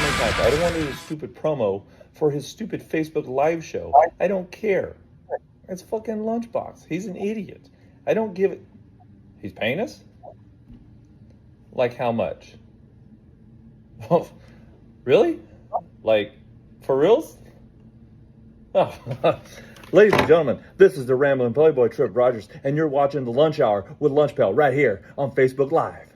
many times. I don't want to do a stupid promo for his stupid Facebook live show. I don't care. It's fucking Lunchbox. He's an idiot. I don't give it. He's paying us? Like how much? Oh, really? Like, for reals? Oh. Ladies and gentlemen, this is the Rambling Playboy Trip Rogers, and you're watching The Lunch Hour with Lunch Pal right here on Facebook Live.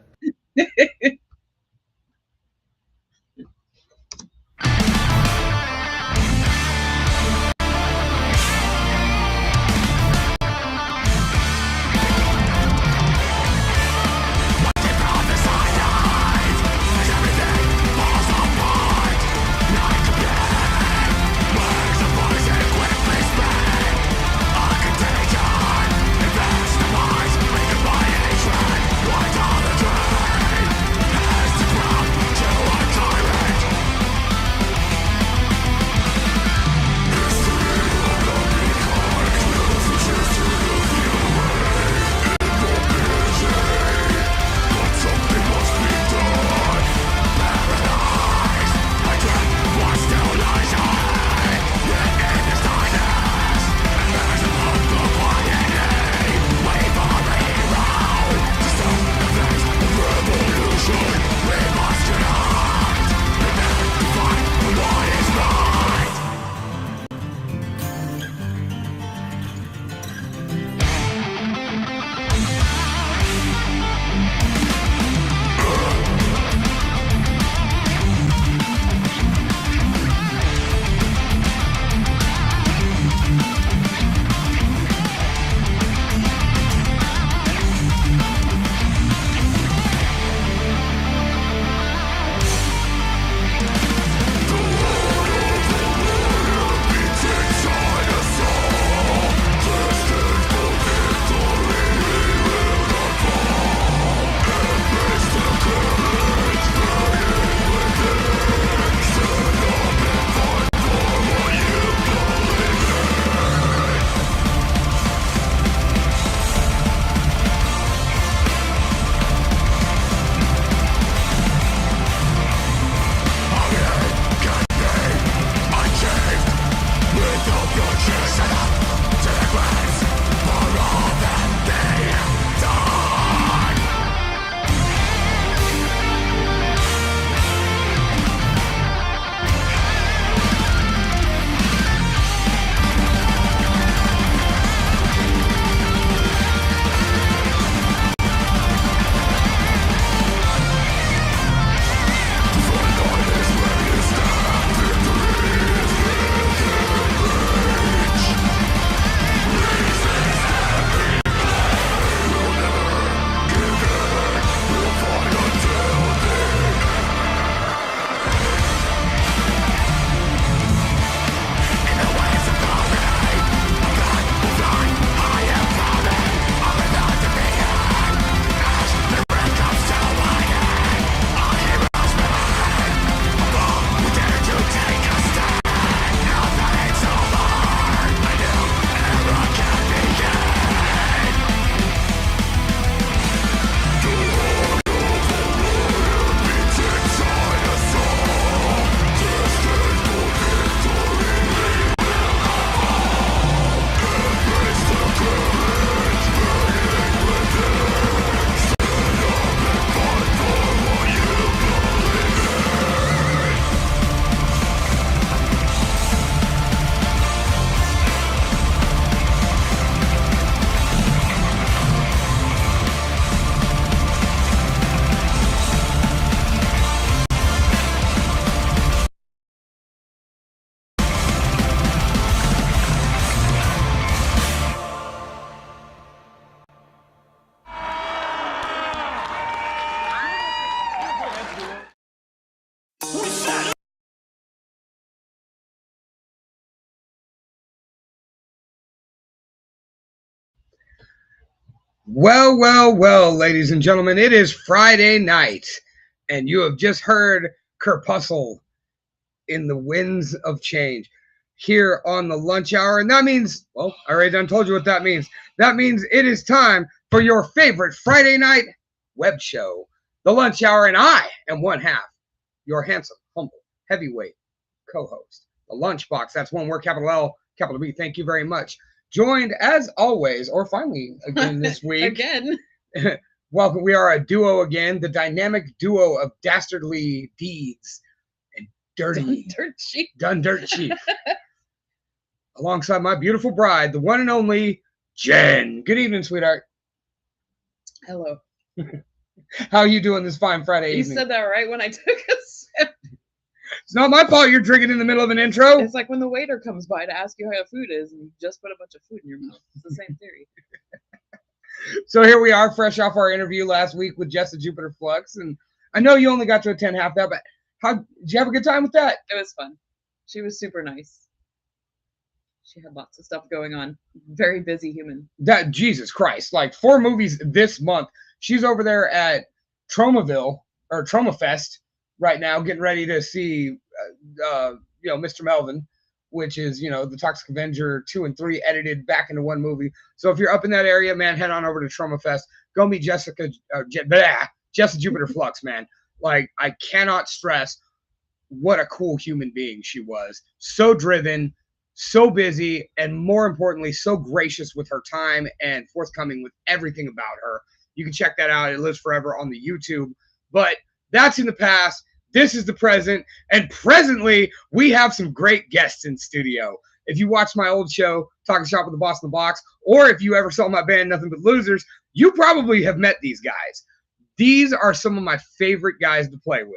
Well, well, well, ladies and gentlemen, it is Friday night, and you have just heard Kerpuzzle in the Winds of Change here on the Lunch Hour. And that means, well, I already done told you what that means. That means it is time for your favorite Friday night web show, the Lunch Hour, and I am one half, your handsome, humble, heavyweight co-host. The Lunchbox, that's one word, capital L, capital B. Thank you very much. Joined, as always, or finally again this week. Again. Welcome. We are a duo again, the dynamic duo of dastardly deeds and dirty done dirt cheap. Alongside my beautiful bride, the one and only Jen. Good evening, sweetheart. Hello. How are you doing this fine Friday You evening? said that right when I took a sip. It's not my fault you're drinking in the middle of an intro. It's like when the waiter comes by to ask you how your food is and you just put a bunch of food in your mouth. It's the same theory. So here we are, fresh off our interview last week with Jess at Jupiter Flux. And I know you only got to attend half that, but did you have a good time with that? It was fun. She was super nice. She had lots of stuff going on. Very busy human. That Jesus Christ, like 4 movies this month. She's over there at Tromaville or Tromafest right now, getting ready to see, Mr. Melvin, which is, the Toxic Avenger 2 and 3 edited back into one movie. So if you're up in that area, man, head on over to Tromafest. Go meet Jess at Jupiter Flux, man. Like, I cannot stress what a cool human being she was. So driven, so busy, and more importantly, so gracious with her time and forthcoming with everything about her. You can check that out. It lives forever on the YouTube. But that's in the past. This is the present. And presently, we have some great guests in studio. If you watched my old show, Talking Shop with the Boss in the Box, or if you ever saw my band, Nothing But Losers, you probably have met these guys. These are some of my favorite guys to play with.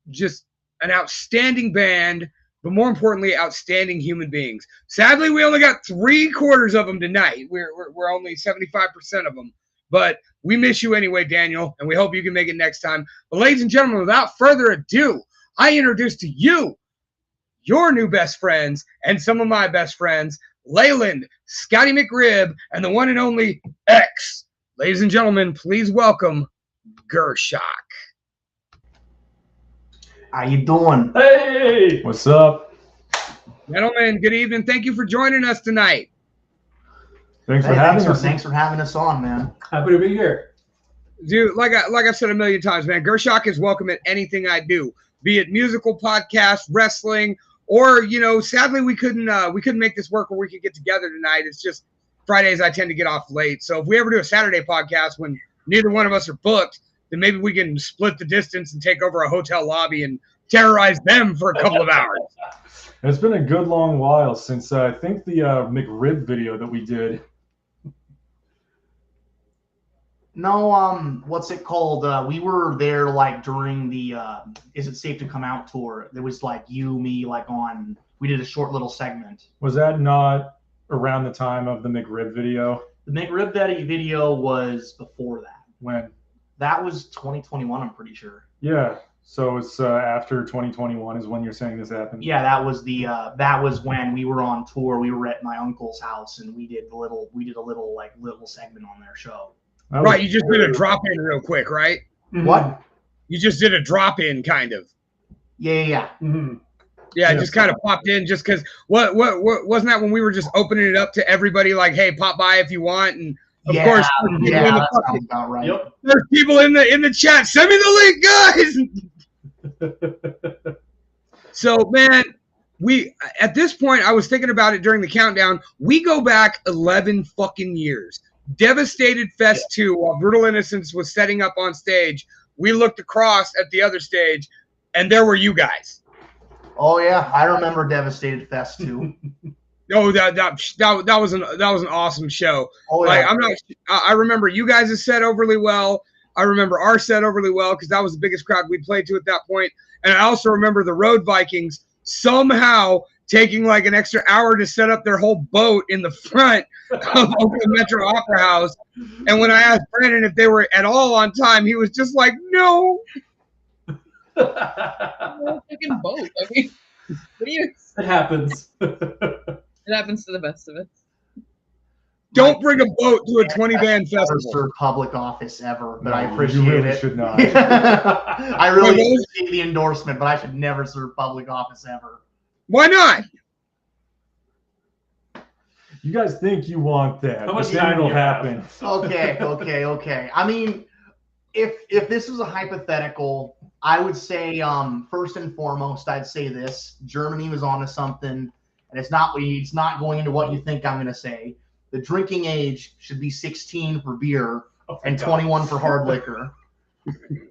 Just an outstanding band, but more importantly, outstanding human beings. Sadly, we only got 3/4 of them tonight. We're only 75% of them. But we miss you anyway, Daniel, and we hope you can make it next time. But ladies and gentlemen, without further ado, I introduce to you your new best friends and some of my best friends, Leyland, Scotty McRib, and the one and only X. Ladies and gentlemen, please welcome Gershak. How you doing? Hey, what's up? Gentlemen, good evening. Thank you for joining us tonight. Thanks for having us. Thanks for having us on, man. Happy to be here. Dude, like I've said a million times, man, Gershak is welcome at anything I do, be it musical, podcast, wrestling, or sadly we couldn't make this work where we could get together tonight. It's just Fridays I tend to get off late. So if we ever do a Saturday podcast when neither one of us are booked, then maybe we can split the distance and take over a hotel lobby and terrorize them for a couple of hours. It's been a good long while since I think the McRib video that we did. No, what's it called? We were there like during the Is It Safe to Come Out tour. There was like you, me, we did a short little segment. Was that not around the time of the McRib video? The McRib video was before that. When? That was 2021, I'm pretty sure. Yeah. So it's after 2021 is when you're saying this happened. Yeah, that was when we were on tour. We were at my uncle's house and we did a little segment on their show. Right, you just did a drop-in real quick, right? Mm-hmm. What? You just did a drop-in, kind of. Yeah. Mm-hmm. Yeah, just kind of popped in just because, what wasn't that when we were just opening it up to everybody, like, hey, pop by if you want, and of course, that sounds about right. Yep. There's people in the chat, send me the link, guys! So, man, at this point, I was thinking about it during the countdown, we go back 11 fucking years. Devastated Fest 2, while Brutal Innocence was setting up on stage, we looked across at the other stage, and there were you guys. Oh yeah, I remember Devastated Fest 2. Oh, that was an awesome show. Oh yeah. I remember you guys' set overly well. I remember our set overly well because that was the biggest crowd we played to at that point. And I also remember the Road Vikings somehow taking like an extra hour to set up their whole boat in the front of the Metro Opera House. And when I asked Brandon if they were at all on time, he was just like, no. Fucking boat. I mean, what do you? It happens. It happens to the best of us. Don't bring a boat to a 20-band Never festival. served public office ever, but No, I appreciate you really it. should not. I really appreciate the endorsement, but I should never serve public office ever. Why not? You guys think you want that. How much but then time do it'll you have? happen. Okay. I mean, if this was a hypothetical, I would say, first and foremost, I'd say this: Germany was onto something, and it's not going into what you think I'm going to say. The drinking age should be 16 for beer and 21 for hard liquor.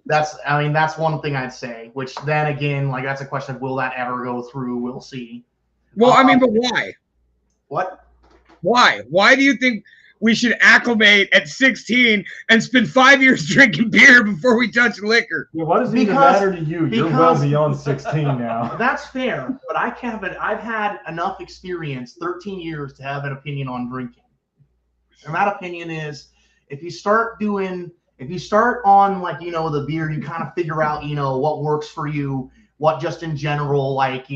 That's one thing I'd say. Which then again, like that's a question of will that ever go through? We'll see. Well, I mean, but why? What? Why? Why do you think we should acclimate at 16 and spend 5 years drinking beer before we touch liquor? Yeah, why does it even matter to you? You're well beyond 16 now. That's fair, but I've had enough experience, 13 years, to have an opinion on drinking. And that opinion is, if you start on like, the beer, you kind of figure out, what works for you, what just in general, like,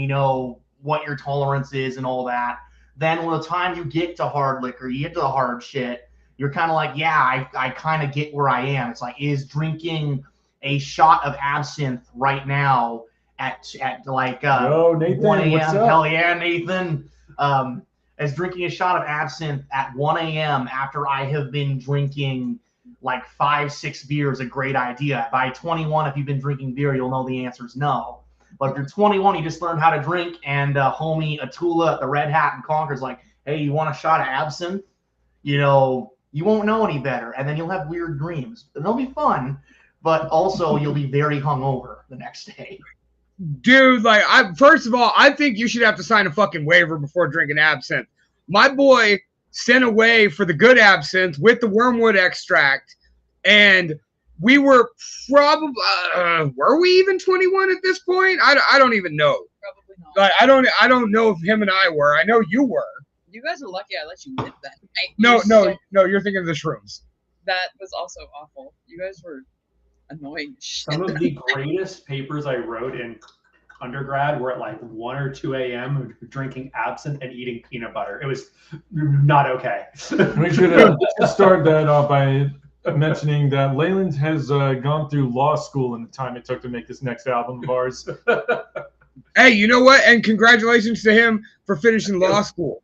what your tolerance is and all that. Then when the time you get to hard liquor, you get to the hard shit, you're kind of like, yeah, I kind of get where I am. It's like, is drinking a shot of absinthe right now at like Nathan, 1 a.m. what's up? Hell yeah, Nathan. As drinking a shot of absinthe at 1 a.m. after I have been drinking like 5-6 beers a great idea. By 21, if you've been drinking beer, you'll know the answer is no. But if you're 21, you just learned how to drink, and homie Atula at the Red Hat in Concord is like, hey, you want a shot of absinthe? You won't know any better, and then you'll have weird dreams. And they'll be fun, but also you'll be very hungover the next day. Dude, like, first of all, I think you should have to sign a fucking waiver before drinking absinthe. My boy sent away for the good absinthe with the wormwood extract, and we were probably were we even 21 at this point? I don't even know. Probably not. Like, I don't know if him and I were. I know you were. You guys are lucky I let you live that night. No, you're thinking of the shrooms. That was also awful. You guys were annoying. Some of the greatest papers I wrote in undergrad were at like 1 or 2 a.m. drinking absinthe and eating peanut butter. It was not okay. We should start that off by mentioning that Leyland has gone through law school in the time it took to make this next album of ours. Hey, you know what? And congratulations to him for finishing law school.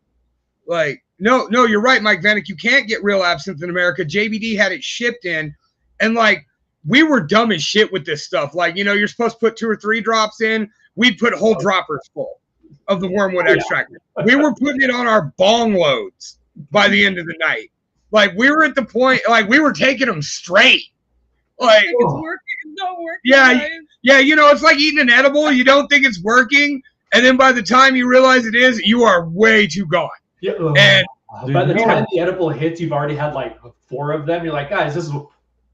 Like, no, you're right, Mike Vanek. You can't get real absinthe in America. JBD had it shipped in, and like, we were dumb as shit with this stuff. Like, you're supposed to put 2 or 3 drops in. We'd put whole droppers full of the wormwood extract. We were putting it on our bong loads by the end of the night. Like, we were at the point, like, we were taking them straight. Like, it's working. It's not working. Yeah, guys. yeah, it's like eating an edible. You don't think it's working, and then by the time you realize it is, you are way too gone. Yeah. And by the time the edible hits, you've already had like 4 of them. You're like, guys, this is.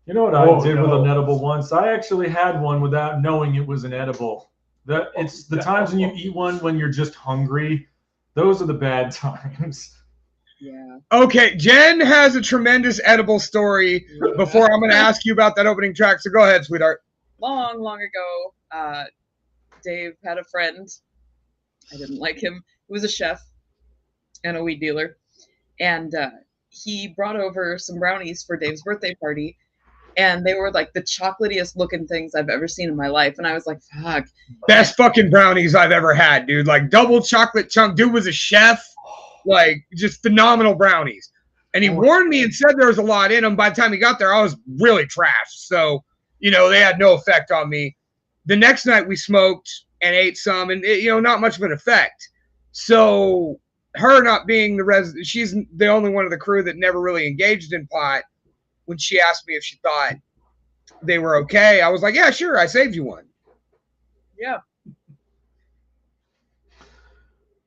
You know what I did with an edible once? I actually had one without knowing it was an edible. It's the times when you eat one when you're just hungry. Those are the bad times. Yeah. Okay, Jen has a tremendous edible story before I'm going to ask you about that opening track. So go ahead, sweetheart. Long ago, Dave had a friend. I didn't like him. He was a chef and a weed dealer. And he brought over some brownies for Dave's birthday party. And they were like the chocolatiest looking things I've ever seen in my life. And I was like, fuck. Best fucking brownies I've ever had, dude. Like, double chocolate chunk. Dude was a chef. Like, just phenomenal brownies. And he warned me and said there was a lot in them. By the time he got there, I was really trashed. So, they had no effect on me. The next night we smoked and ate some, and, not much of an effect. So, her not being she's the only one of the crew that never really engaged in pot. When she asked me if she thought they were okay, I was like, yeah, sure, I saved you one. Yeah.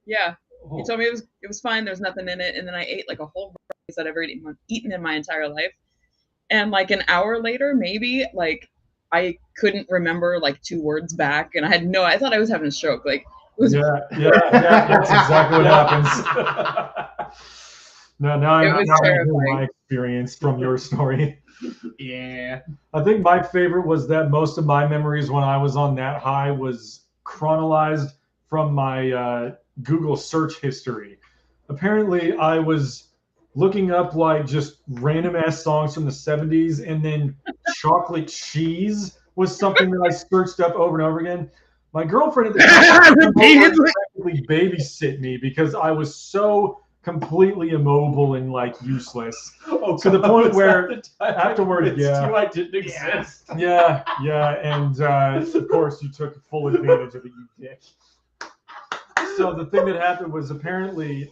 Yeah. He told me it was fine, there's nothing in it, and then I ate like a whole rice that I've ever eaten in my entire life. And like an hour later, maybe, like I couldn't remember like 2 words back, and I thought I was having a stroke. Like it was that's exactly what happens. Now I'm hearing my experience from your story. Yeah. I think my favorite was that most of my memories when I was on that high was chronologized from my Google search history. Apparently, I was looking up like just random ass songs from the 70s, and then chocolate cheese was something that I searched up over and over again. My girlfriend at the time practically babysit me because I was so completely immobile and like useless. Oh, To the God, point was where that the time I afterwards, convinced yeah. you I didn't exist. Yeah, and of course you took full advantage of it, you dick. So the thing that happened was apparently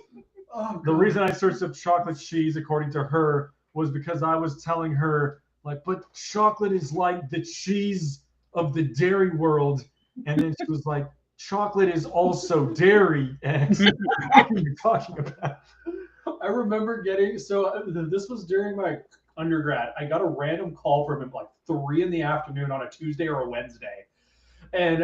the reason I searched up chocolate cheese, according to her, was because I was telling her like, but chocolate is like the cheese of the dairy world, and then she was like, chocolate is also dairy. And what are you talking about? I remember getting this was during my undergrad. I got a random call from him like 3 in the afternoon on a Tuesday or a Wednesday, and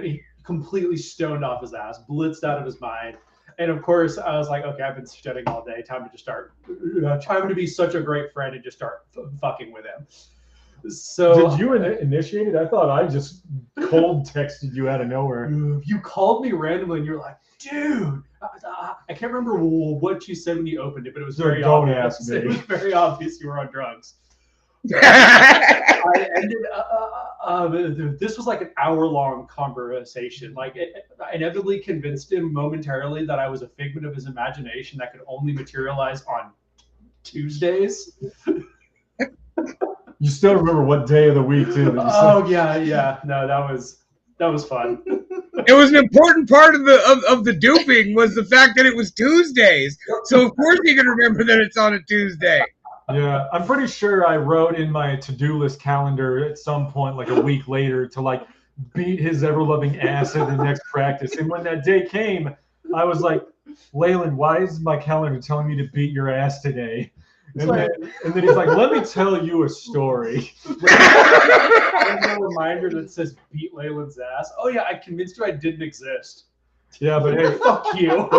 he completely stoned off his ass, blitzed out of his mind. And of course, I was like, okay, I've been studying all day. Time to just start. Time to be such a great friend and just start fucking with him. So Did you initiate it? I thought I just cold texted you out of nowhere. you called me randomly and you were like, dude, I can't remember what you said when you opened it, but it was very Don't obvious. ask me. It was very obvious you were on drugs. I ended. This was like an hour-long conversation. Like, I inevitably convinced him momentarily that I was a figment of his imagination that could only materialize on Tuesdays. You still remember what day of the week too? That you Oh yeah. No, that was fun. It was an important part of the duping was the fact that it was Tuesdays. So of course you can remember that it's on a Tuesday. Yeah, I'm pretty sure I wrote in my to-do list calendar at some point, like a week later, to like beat his ever-loving ass at the next practice. And when that day came, I was like, Leyland, why is my calendar telling me to beat your ass today? And then he's like, let me tell you a story. There's a reminder that says beat Leyland's ass. Oh yeah, I convinced you I didn't exist. Yeah, but hey, Fuck you.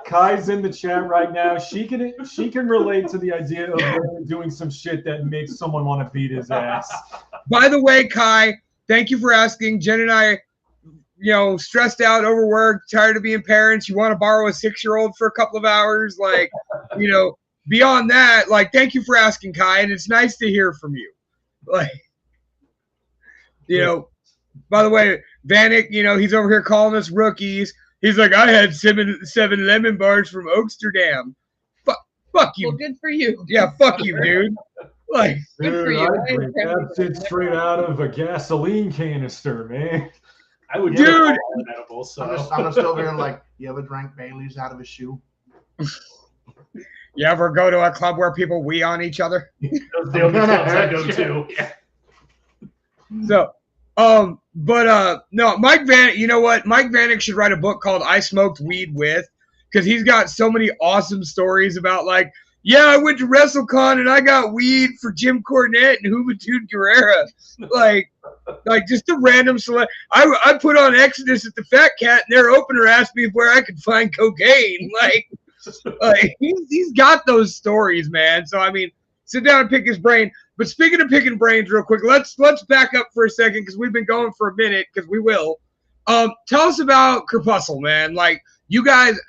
Kai's in the chat right now. She can relate to the idea of really doing some shit that makes someone want to beat his ass. By the way, Kai, thank you for asking. Jen and I, stressed out, overworked, tired of being parents. You want to borrow a 6-year-old for a couple of hours? Like, beyond that, like, thank you for asking, Kai, and it's nice to hear from you. Like, by the way, Vanek, he's over here calling us rookies. He's like, I had seven lemon bars from Oaksterdam. Fuck you. Well, good for you. Yeah, fuck you, dude. Like, Good for Dude, you. I drink that shit straight out of a gasoline canister, man. I would Dude. do an edible, so I'm just over here like, you ever drank Bailey's out of a shoe? You ever go to a club where people wee on each other? those are the only clubs I go to. So, no, Mike Vanek, you know what? Mike Vanek should write a book called I Smoked Weed With, because he's got so many awesome stories about, like, yeah, I went to WrestleCon and I got weed for Jim Cornette and Juventud Guerrera. Like just a random select. I put on Exodus at the Fat Cat and their opener asked me where I could find cocaine. Like he's got those stories, man. So, I mean, sit down and pick his brain. But speaking of picking brains real quick, let's back up for a second because we've been going for a minute because we will. Tell us about Corpuscle, man. Like, you guys,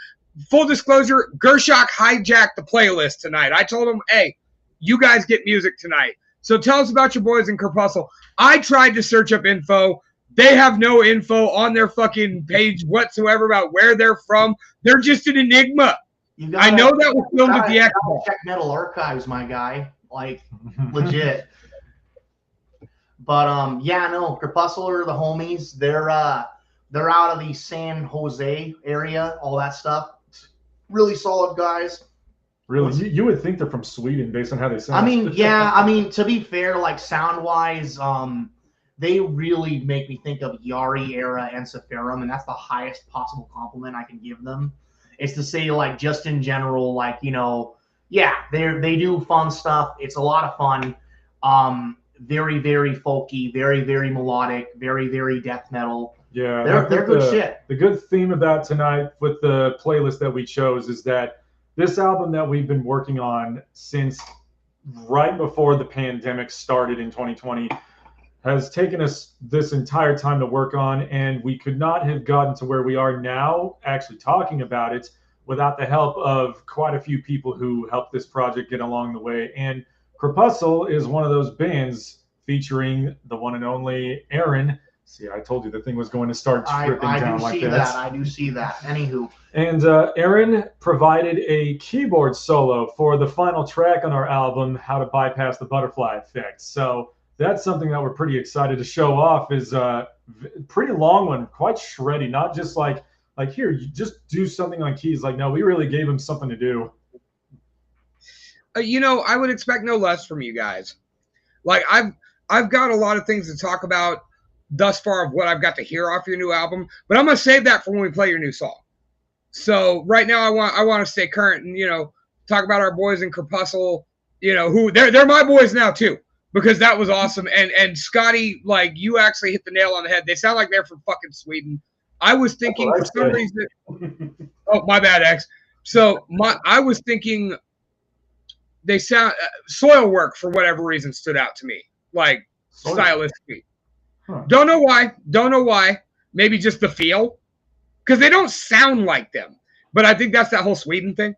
full disclosure, Gershok hijacked the playlist tonight. I told him, hey, you guys get music tonight. So tell us about your boys in Corpuscle. I tried to search up info. They have no info on their fucking page whatsoever about where they're from. They're just an enigma. I know that was filmed at the Expo. Check Metal Archives, my guy. Like, legit. But yeah, no, Corpuscle are the homies. They're out of the San Jose area, all that stuff. Really solid guys. Really, you would think they're from Sweden based on how they sound. I mean, yeah. I mean, to be fair, like sound-wise, they really make me think of Yari era and Sephirum, and that's the highest possible compliment I can give them. It's to say, like, just in general, like, yeah, they do fun stuff. It's a lot of fun. Very, very folky, very, very melodic, very, very death metal. Yeah, they're good shit. The good theme about tonight with the playlist that we chose is that this album that we've been working on since right before the pandemic started in 2020 has taken us this entire time to work on, and we could not have gotten to where we are now actually talking about it without the help of quite a few people who helped this project get along the way. And Corpuscle is one of those bands featuring the one and only Aaron See, I told you the thing was going to start tripping I down do like see that. I do see that. Anywho, And Aaron provided a keyboard solo for the final track on our album, How to Bypass the Butterfly Effect. So that's something that we're pretty excited to show off. Is a pretty long one, quite shreddy. Not just like here, you just do something on keys. Like, no, we really gave him something to do. You know, I would expect no less from you guys. Like I've got a lot of things to talk about thus far of what I've got to hear off your new album, but I'm gonna save that for when we play your new song. So right now I want to stay current and, you know, talk about our boys in Corpuscle, you know, who they're my boys now too, because that was awesome. And Scotty, like, you actually hit the nail on the head. They sound like they're from fucking Sweden. I was thinking for some reason. Oh, my bad, X. So I was thinking they sound Soil Work for whatever reason stood out to me, like stylistically. Huh. Don't know why. Maybe just the feel. Because they don't sound like them. But I think that's that whole Sweden thing.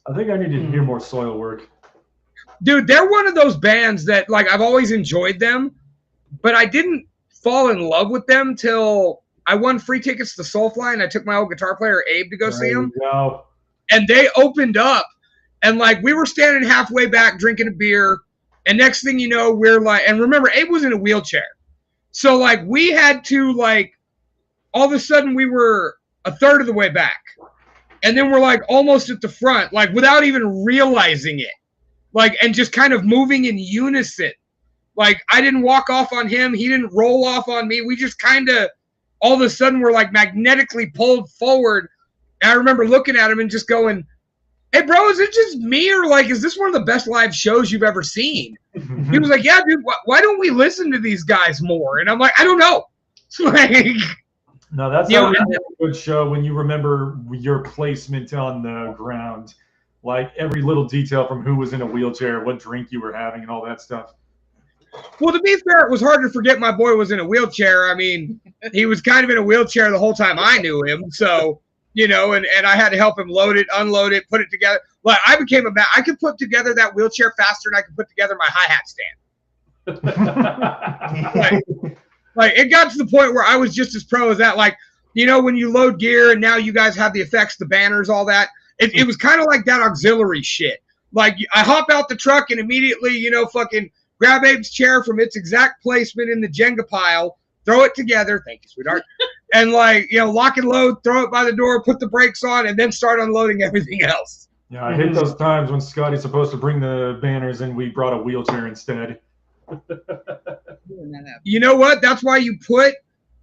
I think I need to hear more Soil Work. Dude, they're one of those bands that, like, I've always enjoyed them, but I didn't fall in love with them till I won free tickets to Soulfly, and I took my old guitar player, Abe, to go see him. Go. And they opened up, and, like, we were standing halfway back drinking a beer, and next thing you know, we're like, and remember, Abe was in a wheelchair. So, like, we had to, like, all of a sudden we were a third of the way back. And then we're like almost at the front, like without even realizing it. Like, and just kind of moving in unison. Like, I didn't walk off on him. He didn't roll off on me. We just kind of, all of a sudden, we're like magnetically pulled forward. And I remember looking at him and just going, hey, bro, is it just me? Or like, is this one of the best live shows you've ever seen? He was like, yeah, dude, why don't we listen to these guys more? And I'm like, I don't know. Like, no, that's you know, a good show when you remember your placement on the ground. Like every little detail from who was in a wheelchair, what drink you were having, and all that stuff. Well, to be fair, it was hard to forget my boy was in a wheelchair. I mean, he was kind of in a wheelchair the whole time I knew him. So, you know, and I had to help him load it, unload it, put it together. Like, I became I could put together that wheelchair faster than I could put together my hi-hat stand. Like, it got to the point where I was just as pro as that. Like, you know, when you load gear and now you guys have the effects, the banners, all that. It was kind of like that auxiliary shit. Like, I hop out the truck and immediately, you know, fucking grab Abe's chair from its exact placement in the Jenga pile, throw it together. Thank you, sweetheart. And, like, you know, lock and load, throw it by the door, put the brakes on, and then start unloading everything else. Yeah, I hate those times when Scotty's supposed to bring the banners and we brought a wheelchair instead. You know what? That's why you put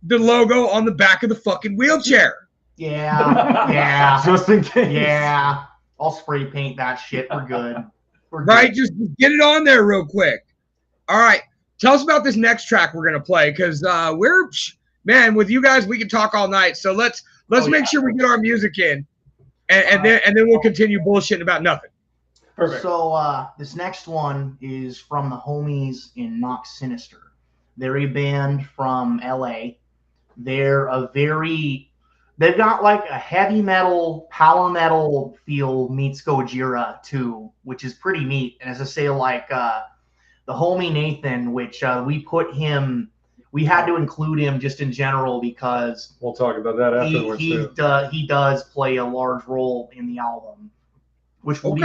the logo on the back of the fucking wheelchair. Yeah. Just in case. Yeah. I'll spray paint that shit. We're good. Right? Just get it on there real quick. All right. Tell us about this next track we're going to play, because man, with you guys, we can talk all night. So let's make sure we get our music in, and then we'll continue bullshitting about nothing. Perfect. So this next one is from the homies in Nox Sinister. They're a band from LA. They've got like a heavy metal, power metal feel meets Gojira too, which is pretty neat. And as I say, like the homie Nathan, which we had to include him just in general because we'll talk about that afterwards too. He does play a large role in the album, which will be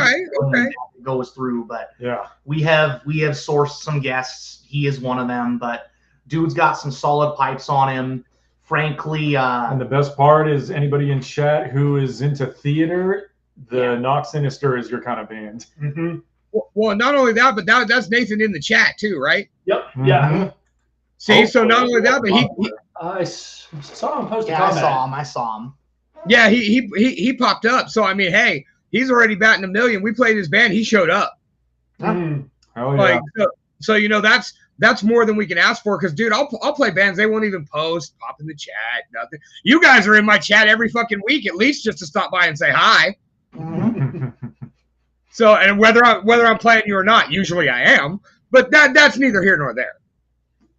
goes through. But yeah, we have sourced some guests. He is one of them, but dude's got some solid pipes on him. Frankly, and the best part is anybody in chat who is into theater, Nox Sinister is your kind of band. Mm-hmm. Well, not only that, but that's Nathan in the chat too, right? Yep. Mm-hmm. Yeah. See, so not only that, but I saw him post a yeah, comment. I saw him. Yeah, he popped up. So I mean, hey, he's already batting 1 million. We played his band, he showed up. Mm. Oh yeah. Like, so you know that's more than we can ask for. Because dude, I'll play bands they won't even post, pop in the chat, nothing. You guys are in my chat every fucking week at least just to stop by and say hi. Mm-hmm. So, and whether I'm playing you or not, usually I am. But that's neither here nor there.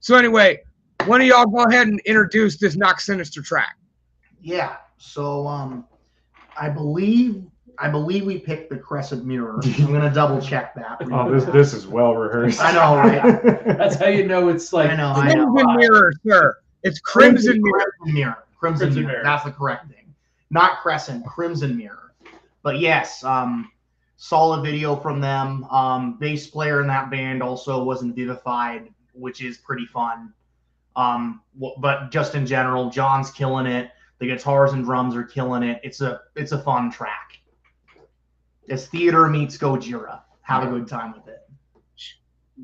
So anyway, one of y'all go ahead and introduce this Nox Sinister track. Yeah. So I believe we picked the Crescent Mirror. I'm gonna double check that. Oh, this is well rehearsed. I know, right? That's how you know it's like. I know. Crimson Mirror, sir. It's Crimson Mirror. Crimson Mirror. That's the correct thing. Not Crescent, Crimson Mirror. But yes, solid video from them. Bass player in that band also wasn't Vivified, which is pretty fun. But just in general, John's killing it. The guitars and drums are killing it. It's a fun track. It's theater meets Gojira. Have a good time with it.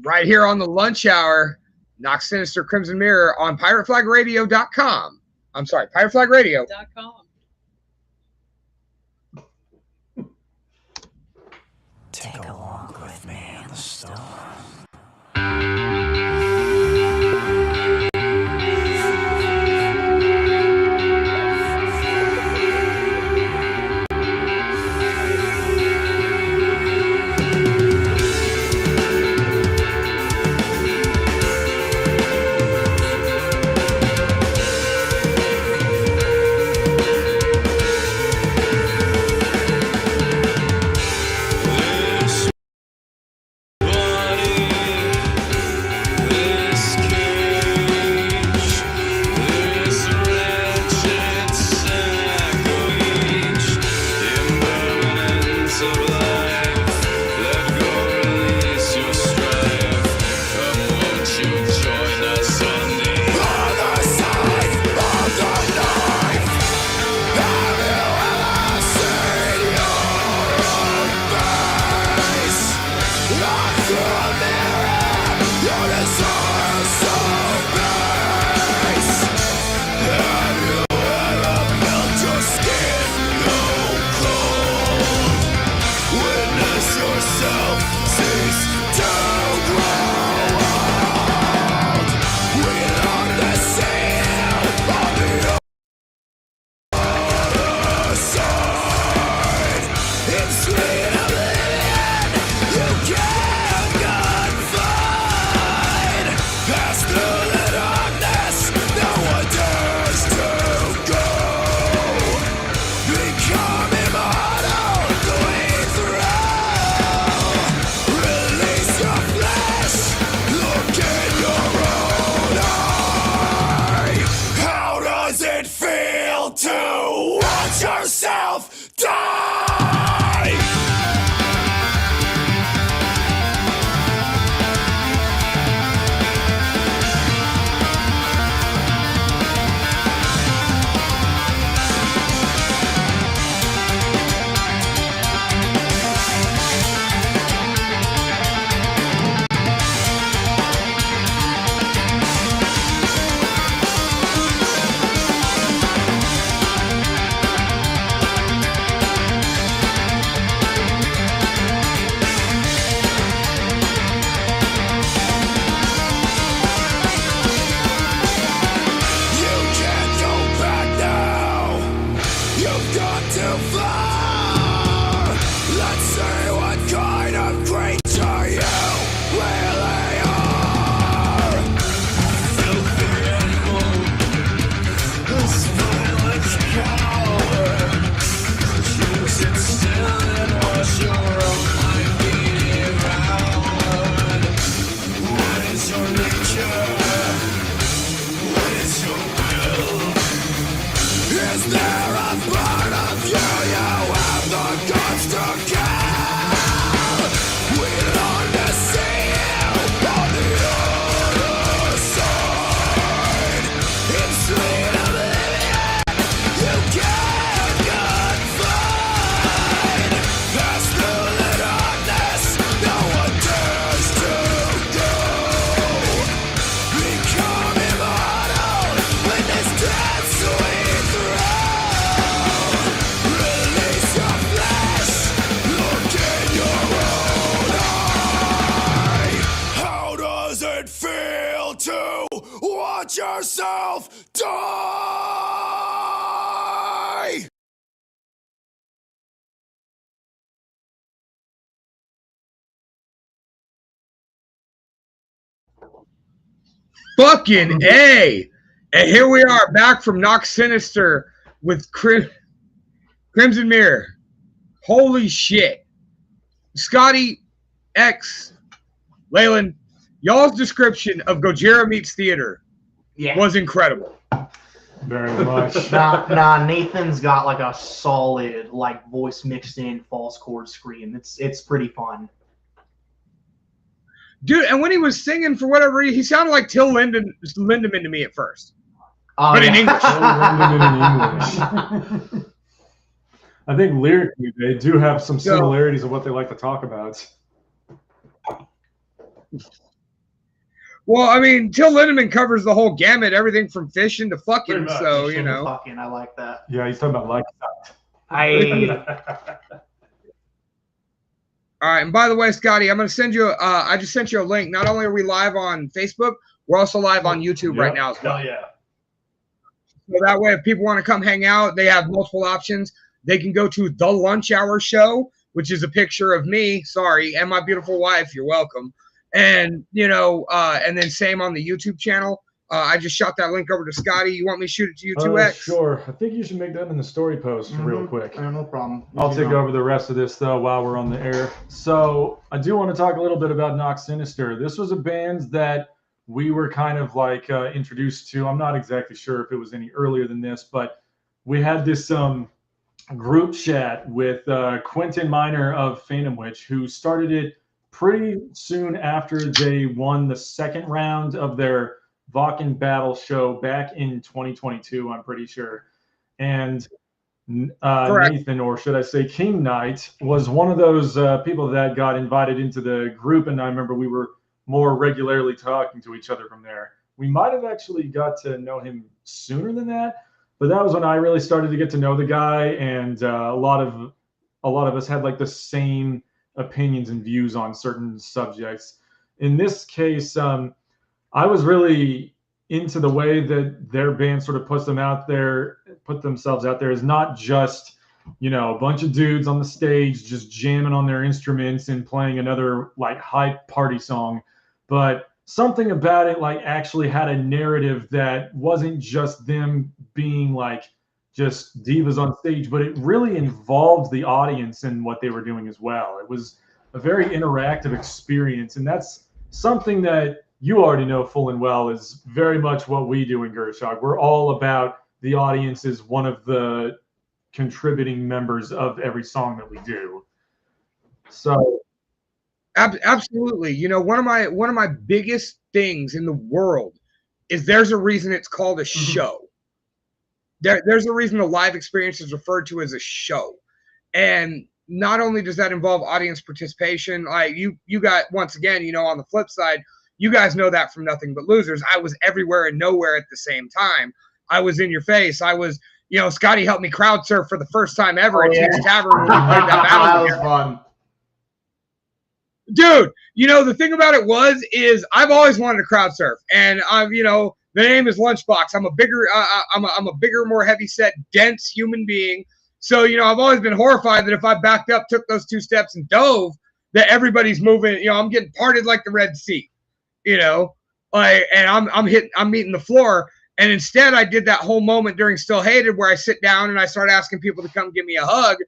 Right here on the lunch hour. Nox Sinister Crimson Mirror on pirateflagradio.com. I'm sorry, pirateflagradio.com. Take a walk with me in the storm. yourself die! Fucking A! And here we are back from Nox Sinister with Crimson Mirror. Holy shit. Scotty, X, Leyland, y'all's description of Gojira Meets Theater Yeah. was incredible. Very much. Nah, Nathan's got like a solid like voice mixed in false chord scream. It's pretty fun. Dude, and when he was singing, for whatever reason, he sounded like Till Lindemann to me at first. Oh, But yeah. in English. In English. I think lyrically they do have some similarities of what they like to talk about. Well, I mean, Till Lindemann covers the whole gamut, everything from fishing to fucking. Pretty much. So Fishing you and know. fucking, I like that. Yeah, he's talking about like All right, and by the way, Scotty, I'm going to send you. I just sent you a link. Not only are we live on Facebook, we're also live on YouTube right now as well. Hell yeah. So that way, if people want to come hang out, they have multiple options. They can go to The Lunch Hour Show, which is a picture of me, and my beautiful wife. You're welcome. And, and then same on the YouTube channel. I just shot that link over to Scotty. You want me to shoot it to you too, X? Sure. I think you should make that in the story post real quick. No problem. I'll take over the rest of this, though, while we're on the air. So I do want to talk a little bit about Knock Sinister. This was a band that we were kind of like introduced to. I'm not exactly sure if it was any earlier than this, but we had this group chat with Quentin Miner of Phantom Witch, who started it pretty soon after they won the second round of their Vakken Battle show back in 2022, I'm pretty sure. And Nathan, or should I say King Knight, was one of those people that got invited into the group, and I remember we were more regularly talking to each other from there. We might have actually got to know him sooner than that, but that was when I really started to get to know the guy, and a lot of us had like the same opinions and views on certain subjects. In this case, I was really into the way that their band sort of put themselves out there as not just, a bunch of dudes on the stage just jamming on their instruments and playing another like hype party song, but something about it like actually had a narrative that wasn't just them being like just divas on stage, but it really involved the audience in what they were doing as well. It was a very interactive experience, and that's something that you already know full and well is very much what we do in Gershog. We're all about the audience as one of the contributing members of every song that we do. So absolutely. One of my biggest things in the world is there's a reason it's called a show. There's a reason the live experience is referred to as a show. And not only does that involve audience participation, like you got, once again, on the flip side, you guys know that from Nothing But Losers. I was everywhere and nowhere at the same time. I was in your face. I was, Scotty helped me crowd surf for the first time ever at Chief's Tavern when we played that battle. That was fun. Dude, the thing about it is I've always wanted to crowd surf, and I've, the name is Lunchbox. I'm a bigger, more heavy set, dense human being. So, I've always been horrified that if I backed up, took those 2 steps and dove, that everybody's moving, I'm getting parted like the Red Sea, and I'm meeting the floor. And instead I did that whole moment during Still Hated where I sit down and I start asking people to come give me a hug.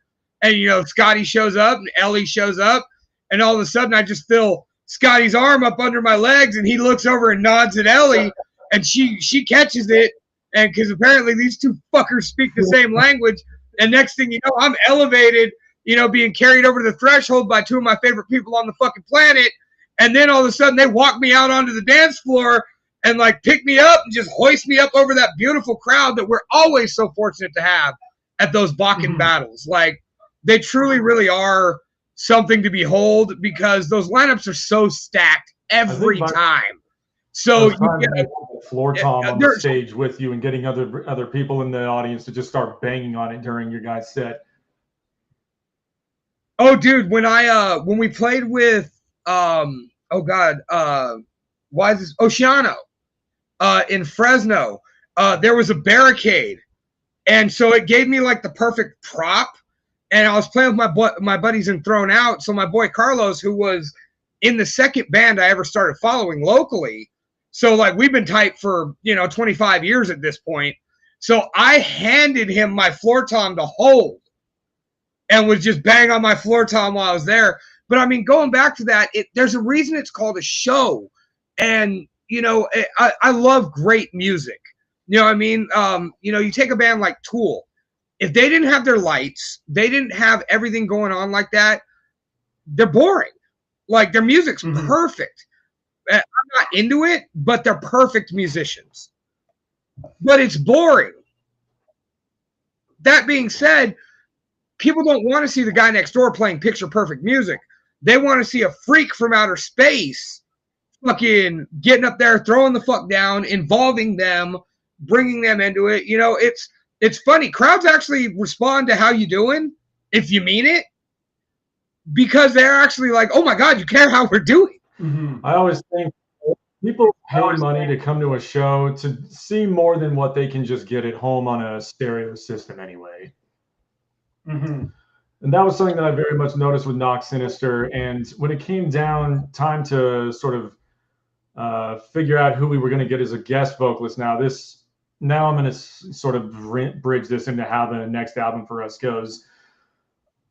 And, Scotty shows up and Ellie shows up. And all of a sudden, I just feel Scotty's arm up under my legs, and he looks over and nods at Ellie, and she catches it, and because apparently these 2 fuckers speak the same language. And next thing you know, I'm elevated, being carried over the threshold by 2 of my favorite people on the fucking planet. And then all of a sudden, they walk me out onto the dance floor and like pick me up and just hoist me up over that beautiful crowd that we're always so fortunate to have at those Vakken battles. Like, they truly, really are something to behold because those lineups are so stacked every time. So you get a floor tom on the stage with you and getting other people in the audience to just start banging on it during your guys' set. Oh, dude, when we played with Oceano in Fresno, there was a barricade, and so it gave me like the perfect prop. And I was playing with my buddies in Thrown Out. So my boy Carlos, who was in the second band I ever started following locally. So like we've been tight for, 25 years at this point. So I handed him my floor tom to hold and would just bang on my floor tom while I was there. But I mean, going back to that, there's a reason it's called a show. And you know, I love great music. You know what I mean? You know, you take a band like Tool. If they didn't have their lights, they didn't have everything going on like that, they're boring. Like, their music's perfect. I'm not into it, but they're perfect musicians. But it's boring. That being said, people don't want to see the guy next door playing picture perfect music. They want to see a freak from outer space fucking getting up there, throwing the fuck down, involving them, bringing them into it. You know, it's funny. Crowds actually respond to how you doing if you mean it, because they're actually like, oh my God, you care how we're doing. I always think people pay money to come to a show to see more than what they can just get at home on a stereo system anyway. And that was something that I very much noticed with Nox Sinister. And when it came down time to sort of figure out who we were going to get as a guest vocalist, now I'm going to sort of bridge this into how the next album for us goes.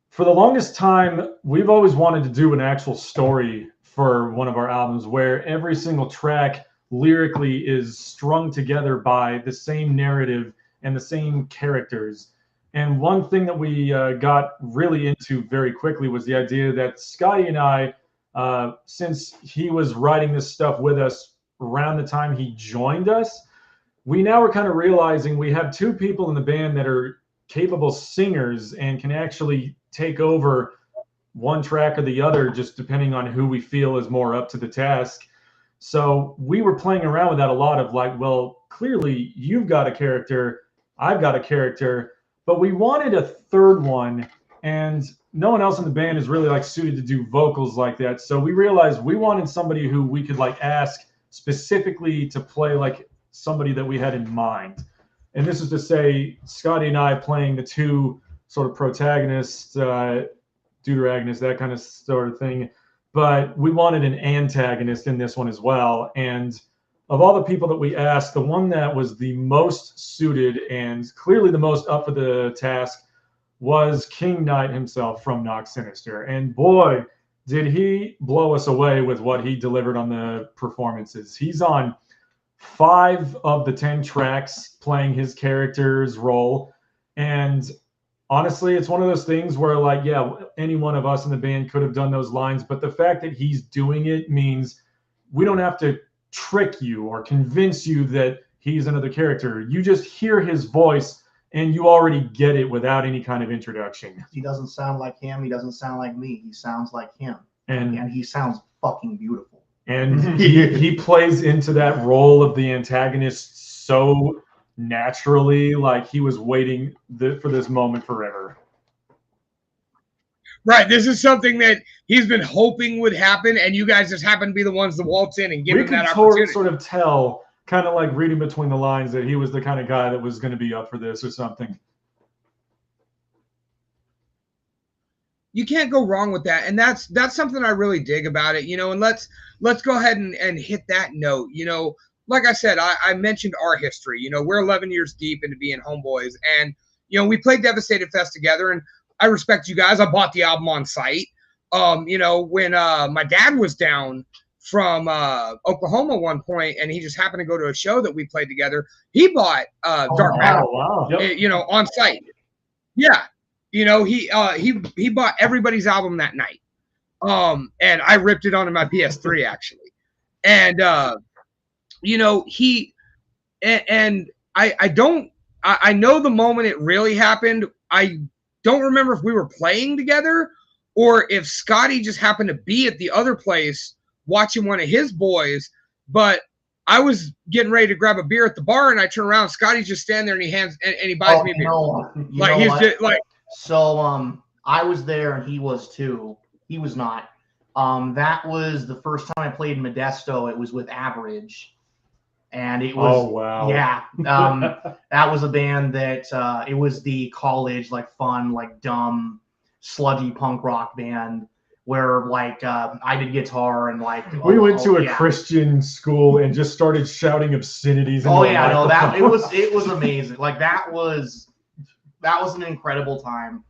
For the longest time, we've always wanted to do an actual story for one of our albums where every single track lyrically is strung together by the same narrative and the same characters. And one thing that we got really into very quickly was the idea that Scotty and I, since he was writing this stuff with us around the time he joined us, we now are kind of realizing we have two people in the band that are capable singers and can actually take over one track or the other, just depending on who we feel is more up to the task. So we were playing around with that a lot of like, well, clearly you've got a character, I've got a character, but we wanted a third one, and no one else in the band is really like suited to do vocals like that. So we realized we wanted somebody who we could like ask specifically to play like somebody that we had in mind. And this is to say Scotty and I playing the two sort of protagonists, deuteragonists, that kind of sort of thing. But we wanted an antagonist in this one as well. And of all the people that we asked, the one that was the most suited and clearly the most up for the task was King Knight himself from Nox Sinister. And boy, did he blow us away with what he delivered on the performances. He's on 5 of the 10 tracks playing his character's role. And honestly, it's one of those things where, like, yeah, any one of us in the band could have done those lines, but the fact that he's doing it means we don't have to trick you or convince you that he's another character. You just hear his voice and you already get it without any kind of introduction. He doesn't sound like him. He doesn't sound like me. He sounds like him. And he sounds fucking beautiful. And he plays into that role of the antagonist so naturally, like he was waiting for this moment forever. Right, this is something that he's been hoping would happen, and you guys just happen to be the ones to waltz in and give him that opportunity. We could sort of tell, kind of like reading between the lines, that he was the kind of guy that was going to be up for this or something. You can't go wrong with that, and that's something I really dig about it, you know. And let's go ahead and hit that note, you know. Like I said, I mentioned our history. You know, we're 11 years deep into being homeboys, and you know, we played Devastated Fest together, and I respect you guys. I bought the album on site. You know, when my dad was down from Oklahoma one point, and he just happened to go to a show that we played together, he bought Dark Matter. Wow. Yep. You know, on site. Yeah. You know, he bought everybody's album that night. And I ripped it onto my PS3 actually. And you know, I know the moment it really happened. I don't remember if we were playing together or if Scotty just happened to be at the other place watching one of his boys, but I was getting ready to grab a beer at the bar, and I turn around, Scotty's just standing there, and he buys me a beer. So I was there and he was too. He was not. That was the first time I played Modesto. It was with Average. And it was, oh wow, yeah. That was a band that it was the college, like fun, like dumb, sludgy punk rock band where like I did guitar and like we went to a Christian school and just started shouting obscenities. Oh yeah, no, that it was amazing. Like that was an incredible time.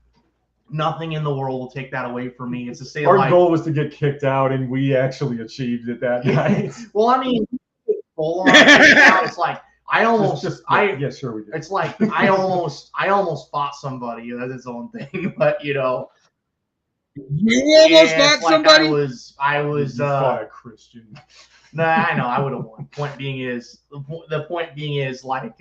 Nothing in the world will take that away from me. It's to say our goal was to get kicked out, and we actually achieved it that night. Well, I mean, full on out. It's like I almost yeah, sure we did. It's like I almost fought somebody. That's its own thing, but you know. You almost fought it's like somebody? I was You fought a Christian. Nah, I know I would have won. The point being is like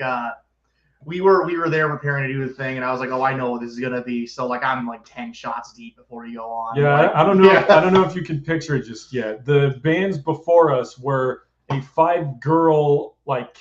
we were there preparing to do the thing, and I was like, oh, I know what this is gonna be. So like I'm like 10 shots deep before you go on. Yeah, like, I don't know. I don't know if you can picture it just yet. The bands before us were a 5-girl like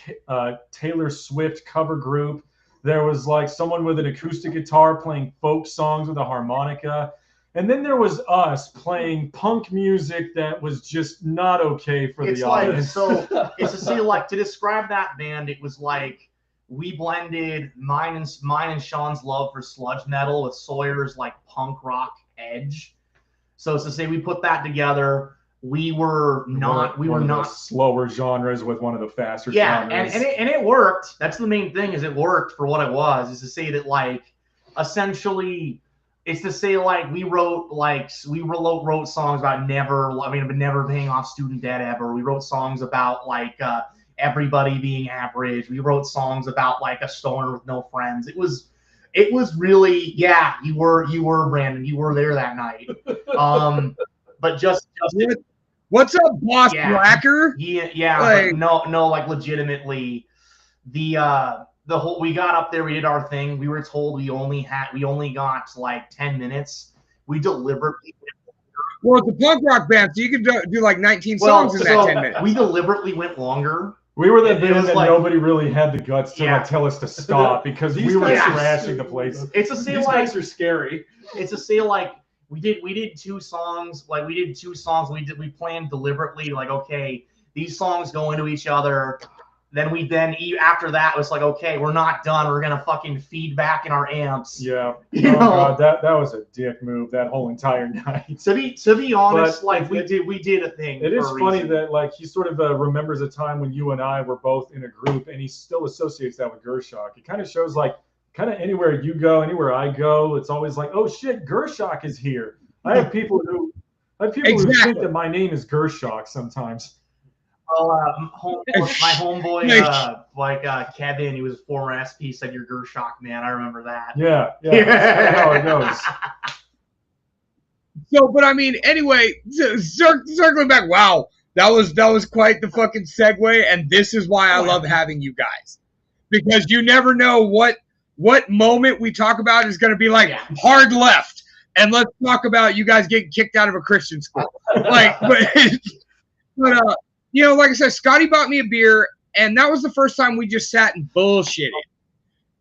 Taylor Swift cover group. There was like someone with an acoustic guitar playing folk songs with a harmonica. And then there was us playing punk music that was just not okay for the audience. So it's to say, like, to describe that band, it was like we blended mine and Sean's love for sludge metal with Sawyer's like punk rock edge. So it's to say we put that together. We were not slower genres with one of the faster genres. and it worked. That's the main thing, is it worked for what it was. Is to say that like essentially. It's to say like we wrote songs about never paying off student debt ever. We wrote songs about like everybody being average. We wrote songs about like a stoner with no friends. It was really, yeah, you were Brandon. You were there that night. But just what's up, boss Blacker? Yeah, like, no, like legitimately the whole, we got up there, we did our thing. We were told we only got like 10 minutes. We deliberately. Well, it's a punk rock band, so you could do like 19 songs in that 10 minutes. We deliberately went longer. We were the band that nobody really had the guts to like tell us to stop because we were trashing the place. It's a say these like guys are scary. It's a say like we did 2 songs. Like we did 2 songs. We planned deliberately like, okay, these songs go into each other. Then after that it was like, okay, we're not done. We're gonna fucking feed back in our amps. Yeah. God, that was a dick move that whole entire night. To be honest, but like we did a thing. It is funny that like he sort of remembers a time when you and I were both in a group, and he still associates that with Gershok. It kind of shows like anywhere you go, anywhere I go, it's always like, oh shit, Gershok is here. I have people who think that my name is Gershok sometimes. Well, my homeboy, Kevin, he was a former SP, said you're Gershok, man. I remember that. Yeah. That's how it goes. So, but I mean, anyway, circling back, wow, that was quite the fucking segue, and this is why I love having you guys, because you never know what moment we talk about is going to be like hard left, and let's talk about you guys getting kicked out of a Christian school, like, but you know, like I said, Scotty bought me a beer, and that was the first time we just sat and bullshitted.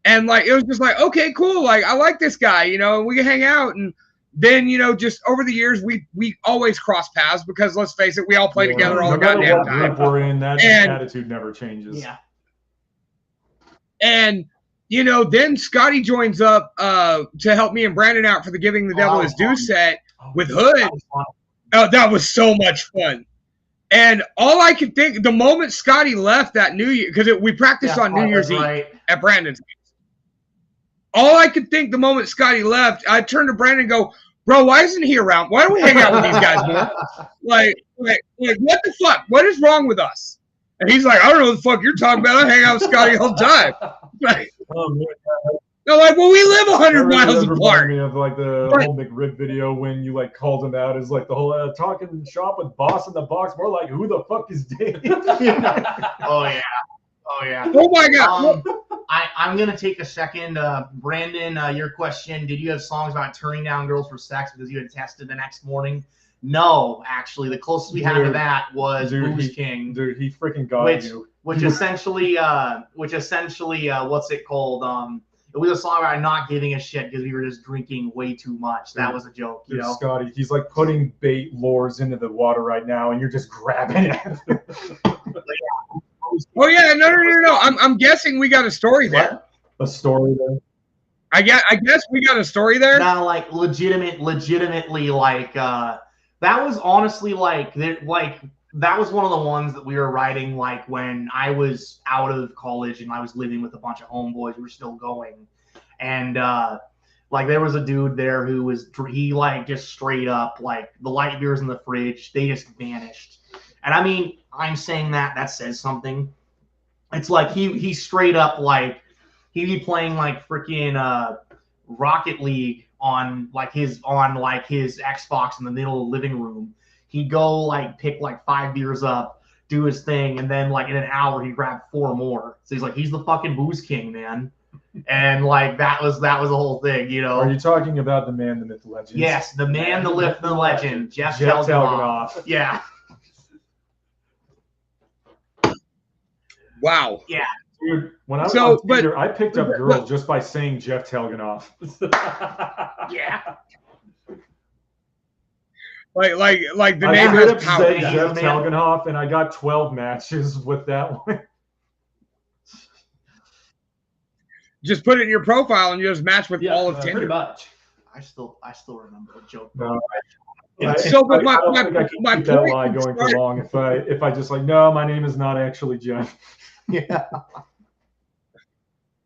And like, it was just like, okay, cool. Like, I like this guy, you know, we can hang out. And then, you know, just over the years, we always cross paths because let's face it, we all play together all the goddamn time. Group we're in, that attitude never changes. Yeah. And, you know, then Scotty joins up to help me and Brandon out for the Giving the Devil His Due set with Hood. Oh, that was so much fun. And all I could think, the moment Scotty left that New Year, because we practiced on New Year's Eve at Brandon's house. All I could think the moment Scotty left, I turned to Brandon and go, bro, why isn't he around? Why don't we hang out with these guys more? Like, what the fuck? What is wrong with us? And he's like, I don't know what the fuck you're talking about. I hang out with Scotty all the time. Like, they're like, well, we live 100 miles apart. Me of like the whole McRib video when you like called him out as like the whole talking shop with Boss in the Box. More like, who the fuck is Dave? Oh yeah. Oh my god. I'm gonna take a second, Brandon. Your question: did you have songs about turning down girls for sex because you had tested the next morning? No, actually, the closest we had to that was Booze King. Dude, he freaking got you. Which essentially, what's it called? It was a song about not giving a shit because we were just drinking way too much. That was a joke, you know. Scotty, he's like putting bait lures into the water right now, and you're just grabbing it. Oh yeah, no. I'm guessing we got a story there. A story there. I guess we got a story there. No, like legitimately, like that was honestly that was one of the ones that we were writing like when I was out of college and I was living with a bunch of homeboys. We were still going, and like there was a dude there who like just straight up like the light beers in the fridge, they just vanished. And I mean, I'm saying that says something. It's like he straight up like he'd be playing like freaking Rocket League on his Xbox in the middle of the living room. He'd go like pick like 5 beers up, do his thing, and then like in an hour he'd grab 4 more. So he's like, he's the fucking booze king, man. And like that was the whole thing, you know. Are you talking about the man, the myth, the legend? Yes, the man, the myth, the legend, Jeff Telganoff. Telganoff. Yeah. Wow. Yeah. Dude, when I was on Tinder, I picked up girls just by saying Jeff Telganoff. Yeah. Like the I name straight has up power. said Yeah, Jeff man. Telganoff, and I got 12 matches with that one. Just put it in your profile and you just match with all of pretty Tinder. much. I still remember the joke. No, So, but I don't think I can my keep that point lie going for long if I just like, no, my name is not actually Jeff. Yeah.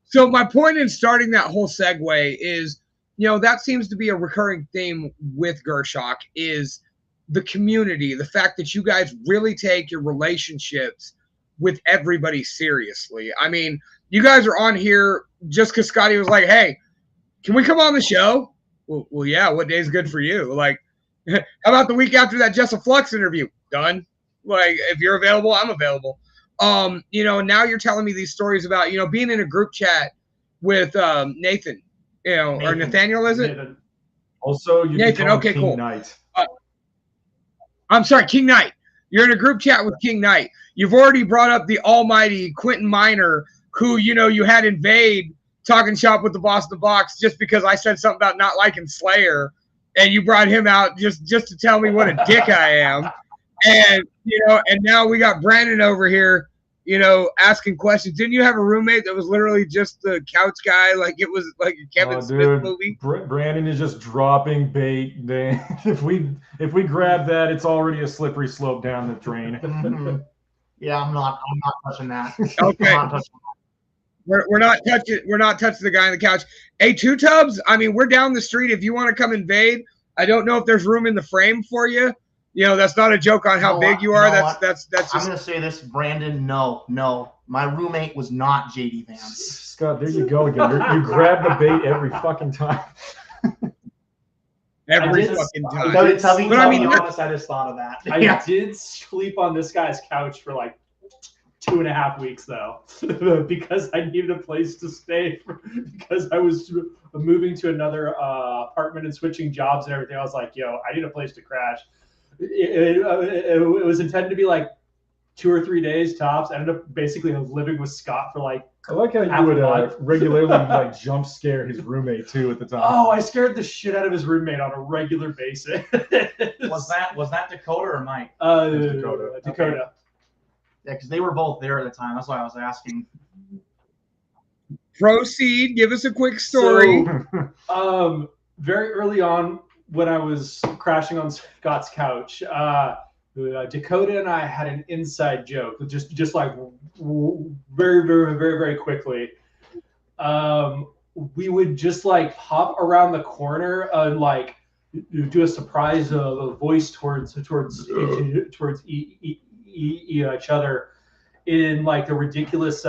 So my point in starting that whole segue is, you know, that seems to be a recurring theme with Gershok is the community, the fact that you guys really take your relationships with everybody seriously. I mean, you guys are on here just because Scotty was like, hey, can we come on the show? Well, yeah, what day's good for you? Like, how about the week after that Jessa Flux interview? Done. Like, if you're available, I'm available. You know, now you're telling me these stories about, you know, being in a group chat with Nathan, you know, or Nathaniel, is it? Nathan. Also, you Nathan, become okay, King cool. Knight. I'm sorry, King Knight. You're in a group chat with King Knight. You've already brought up the almighty Quentin Miner, who, you know, you had invade talking shop with the boss of the box just because I said something about not liking Slayer, and you brought him out just to tell me what a dick I am. And, you know, and now we got Brandon over here, you know, asking questions. Didn't you have a roommate that was literally just the couch guy? Like it was like a Kevin Smith movie? Brandon is just dropping bait. If we grab that, it's already a slippery slope down the drain. Mhm. Yeah, I'm not touching that. Okay. I'm not touching We're not touching the guy on the couch. Hey, Two Tubs, I mean, we're down the street. If you want to come invade, I don't know if there's room in the frame for you. You know, that's not a joke on how big you are. That's just. I'm gonna say this, Brandon. No. My roommate was not JD Vance. Scott, there you go again. You grab the bait every fucking time. Every fucking time. Tell me honest, I just thought of that. I did sleep on this guy's couch for like 2.5 weeks though, because I needed a place to stay because I was moving to another apartment and switching jobs and everything. I was like, yo, I need a place to crash. It was intended to be like 2 or 3 days tops. I ended up basically living with Scott for like. I like how you would regularly like jump scare his roommate too at the time. Oh, I scared the shit out of his roommate on a regular basis. Was that Dakota or Mike? Dakota. Dakota. Yeah, because they were both there at the time. That's why I was asking. Proceed. Give us a quick story. So, very early on when I was crashing on Scott's couch, Dakota and I had an inside joke, just like very, very, very, very quickly. We would just like hop around the corner and like do a surprise voice towards each other in like the ridiculous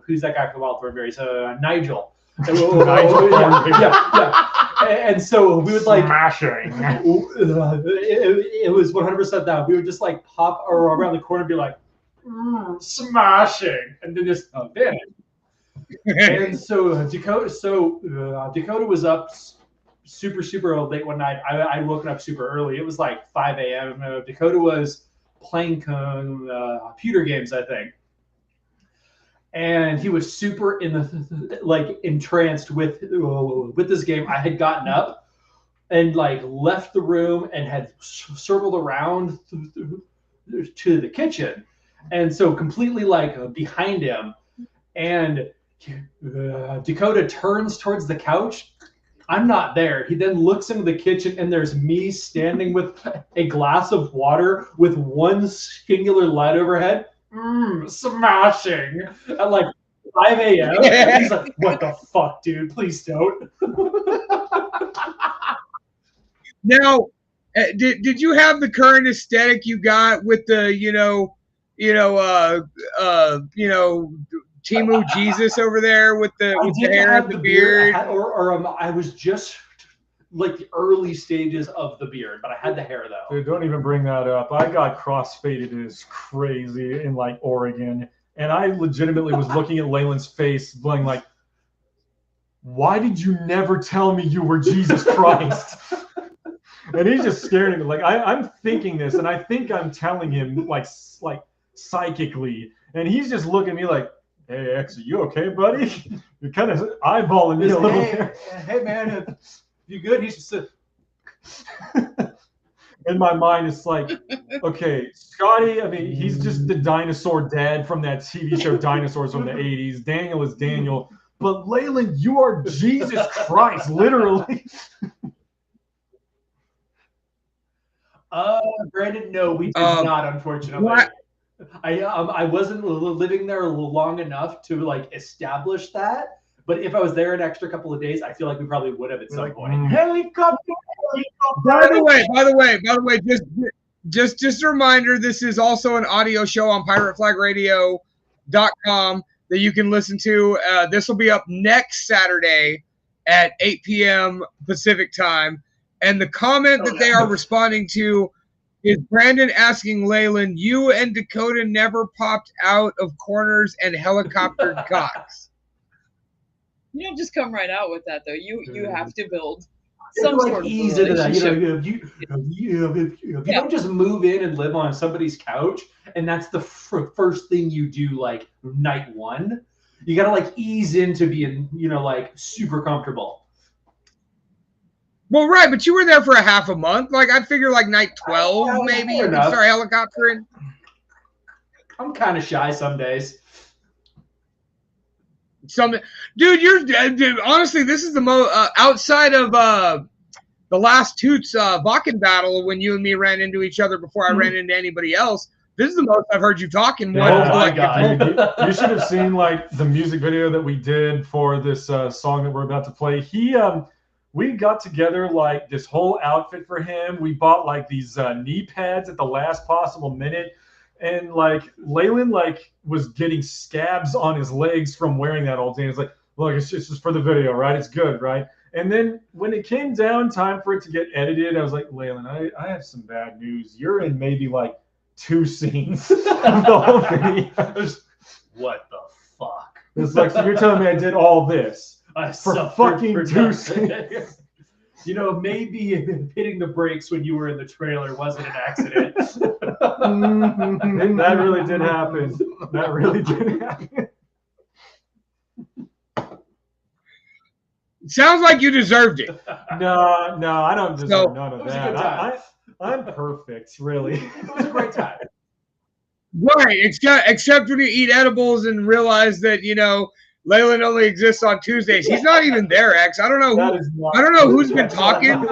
who's that guy from the Wild Thornberries? Nigel. Nigel. Yeah. And so we would like smashing. It was 100% that we would just like pop around the corner and be like smashing, and then just vanish. And so Dakota was up super late one night. I'd woken up super early. It was like 5 a.m. Dakota was playing computer games, I think. And he was super entranced with this game. I had gotten up and like left the room and had circled around to the kitchen, and so completely like behind him. And Dakota turns towards the couch. I'm not there. He then looks into the kitchen, and there's me standing with a glass of water with one singular light overhead. Smashing at like 5 a.m. He's like, what the fuck, dude? Please don't. Now, Did you have the current aesthetic you got with the Timu Jesus over there with the hair and the beard? I was just like the early stages of the beard, but I had the hair though. Dude, don't even bring that up. I got crossfaded as crazy in like Oregon, and I legitimately was looking at Leyland's face, going like, "Why did you never tell me you were Jesus Christ?" And he's just staring at me like I'm thinking this, and I think I'm telling him like psychically, and he's just looking at me like, "Hey X, are you okay, buddy?" You're kind of eyeballing me a little bit. Hey man, if you good? He's just in my mind, it's like, okay, Scotty, I mean, he's just the dinosaur dad from that TV show Dinosaurs from the 80s. Daniel is Daniel. But Leyland, you are Jesus Christ, literally. Brandon, no, we did not, unfortunately. What? I wasn't living there long enough to like establish that. But if I was there an extra couple of days, I feel like we probably would have at some point. Helicopter. By the way, just a reminder, this is also an audio show on pirateflagradio.com that you can listen to. This will be up next Saturday at 8 p.m. Pacific time. And the comment that they are responding to is Brandon asking Leyland, "You and Dakota never popped out of corners and helicoptered cocks." You don't just come right out with that though. You have to build some sort of ease into that. If you don't just move in and live on somebody's couch, and that's the first thing you do, like night one, you gotta like ease into being, like super comfortable. Well, right, but you were there for a half a month. Like I figure, like night 12, maybe you can start helicoptering. I'm kind of shy some days. Dude, honestly, this is the most outside of the last Toots Bakken battle when you and me ran into each other before I ran into anybody else. This is the most I've heard you talking. Oh my God! You should have seen like the music video that we did for this song that we're about to play. We got together like this whole outfit for him. We bought like these knee pads at the last possible minute. And like Leyland like was getting scabs on his legs from wearing that all day. It's like, look, it's just for the video, right? It's good, right? And then when it came down time for it to get edited, I was like, Leyland, I have some bad news. You're in maybe like 2 scenes of the whole video. What the fuck? It's like, so you're telling me I did all this for fucking 2 scenes? Maybe hitting the brakes when you were in the trailer wasn't an accident. That really did happen. That really did happen. Sounds like you deserved it. No, I don't deserve none of that. I'm perfect, really. It was a great time. Right, except when you eat edibles and realize that, Leyland only exists on Tuesdays. He's not even there, X. I don't know who's been talking.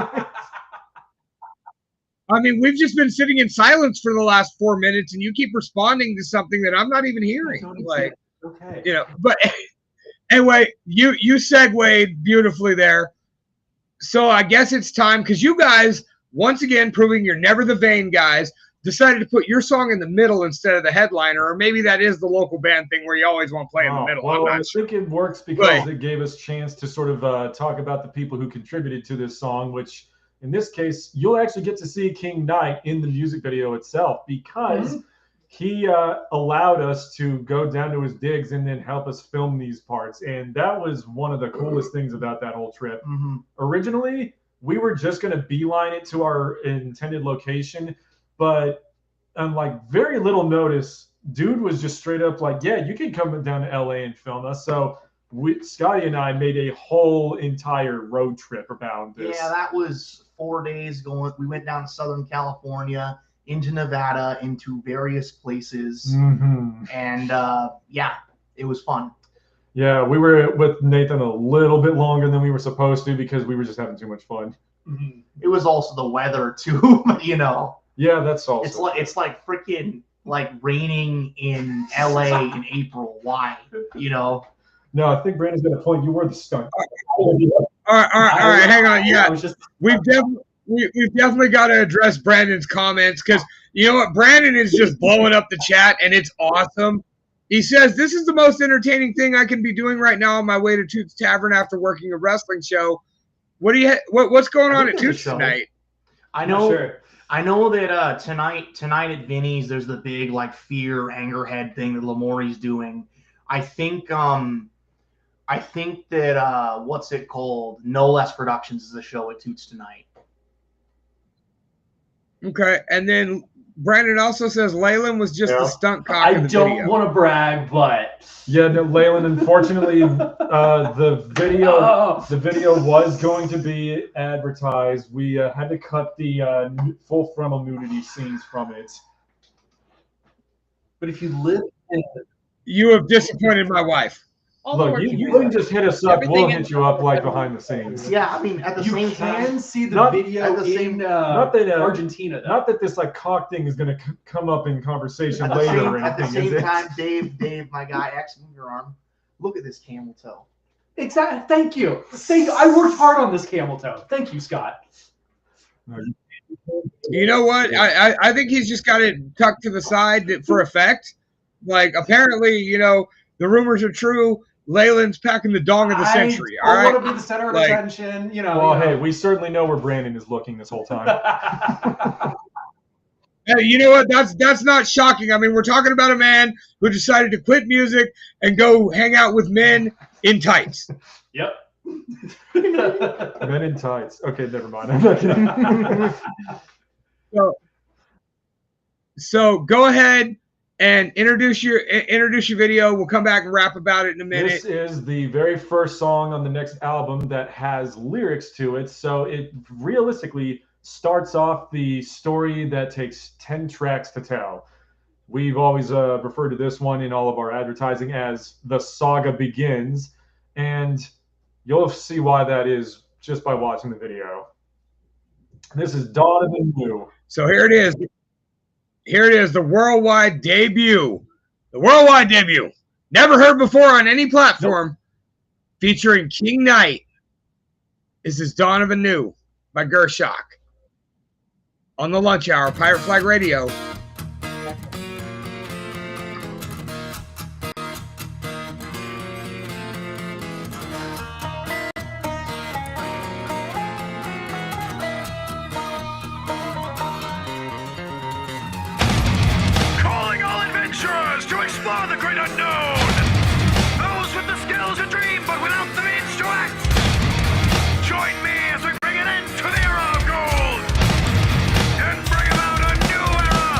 I mean, we've just been sitting in silence for the last 4 minutes, and you keep responding to something that I'm not even hearing. Like, okay. But anyway, you segued beautifully there. So I guess it's time, because you guys, once again, proving you're never the vain guys, decided to put your song in the middle instead of the headliner, or maybe that is the local band thing where you always want to play in the middle. Well, I think it works because it gave us a chance to sort of talk about the people who contributed to this song, which in this case, you'll actually get to see King Knight in the music video itself, because he allowed us to go down to his digs and then help us film these parts. And that was one of the coolest things about that whole trip. Originally, we were just going to beeline it to our intended location, but on like very little notice, dude was just straight up like, yeah, you can come down to LA and film us. So Scotty and I made a whole entire road trip about this. Yeah, that was 4 days going. We went down to Southern California, into Nevada, into various places. And yeah, it was fun. Yeah, we were with Nathan a little bit longer than we were supposed to because we were just having too much fun. It was also the weather too, Yeah, that's also. It's like freaking like raining in LA in April. Why? No, I think Brandon's got a point. You were the stunt. All right, hang on. Yeah, we've we've definitely got to address Brandon's comments because you know what? Brandon is just blowing up the chat, and it's awesome. He says, "This is the most entertaining thing I can be doing right now on my way to Toots Tavern after working a wrestling show." What's going on at Toots tonight? I know. Sure. I know that tonight at Vinny's, there's the big like fear anger head thing that Lamori's doing. I think that what's it called? No Less Productions is the show at Toots tonight. Okay, and then Brandon also says Leyland was just the stunt cock I in the don't video. want to brag, but Yeah, no, Leyland, unfortunately, the video was going to be advertised. We had to cut the full frontal nudity scenes from it. but if you live in You have disappointed my wife. All the Look, work you put can in. just hit us up. Everything We'll in- hit you up like behind the scenes. Yeah, I mean at the you same can time. see the Not- video at the same- in not that, Argentina. Though. Not that this like cock thing is going to come up in conversation At the later same, or at the anything, is same it? time, Dave, my guy, X, move your arm. Look at this camel toe. Exactly. Thank you. I worked hard on this camel toe. Thank you, Scott. You know what? I think he's just got it tucked to the side for effect. Like apparently, you know, the rumors are true. Leyland's packing the dong of the century. All I right. want to be the center of Like- attention. You know. Well, you hey, know. we certainly know where Brandon is looking this whole time. Hey, you know what? That's not shocking. I mean, we're talking about a man who decided to quit music and go hang out with men in tights. Yep. Men in tights. Okay, never mind. I'm not kidding. So go ahead and introduce your video. We'll come back and rap about it in a minute. This is the very first song on the next album that has lyrics to it. So it realistically starts off the story that takes 10 tracks to tell. We've always referred to this one in all of our advertising as The Saga Begins. And you'll see why that is just by watching the video. This is Donovan New. So here it is. Here it is, the worldwide debut. The worldwide debut. Never heard before on any platform. Featuring King Knight. This is Donovan New by Gershok. On the Lunch Hour, Pirate Flag Radio. Calling all adventurers to explore the great unknown. Those with the skills to dream, but without the means to act. Join me as we bring an end to the era of gold and bring about a new era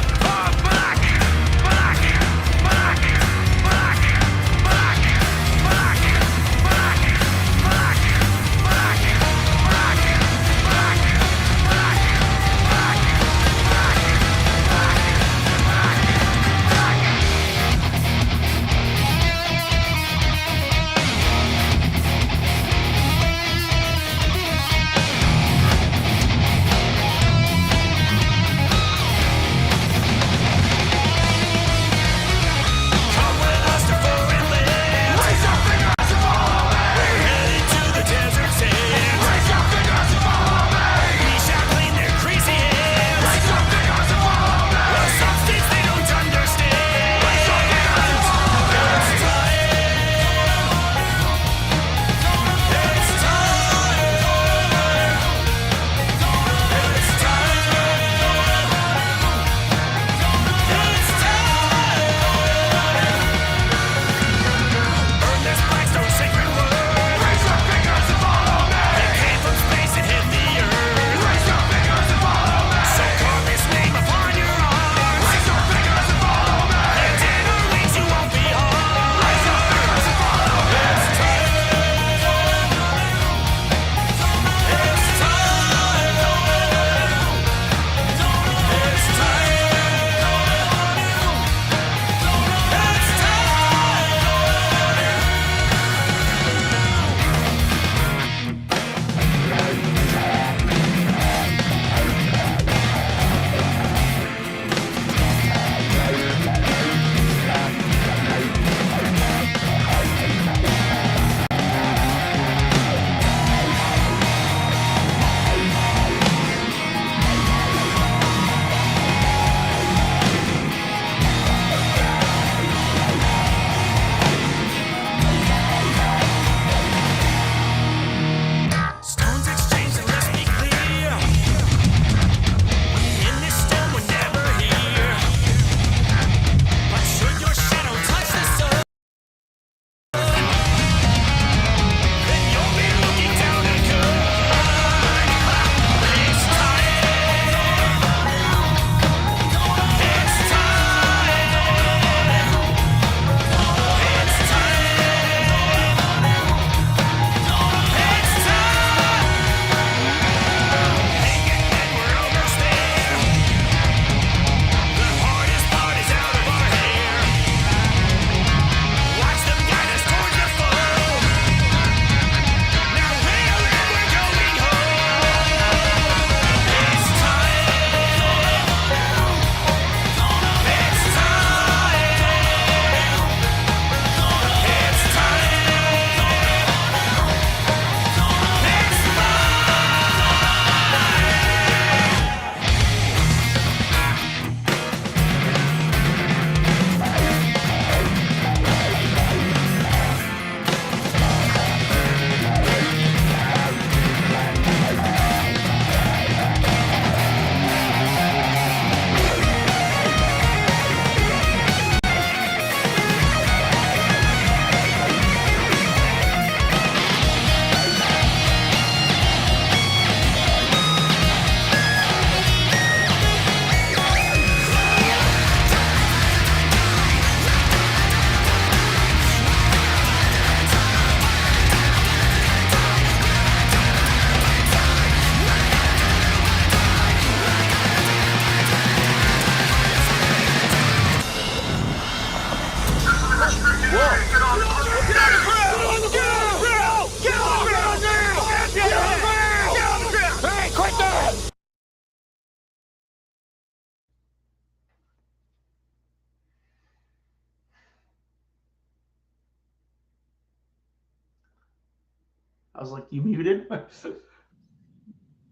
I was like, you muted?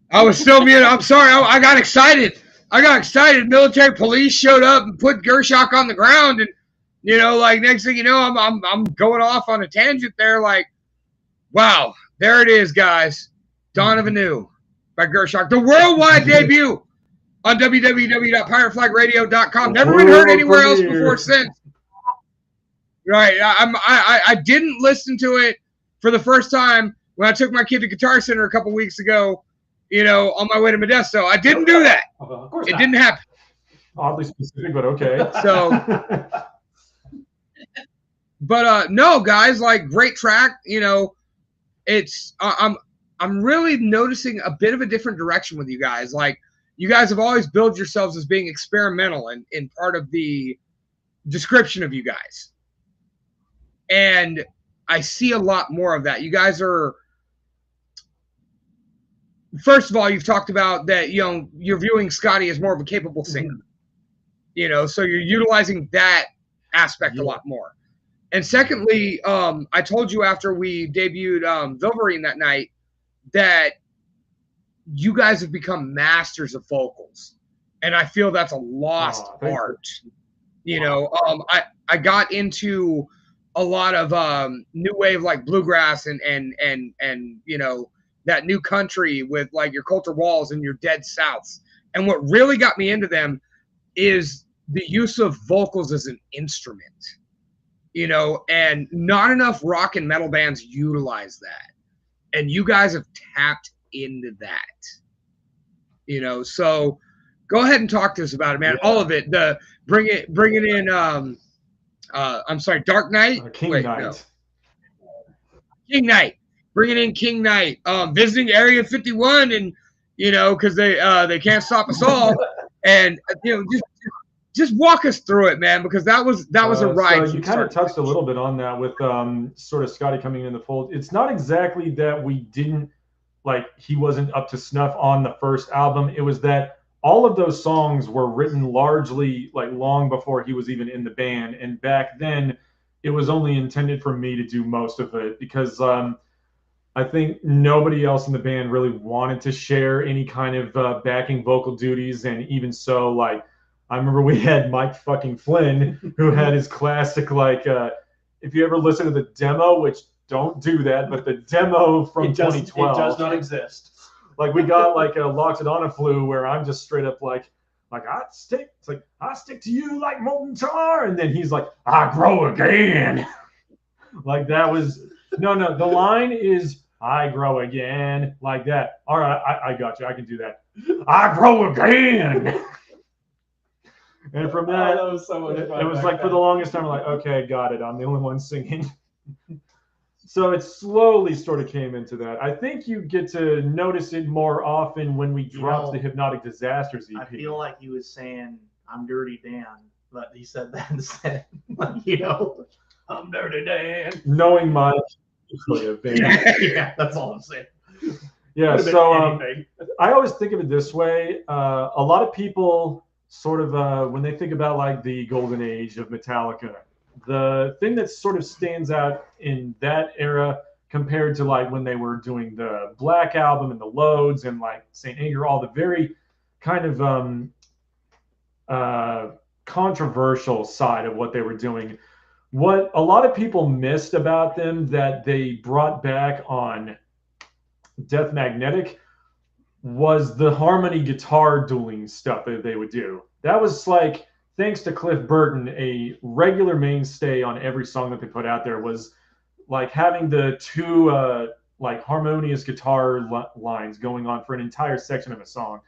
I was still muted. I'm sorry. I got excited. Military police showed up and put Gershok on the ground, and like next thing you know, I'm going off on a tangent there. Like, wow, there it is, guys. Dawn of a New by Gershok, the worldwide debut on www.pirateflagradio.com. Never been heard anywhere else before since. Right. I didn't listen to it for the first time when I took my kid to Guitar Center a couple weeks ago, on my way to Modesto. I didn't do that. Of course it not. didn't happen. Oddly specific, but okay. So, but no, guys, like, great track. It's I'm really noticing a bit of a different direction with you guys. Like, you guys have always billed yourselves as being experimental in part of the description of you guys. And I see a lot more of that. You guys are, first of all, you've talked about that, you're viewing Scotty as more of a capable singer. So you're utilizing that aspect a lot more. And secondly, I told you after we debuted Vilverine that night that you guys have become masters of vocals. And I feel that's a lost art. I got into a lot of new wave, like bluegrass and that new country with like your Coulter Walls and your Dead Souths. And what really got me into them is the use of vocals as an instrument, and not enough rock and metal bands utilize that. And you guys have tapped into that, so go ahead and talk to us about it, man. Yeah. All of it, bringing in, I'm sorry, Dark Knight? King Knight. No. King Knight. Bringing in King Knight. Visiting Area 51, and, because they can't stop us all. And, just walk us through it, man, because that was a ride. So you kind of touched a little bit on that with sort of Scotty coming in the fold. It's not exactly that we didn't, he wasn't up to snuff on the first album. It was that all of those songs were written largely long before he was even in the band. And back then, it was only intended for me to do most of it because I think nobody else in the band really wanted to share any kind of backing vocal duties. And even so, I remember we had Mike fucking Flynn, who had his classic, if you ever listen to the demo, which don't do that, but the demo from 2012. It does not exist. We got a Locked It On a Flu where I just straight up I stick to you like molten tar. And then he's like, I grow again. That was, no, the line is, I grow again, like that. All right, I got you. I can do that. I grow again. And from that, that was so much fun. It was for the longest time, okay, got it. I'm the only one singing. So it slowly sort of came into that. I think you get to notice it more often when we dropped the Hypnotic Disasters EP. I feel like he was saying, I'm Dirty Dan, but he said that instead. I'm Dirty Dan. Knowing Mike. Yeah, that's all I'm saying. Yeah, so I always think of it this way. A lot of people sort of, when they think about the golden age of Metallica, the thing that sort of stands out in that era compared to when they were doing the Black Album and the Loads and Saint Anger, all the very kind of controversial side of what they were doing. What a lot of people missed about them that they brought back on Death Magnetic was the harmony guitar dueling stuff that they would do. That was thanks to Cliff Burton, a regular mainstay on every song that they put out there was having the two harmonious guitar lines going on for an entire section of a song.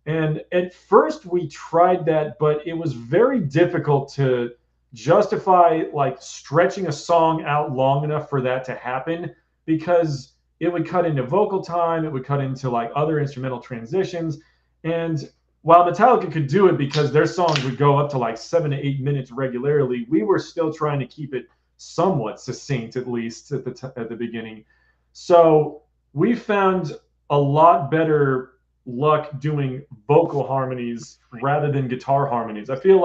And at first we tried that, but it was very difficult to justify stretching a song out long enough for that to happen, because it would cut into vocal time, it would cut into other instrumental transitions. And while Metallica could do it because their songs would go up to 7 to 8 minutes regularly, we were still trying to keep it somewhat succinct, at least at the beginning. So we found a lot better luck doing vocal harmonies rather than guitar harmonies. I feel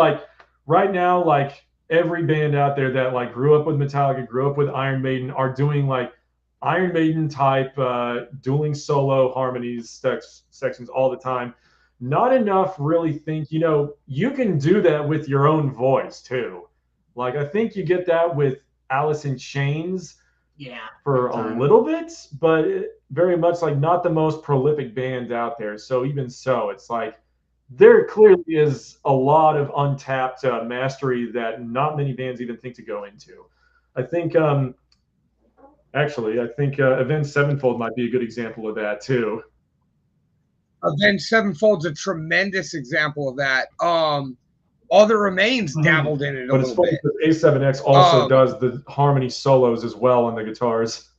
right now, every band out there that grew up with Metallica, grew up with Iron Maiden, are doing Iron Maiden type dueling solo harmonies sections all the time. Not enough really think, you can do that with your own voice too. Like I think you get that with Alice in Chains for a little bit, but very much like not the most prolific band out there. So even so, it's like there clearly is a lot of untapped mastery that not many bands even think to go into. I think actually, I think Avenged Sevenfold might be a good example of that too. Avenged Sevenfold's a tremendous example of that. All That Remains dabbled in it a little bit. But it's funny because A7X also does the harmony solos as well on the guitars.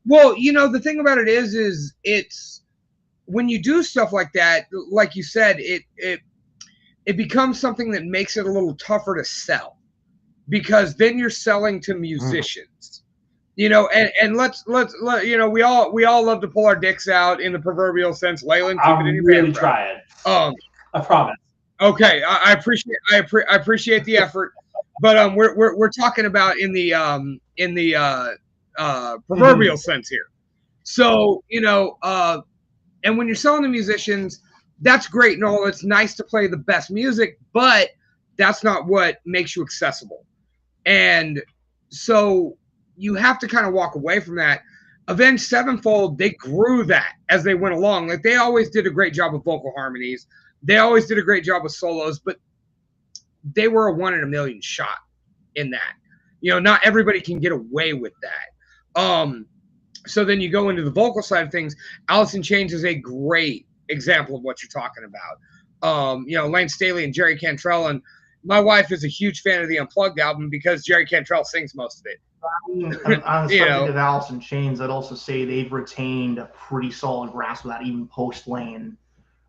Well, the thing about it is it's when you do stuff like that, like you said, it becomes something that makes it a little tougher to sell, because then you're selling to musicians. And let's we all love to pull our dicks out in the proverbial sense. Leyland, keep it in your really pants. try it. I promise. Okay, I appreciate the effort, but we're talking about in the proverbial sense here. So and when you're selling to musicians, that's great and all. It's nice to play the best music, but that's not what makes you accessible. And so you have to kind of walk away from that. Avenged Sevenfold, they grew that as they went along. Like they always did a great job with vocal harmonies. They always did a great job with solos, but they were a 1 in a million shot in that. Not everybody can get away with that. So then you go into the vocal side of things. Alice in Chains is a great example of what you're talking about. Lane Staley and Jerry Cantrell, and my wife is a huge fan of the Unplugged album because Jerry Cantrell sings most of it. On the subject of Alice in Chains, I'd also say they've retained a pretty solid grasp of that even post-Lane,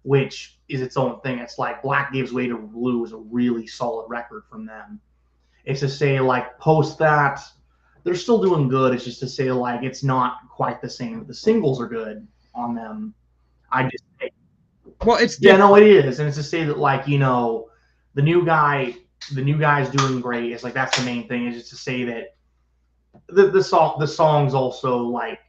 which is its own thing. It's like Black Gives Way to Blue is a really solid record from them. It's to say, like, post that, they're still doing good. It's just to say, like, it's not quite the same. The singles are good on them. Well, it's no, it is. And it's to say that, like, the new guy's doing great. It's like that's the main thing. Is just to say that the songs also, like,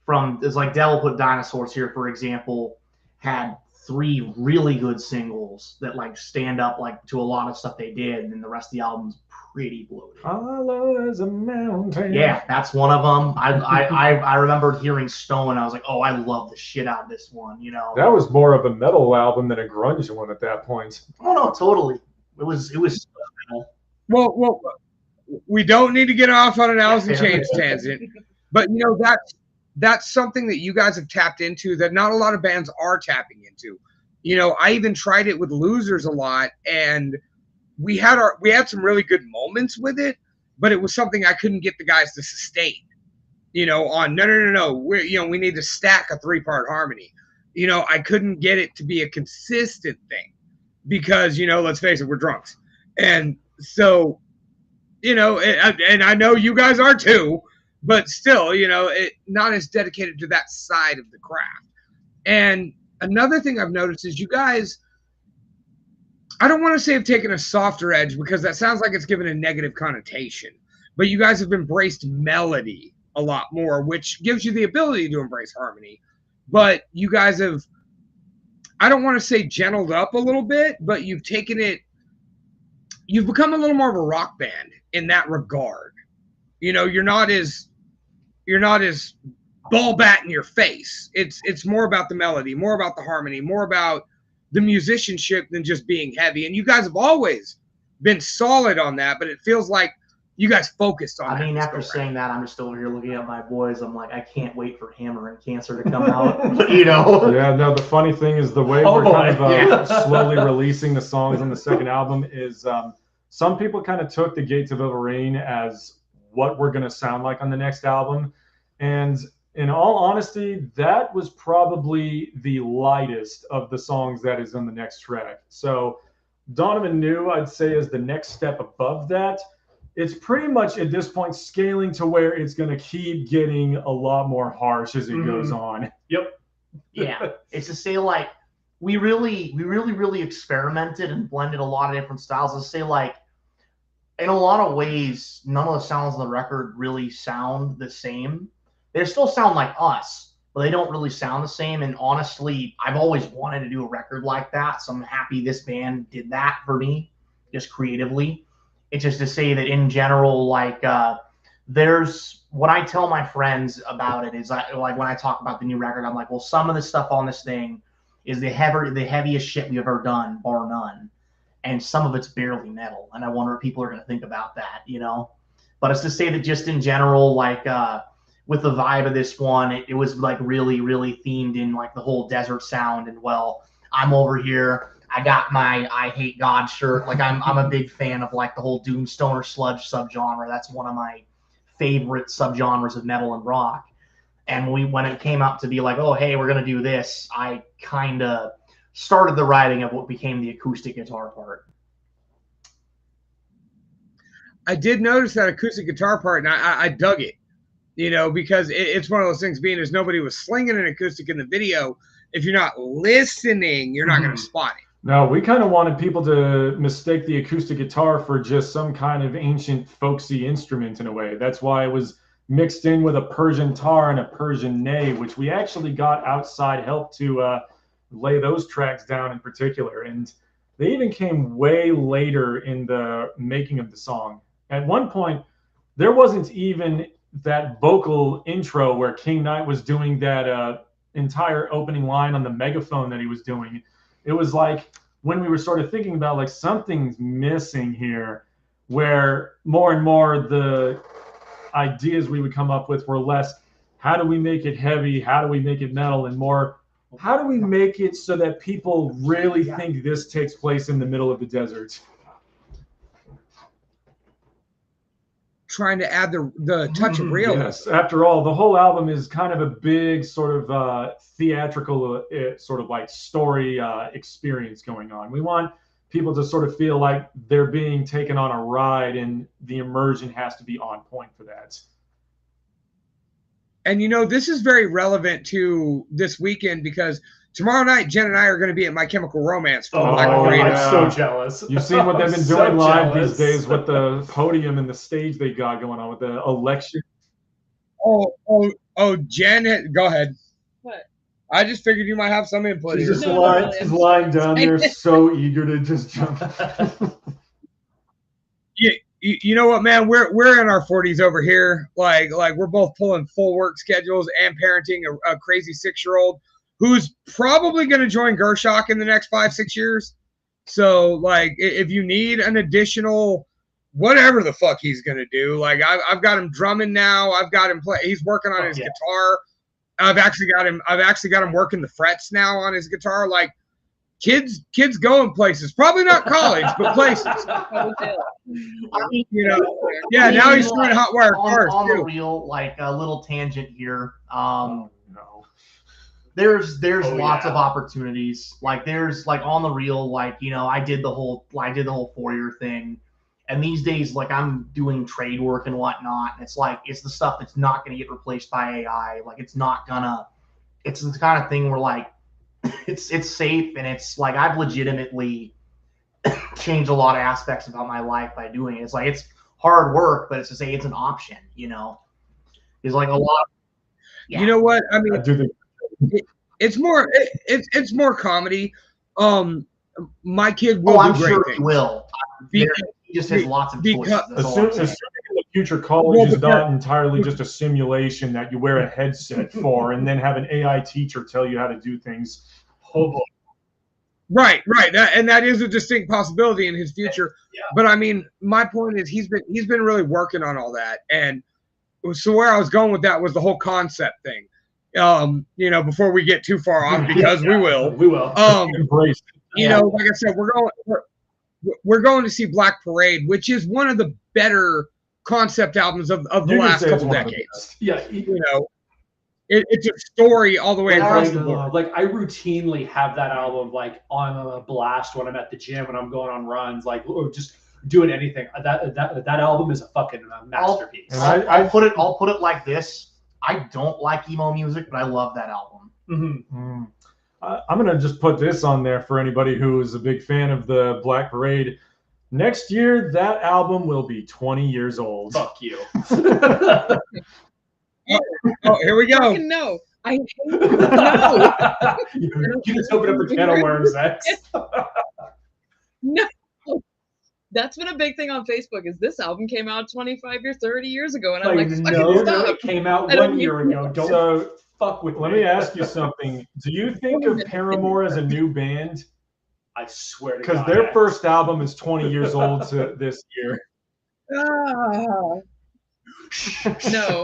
it's like Devil Put Dinosaurs here, for example, had 3 really good singles that like stand up like to a lot of stuff they did, and then the rest of the album's pretty bloated. Hollow as a mountain. Yeah, that's one of them. I remember hearing Stone, and I was like, oh, I love the shit out of this one. That was more of a metal album than a grunge one at that point. Oh no, totally. It was metal. Well, we don't need to get off on an Alice in Chains tangent, but that's something that you guys have tapped into that not a lot of bands are tapping into. I even tried it with Losers a lot, and we had some really good moments with it, but it was something I couldn't get the guys to sustain. On no, we need to stack a 3-part harmony. I couldn't get it to be a consistent thing because let's face it, we're drunks, and so and I know you guys are too. But still, not as dedicated to that side of the craft. And another thing I've noticed is you guys, I don't want to say have taken a softer edge because that sounds like it's given a negative connotation. But you guys have embraced melody a lot more, which gives you the ability to embrace harmony. But you guys have, I don't want to say gentled up a little bit, but you've become a little more of a rock band in that regard. You're not as ball bat in your face. It's more about the melody, more about the harmony, more about the musicianship than just being heavy. And you guys have always been solid on that, but it feels like you guys focused on that. I mean, after saying that, I'm just over here looking at my boys. I'm like, I can't wait for Hammer and Cancer to come out. Yeah, no, the funny thing is the way we're kind of slowly releasing the songs on the second album is some people kind of took The Gates of Ilverine as what we're going to sound like on the next album. And in all honesty, that was probably the lightest of the songs that is on the next track. So Donovan New, I'd say, is the next step above that. It's pretty much at this point scaling to where it's going to keep getting a lot more harsh as it goes on. Yep. Yeah. It's to say, like, we really experimented and blended a lot of different styles. Let's say, like, in a lot of ways, none of the sounds on the record really sound the same. They still sound like us, but they don't really sound the same. And honestly, I've always wanted to do a record like that. So I'm happy this band did that for me, just creatively. It's just to say that in general, like, there's what I tell my friends about it is like when I talk about the new record, I'm like, well, some of the stuff on this thing is the heaviest shit we've ever done, bar none. And some of it's barely metal. And I wonder what people are going to think about that, you know? But it's to say that just in general, like, with the vibe of this one, it was like really, really themed in like the whole desert sound. And well, I'm over here. I got my I Hate God shirt. Like I'm a big fan of like the whole doom stoner sludge subgenre. That's one of my favorite subgenres of metal and rock. And when it came out to be like, oh, hey, we're going to do this, I kind of started the writing of what became the acoustic guitar part. I did notice that acoustic guitar part, and I dug it, you know, because it's one of those things, being as nobody was slinging an acoustic in the video, if you're not listening, you're not going to spot it. No, we kind of wanted people to mistake the acoustic guitar for just some kind of ancient folksy instrument in a way. That's why it was mixed in with a Persian tar and a Persian ney, which we actually got outside help to lay those tracks down in particular. And they even came way later in the making of the song. At one point, there wasn't even that vocal intro where King Knight was doing that entire opening line on the megaphone that he was doing. It was like when we were sort of thinking about like something's missing here, where more and more the ideas we would come up with were less, how do we make it heavy? How do we make it metal? And more, how do we make it so that people really think this takes place in the middle of the desert? Trying to add the touch of realism. Yes. After all, the whole album is kind of a big sort of theatrical sort of like story experience going on. We want people to sort of feel like they're being taken on a ride, and the immersion has to be on point for that. And you know, this is very relevant to this weekend because tomorrow night, Jen and I are going to be at My Chemical Romance for the Black Parade. I'm so jealous. You've seen what they've been doing live these days with the podium and the stage they got going on with the election. Oh, Jen, go ahead. What? I just figured you might have some input. She's here. just No, she's lying down there, so eager to just jump. You know what, man? We're in our 40s over here. Like we're both pulling full work schedules and parenting a crazy 6-year-old who's probably going to join Gershok in the next 5-6 years. So, like, if you need an additional whatever the fuck he's going to do, like, I've got him drumming now. I've got him play. He's working on his guitar. I've actually got him working the frets now on his guitar. Like, kids going places. Probably not college, but places. You know, yeah. Now he's trying hot wire cars on too. the real, like a little tangent here. No. There's lots of opportunities. Like there's like on the real, like, you know, I did the whole 4-year thing, and these days, like, I'm doing trade work and whatnot. And it's like it's the stuff that's not going to get replaced by AI. Like it's not gonna. It's the kind of thing where like it's safe, and it's like I've legitimately changed a lot of aspects about my life by doing it. It's like it's hard work, but it's to say it's an option. You know, there's like a lot. Yeah. You know what? I mean, I do think it's more comedy. My kid will I'm do great sure things. he will. He just has lots of choices. assuming in the future college is not entirely just a simulation that you wear a headset for and then have an AI teacher tell you how to do things. Oh boy. Right. That is a distinct possibility in his future. Yeah. But I mean, my point is he's been really working on all that. And so where I was going with that was the whole concept thing. You know, before we get too far off, because we will. Embrace. You know, like I said, we're going to see Black Parade, which is one of the better concept albums of the last couple decades. Yeah, you know, it's a story all the way across the board. Like I routinely have that album like on a blast when I'm at the gym, when I'm going on runs, like or just doing anything. That album is a fucking masterpiece. I'll put it like this. I don't like emo music, but I love that album. Mm-hmm. I'm going to just put this on there for anybody who is a big fan of the Black Parade. Next year, that album will be 20 years old. Fuck you. Oh, here we go. Fucking no. I hate no. You just open up the can of worms, X. No. That's been a big thing on Facebook. Is this album came out 25 or 30 years ago, and I'm like, fucking no, stop. it came out I don't 1 year ago. Don't So fuck with let me. me ask you something. Do you think of Paramore as a new band? I swear to God. Because their first album is 20 years old this year. Ah. No.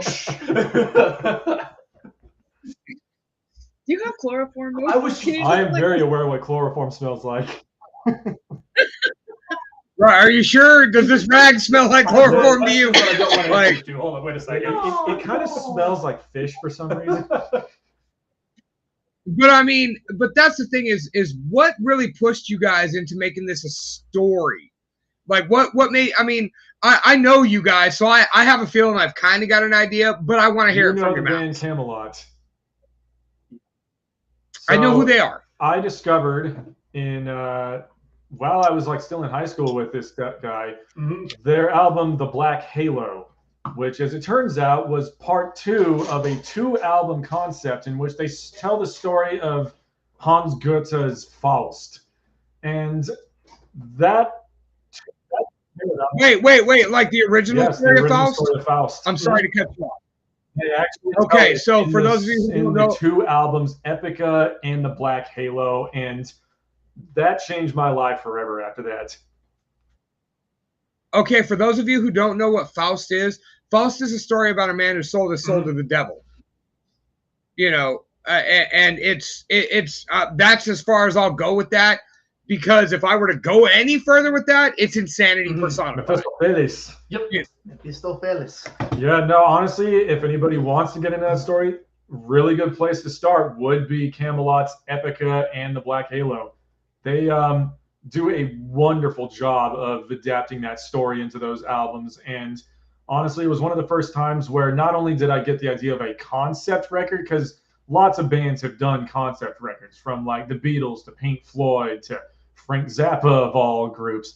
Do you have chloroform? I was- Can you I just, am like, very aware of what chloroform smells like. Right, are you sure? Does this rag smell like chloroform to you? That's what I don't want to Like- answer to. Hold on, wait a second. It kind of smells like fish for some reason. But I mean, but that's the thing is what really pushed you guys into making this a story? Like what made, I mean, I know you guys, so I have a feeling I've kind of got an idea, but I want to hear You it know from the your band mouth. Camelot. I know who So, they are. I discovered in while I was like still in high school with this guy, their album The Black Halo, which as it turns out was part 2 of a 2-album concept in which they tell the story of Hans Goethe's Faust. And that Wait, like the original yes, the story of original Faust? story of Faust. I'm sorry to cut you off. They actually Okay, tell it so in for the- those of you who in don't the know- 2 albums, Epica and The Black Halo, and that changed my life forever after that. Okay, for those of you who don't know what Faust is a story about a man who sold his soul to the devil. You know, and it's that's as far as I'll go with that, because if I were to go any further with that, it's insanity personified. Mephistopheles. Mephistopheles. Yeah, no, honestly, if anybody wants to get into that story, really good place to start would be Camelot's Epica and The Black Halo. They do a wonderful job of adapting that story into those albums. And honestly, it was one of the first times where not only did I get the idea of a concept record, because lots of bands have done concept records, from like the Beatles to Pink Floyd to Frank Zappa of all groups.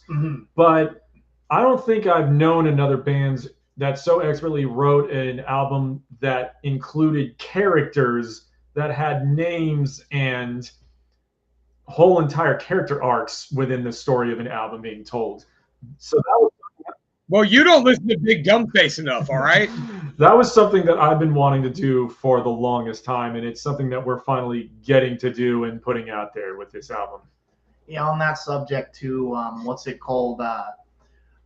But I don't think I've known another band that so expertly wrote an album that included characters that had names and whole entire character arcs within the story of an album being told. So that was Well, you don't listen to Big Dumb Face enough, all right? that was something that I've been wanting to do for the longest time, and it's something that we're finally getting to do and putting out there with this album. Yeah, on that subject too, what's it called? My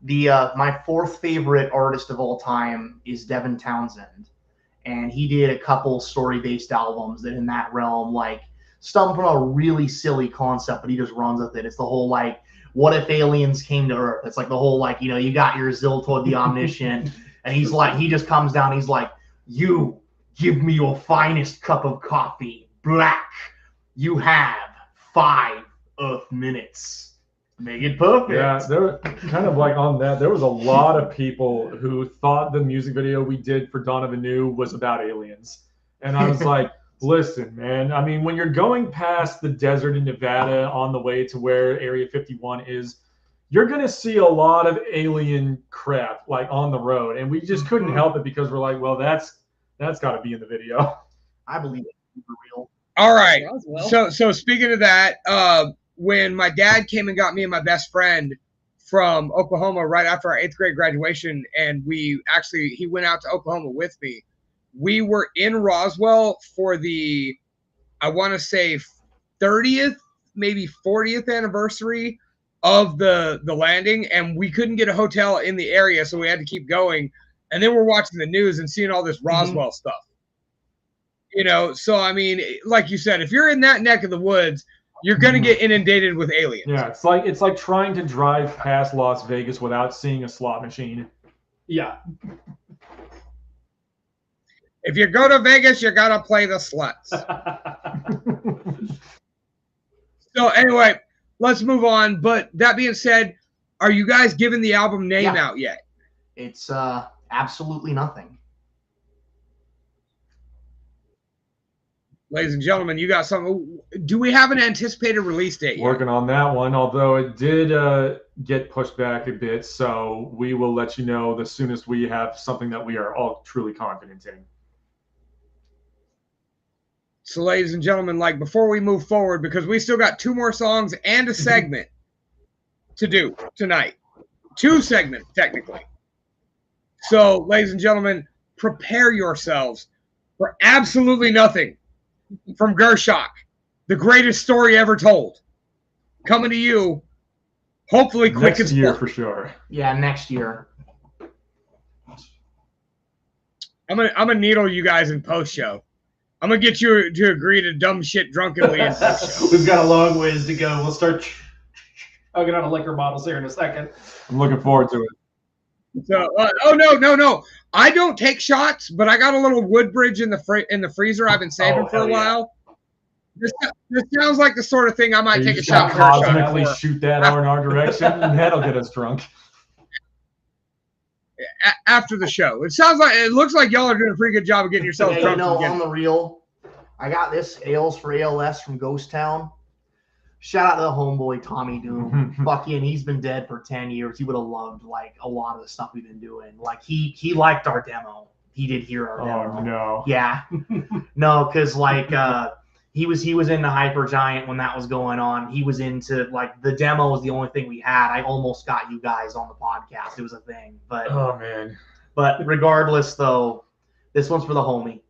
4th favorite artist of all time is Devin Townsend, and he did a couple story-based albums that in that realm, like stem from a really silly concept, but he just runs with it. It's the whole like, what if aliens came to Earth? It's like the whole like, you know, you got your Ziltod the Omniscient, and he's like, he just comes down, he's like, you give me your finest cup of coffee, black. You have 5 Earth minutes. Make it perfect. Yeah, there kind of like on that, there was a lot of people who thought the music video we did for Dawn of a New was about aliens. And I was like, listen, man, I mean, when you're going past the desert in Nevada on the way to where Area 51 is, you're going to see a lot of alien crap like on the road. And we just couldn't help it because we're like, well, that's got to be in the video. I believe it for real. All right. Roswell. So speaking of that, when my dad came and got me and my best friend from Oklahoma right after our 8th grade graduation, and he went out to Oklahoma with me. We were in Roswell for the, I want to say 30th, maybe 40th anniversary of the landing, and we couldn't get a hotel in the area, so we had to keep going. And then we're watching the news and seeing all this Roswell stuff. You know, so I mean, like you said, if you're in that neck of the woods, you're gonna get inundated with aliens. Yeah, it's like trying to drive past Las Vegas without seeing a slot machine. Yeah. If you go to Vegas, you gotta play the sluts. So anyway, let's move on. But that being said, are you guys giving the album name out yet? It's absolutely nothing. ladies and gentlemen, you got something. Do we have an anticipated release date yet? Working on that one, although it did get pushed back a bit. So we will let you know the soonest we have something that we are all truly confident in. So, ladies and gentlemen, like before we move forward, because we still got 2 more songs and a segment to do tonight. 2 segments, technically. So, ladies and gentlemen, prepare yourselves for absolutely nothing from Gershok, the greatest story ever told. Coming to you, hopefully quick Next and year smart. for sure. Yeah, next year. I'm gonna needle you guys in post show. I'm gonna get you to agree to dumb shit drunkenly in post show. We've got a long ways to go. We'll start chugging out of liquor bottles here in a second. I'm looking forward to it. So, oh no! I don't take shots, but I got a little Woodbridge in the freezer. I've been saving for a while. This sounds like the sort of thing I might take a shot. Cosmically shoot that in our direction, and that'll get us drunk. After the show, it looks like y'all are doing a pretty good job of getting yourselves drunk. You know, on the real, I got this Ales for ALS from Ghost Town. Shout out to the homeboy Tommy Doom. Fucking, he's been dead for 10 years. He would have loved like a lot of the stuff we've been doing. Like he liked our demo. He did hear our demo. Oh no. Yeah. No, because like he was into Hypergiant when that was going on. He was into like the demo was the only thing we had. I almost got you guys on the podcast. It was a thing. But Oh man. But regardless though, this one's for the homie.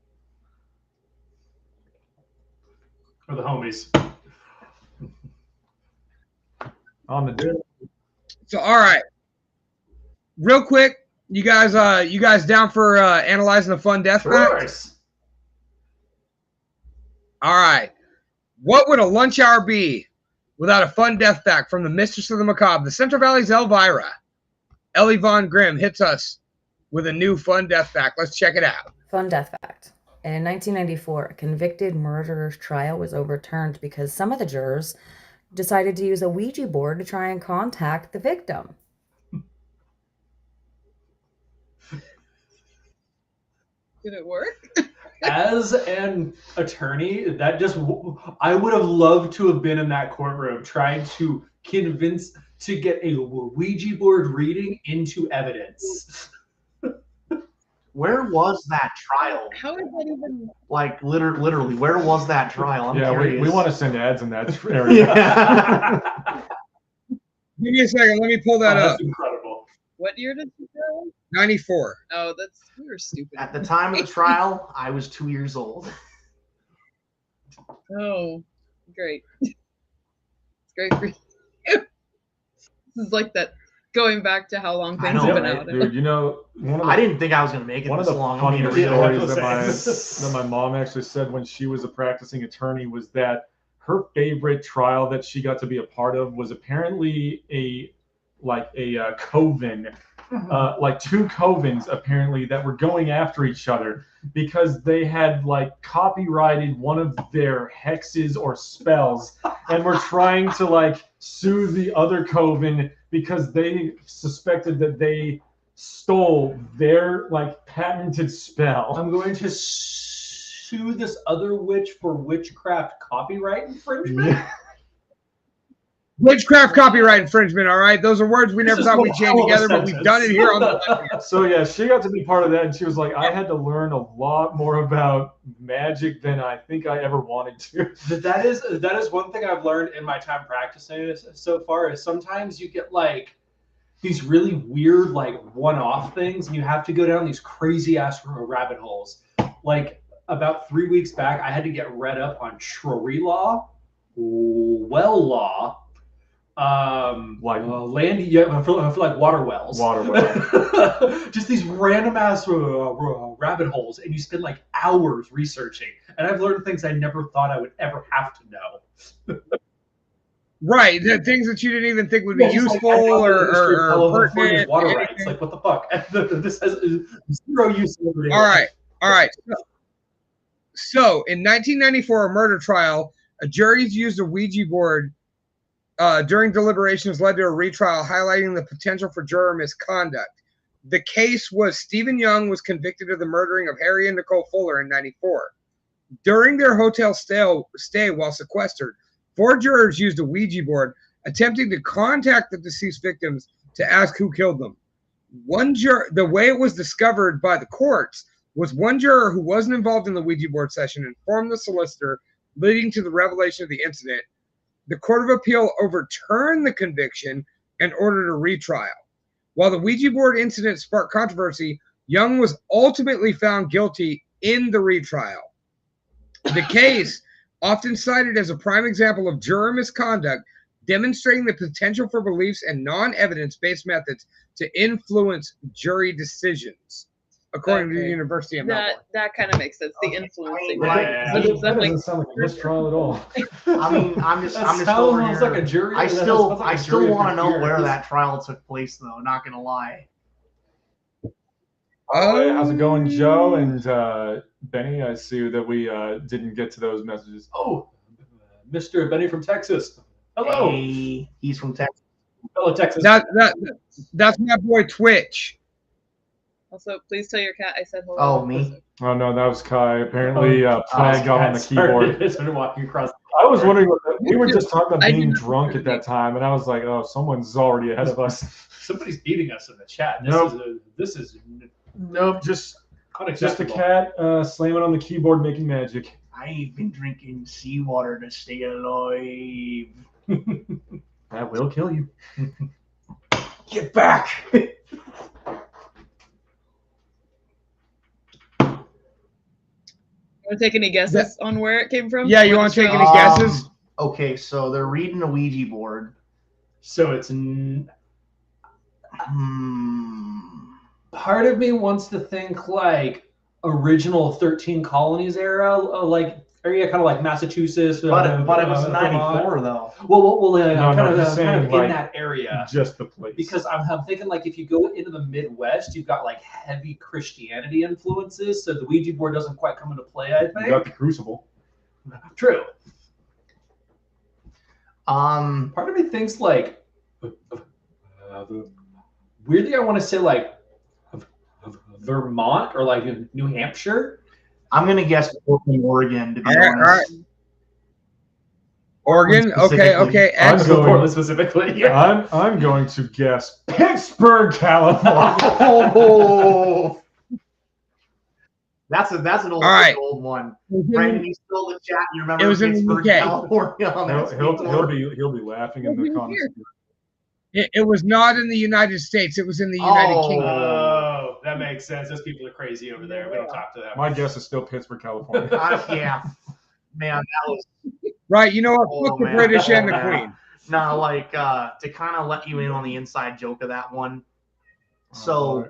For the homies. On the dude. So, all right, real quick, you guys down for analyzing the fun death fact? All right, what would a lunch hour be without a fun death fact from the Mistress of the Macabre, the Central Valley's Elvira? Ellie Von Grimm hits us with a new fun death fact. Let's check it out. Fun death fact. In 1994, a convicted murderer's trial was overturned because some of the jurors decided to use a Ouija board to try and contact the victim. Did it work? As an attorney, I would have loved to have been in that courtroom trying to get a Ouija board reading into evidence. Where was that trial? How is that even? Like literally, where was that trial? I'm curious. we want to send ads in that area. Yeah. Give me a second. Let me pull that up. That's incredible. What year did you go? 94. Oh, we were stupid. At the time of the trial, I was 2 years old. Oh, great. It's great for you. This is like that going back to how long things have been out. Dude, you know, I didn't think I was going to make it one this of the long. funniest stories that my mom actually said when she was a practicing attorney was that her favorite trial that she got to be a part of was apparently a coven, like 2 covens apparently that were going after each other because they had like copyrighted one of their hexes or spells and were trying to like sue the other coven because they suspected that they stole their like patented spell. I'm going to sue this other witch for witchcraft copyright infringement. Yeah. Witchcraft copyright infringement, all right? Those are words we never thought we'd chain together, but we've done it here on the podcast. So yeah, she got to be part of that, and she was like, I had to learn a lot more about magic than I think I ever wanted to. That is one thing I've learned in my time practicing this so far is sometimes you get like these really weird like one-off things, and you have to go down these crazy ass rabbit holes. Like about 3 weeks back, I had to get read up on Shrory law, well law, land, yeah, for like water wells. Just these random ass rabbit holes, and you spend like hours researching. And I've learned things I never thought I would ever have to know. Right, the things that you didn't even think would be useful or pertinent. Water rights, like what the fuck? This has zero use. All right. So in 1994, a murder trial, a jury used a Ouija board during deliberations led to a retrial highlighting the potential for juror misconduct. The case was Stephen Young was convicted of the murdering of Harry and Nicole Fuller in 94. During their hotel stay while sequestered, 4 jurors used a Ouija board attempting to contact the deceased victims to ask who killed them. One juror, the way it was discovered by the courts was one juror who wasn't involved in the Ouija board session informed the solicitor, leading to the revelation of the incident. The Court of Appeal overturned the conviction and ordered a retrial. While the Ouija board incident sparked controversy, Young was ultimately found guilty in the retrial. The case, often cited as a prime example of juror misconduct, demonstrating the potential for beliefs and non-evidence-based methods to influence jury decisions, according to the University of Melbourne. That kind of makes sense. The influencing. Yeah, that doesn't sound like a mistrial at all. I mean, I'm just sounds over almost here. like a jury. I that still sounds like a jury want to of know your where peers. that trial took place, though. Not gonna lie. Hey, how's it going, Joe and Benny? I see that we didn't get to those messages. Oh, Mr. Benny from Texas. Hello, Hey, he's from Texas. fellow Texas. That's my boy Twitch. Also, please tell your cat I said hello. Oh, me? Oh no, that was Kai. Apparently, Kai got on the Sorry, keyboard. started walking across. I was wondering, we were just talking about I being didn't- drunk at that time, and I was like, oh, someone's already ahead of us. Somebody's beating us in the chat. This is Nope, just a unacceptable. cat slamming on the keyboard making magic. I've been drinking seawater to stay alive. That will kill you. Get back! Want to take any guesses on where it came from? Yeah, you Or want the to take show? any guesses? Okay, so they're reading a Ouija board. So it's part of me wants to think like original 13 colonies era, like area, kind of like Massachusetts. But it was Vermont. 94, though. Well, No, kind he's of saying, in like, that area. Just the place. Because I'm thinking like if you go into the Midwest, you've got like heavy Christianity influences, so the Ouija board doesn't quite come into play. I you think. got the crucible. True. Part Part of me thinks like weirdly, I want to say like Vermont or like New Hampshire. I'm gonna guess Portland, Oregon, to be All right, honest. all right. Oregon. Okay, Specifically. okay. I'm Excellent. Portland specifically. Yeah. I'm going to guess Pittsburgh, California. Oh, that's an old, All right. old one. It Brandon, you still in the chat. You remember It was in the Pittsburgh, UK. California on that he'll be laughing in the comments. was not in the United States. It was in the United Kingdom. Oh, that makes sense. Those people are crazy over there. We don't talk to them. My guess is still Pittsburgh, California. Yeah, man, that was Right. You know what? Oh, Fuck the man. British and the Oh, man. Queen. no, like to kind of let you in on the inside joke of that one. So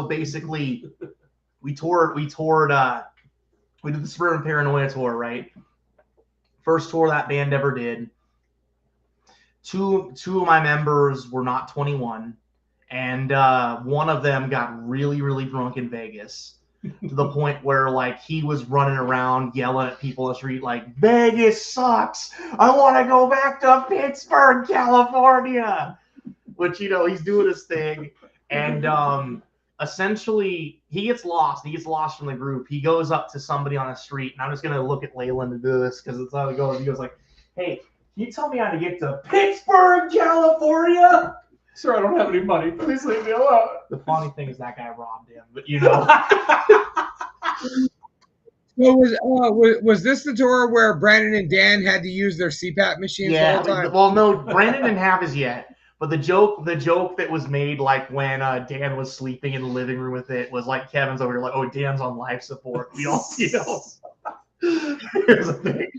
basically, we did the Suburban Paranoia tour, right? First tour that band ever did. Two of my members were not 21, and one of them got really, really drunk in Vegas to the point where like he was running around yelling at people in the street like, Vegas sucks. I want to go back to Pittsburgh, California. Which, he's doing his thing. And essentially he gets lost. He gets lost from the group. He goes up to somebody on the street, and I'm just going to look at Leyland to do this because it's how it goes. He goes like, hey, can you tell me how to get to Pittsburgh, California? Sir, I don't have any money. Please leave me alone. The funny thing is that guy robbed him, but So was this the tour where Brandon and Dan had to use their CPAP machines yeah. all the time? Well, no, Brandon didn't have his yet. But the joke that was made, like when Dan was sleeping in the living room with it, was like Kevin's over here, like, oh, Dan's on life support. We all, Here's the thing.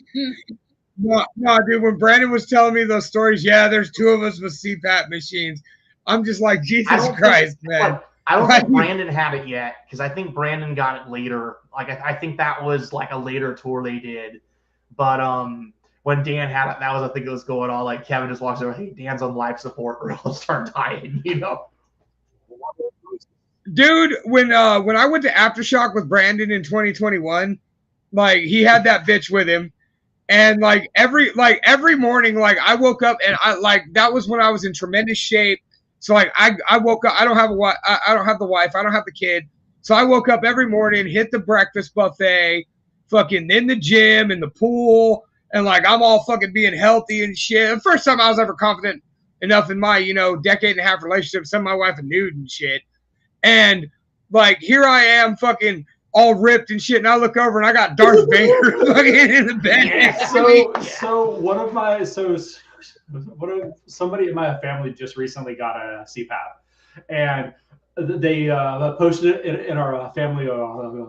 No, dude. When Brandon was telling me those stories, yeah, there's 2 of us with CPAP machines. I'm just like, Jesus Christ, man. I don't think Brandon had it yet because I think Brandon got it later. Like I think that was like a later tour they did. But when Dan had it, that was I think it was going on. Like Kevin just walks over, hey, Dan's on life support, or I'll start dying. Dude, when I went to Aftershock with Brandon in 2021, like he had that bitch with him. And like every morning, like I woke up and that was when I was in tremendous shape. So like I woke up, I don't have the wife, I don't have the kid. So I woke up every morning, hit the breakfast buffet, fucking in the gym, in the pool, and like I'm all fucking being healthy and shit. The first time I was ever confident enough in my, decade and a half relationship, some of my wife a nude and shit. And like here I am fucking all ripped and shit, and I look over and I got Darth Vader fucking in the bed. Somebody in my family just recently got a CPAP, and they posted it in our family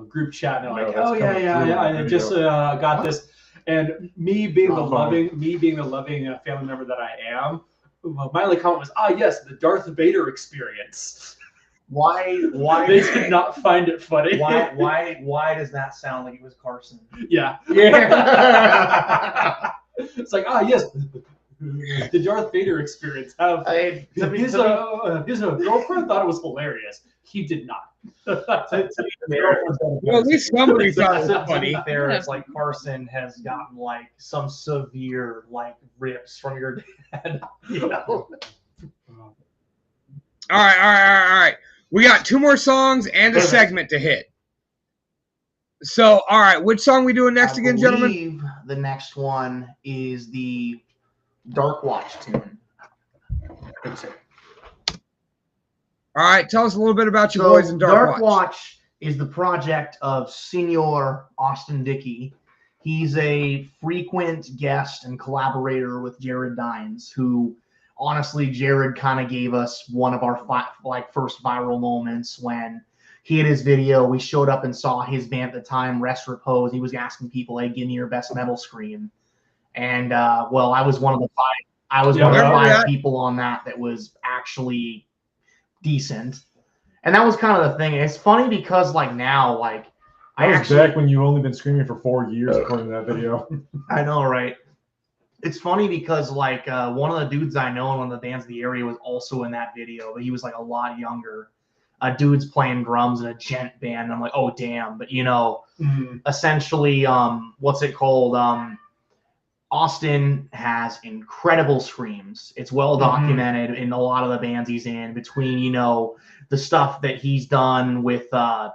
group chat, and they're like, "Oh yeah, I just got this." And me being the loving family member that I am, my only comment was, "Ah, yes, the Darth Vader experience." Why They did not find it funny. why does that sound like it was Carson? Yeah. Yeah. It's like, yes, the Darth Vader experience. His girlfriend thought it was hilarious. He did not. Well, at least somebody thought it was funny. There, it's like Carson has gotten like some severe like rips from your dad. All right. We got 2 more songs and a segment to hit. So, all right, which song we doing next again, gentlemen? The next one is the Dark Watch tune. All right, tell us a little bit about your boys in Dark Watch is the project of Senior Austin Dickey. He's a frequent guest and collaborator with Jared Dines, who honestly, Jared kind of gave us one of our first viral moments when he had his video. We showed up and saw his band at the time, Rest Repose. He was asking people, "Hey, give me your best metal scream." And I was one of the 5. I was one of the 5 people on that was actually decent. And that was kind of the thing. It's funny because now, that was back when you only been screaming for 4 years, according to that video. I know, right? It's funny because one of the dudes I know in one of the bands in the area was also in that video, but he was a lot younger. Dude's playing drums in a gent band. And I'm like, oh damn! But essentially, what's it called? Austin has incredible screams. It's well documented in a lot of the bands he's in. Between the stuff that he's done with the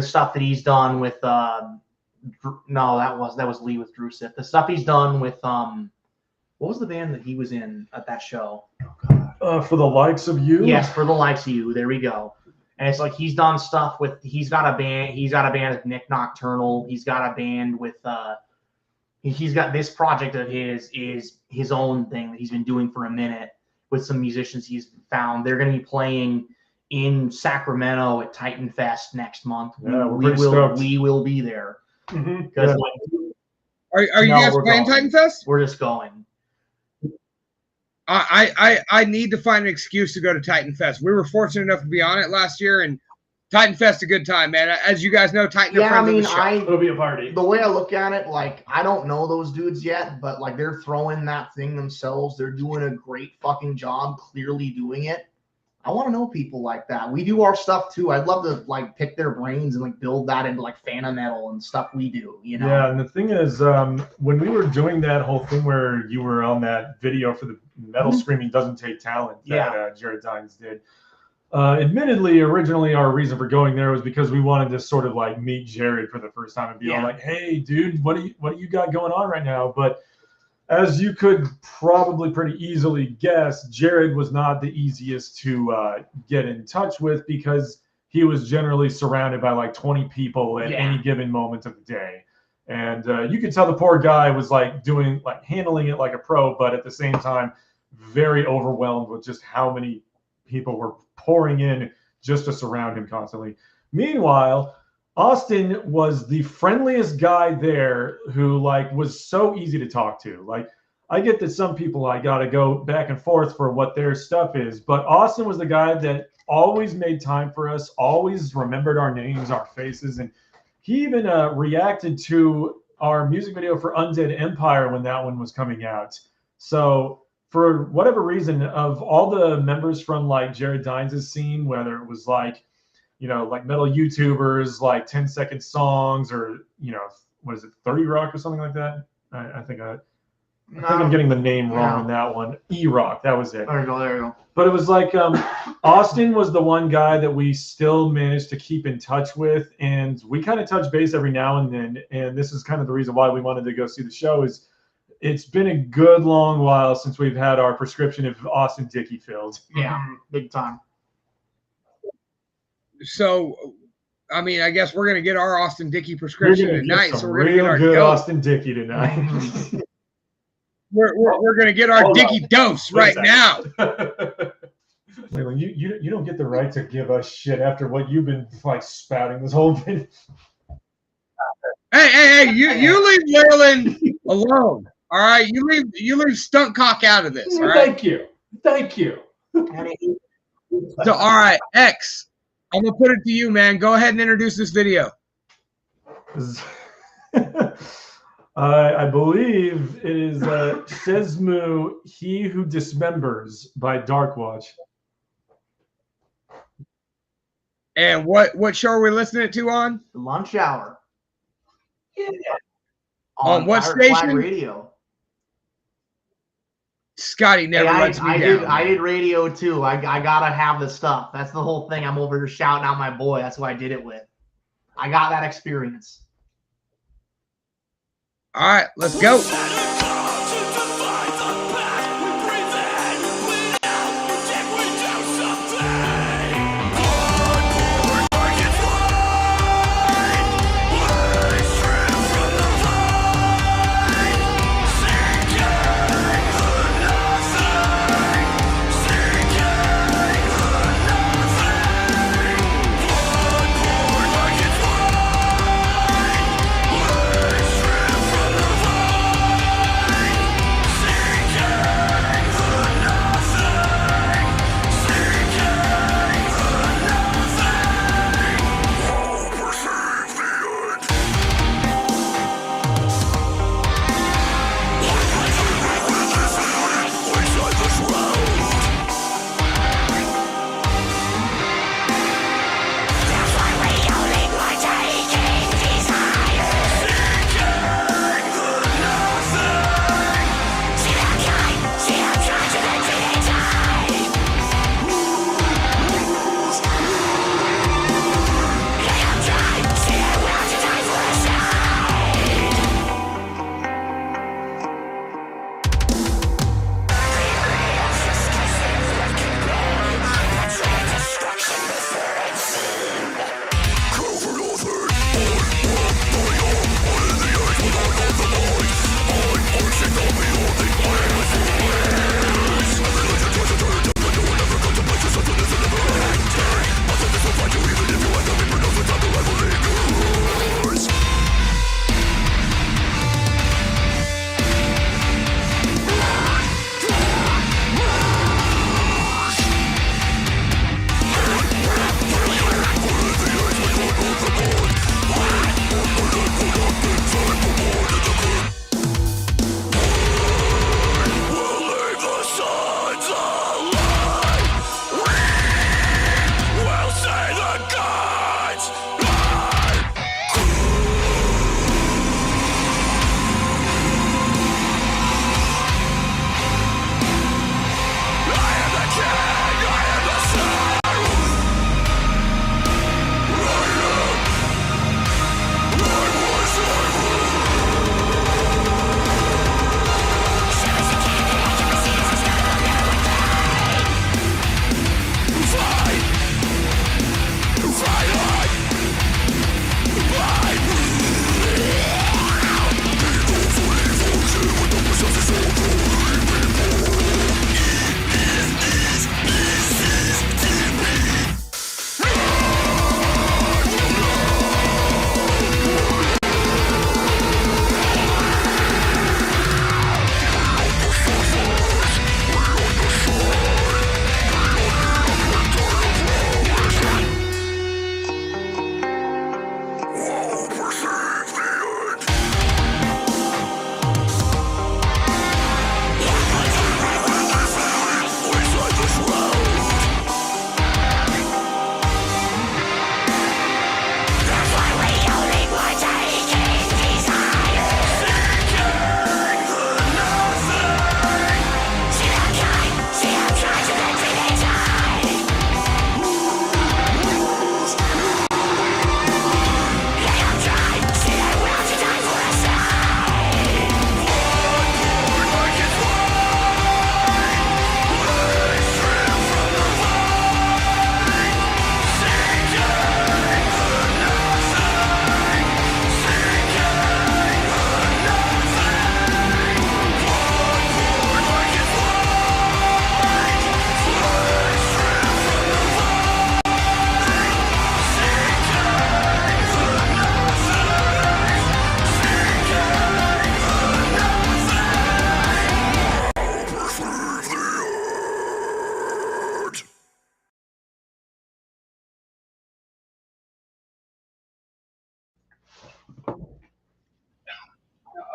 stuff that he's done with no, that was Lee with Drew Sith. The stuff he's done with what was the band that he was in at that show? For the Likes of You? Yes, For the Likes of You. There we go. And it's he's done stuff with he's got a band with Nick Nocturnal. He's got a band with he's got this project of his is his own thing that he's been doing for a minute with some musicians he's found. They're going to be playing in Sacramento at Titan Fest next month. Yeah, we will be there. Because are you guys playing Titan Fest? We're just going. I need to find an excuse to go to Titan Fest. We were fortunate enough to be on it last year, and Titan Fest a good time, man. As you guys know, Titan are friends of the show. It'll be a party. The way I look at it, I don't know those dudes yet, but they're throwing that thing themselves. They're doing a great fucking job, clearly doing it. I want to know people like that. We do our stuff too. I'd love to pick their brains and build that into Fana metal and stuff we do. Yeah, and the thing is, when we were doing that whole thing where you were on that video for the metal screaming doesn't take talent that Jared Dines did. Admittedly, originally our reason for going there was because we wanted to sort of meet Jared for the first time and be all like, "Hey, dude, what do you got going on right now?" But as you could probably pretty easily guess, Jared was not the easiest to get in touch with because he was generally surrounded by 20 people at any given moment of the day. And you could tell the poor guy was handling it like a pro, but at the same time, very overwhelmed with just how many people were pouring in just to surround him constantly. Meanwhile, Austin was the friendliest guy there who was so easy to talk to. I get that some people I got to go back and forth for what their stuff is, but Austin was the guy that always made time for us, always remembered our names, our faces, and he even reacted to our music video for Undead Empire when that one was coming out. So for whatever reason, of all the members from Jared Dines' scene, whether it was metal YouTubers, 10-second songs, or what is it, 30 Rock or something like that? I think I think I'm getting the name wrong on that one. E-Rock, that was it. There you go. There you go. But it was like Austin was the one guy that we still managed to keep in touch with, and we kind of touch base every now and then. And this is kind of the reason why we wanted to go see the show. Is it's been a good long while since we've had our prescription of Austin Dickey filled. Yeah, big time. So, I mean, I guess we're gonna get our Austin Dickey prescription tonight. So we're gonna get our good dose. Austin Dickey tonight. We're gonna get our Dickey dose right now. Leland, you don't get the right to give us shit after what you've been like spouting this whole video. Hey! You leave Leland alone. All right, you leave Stunt Cock out of this. All right. Thank you. So, all right, X. I'm gonna put it to you, man. Go ahead and introduce this video. I believe it is Shezmu, He Who Dismembers by Darkwatch. And what show are we listening to on? The Lunch Hour. Yeah. On what Pirate Flag station? Radio. Scotty never lets me down. I did radio too. I gotta have the stuff. That's the whole thing. I'm over here shouting out my boy. That's who I did it with. I got that experience. All right, let's go.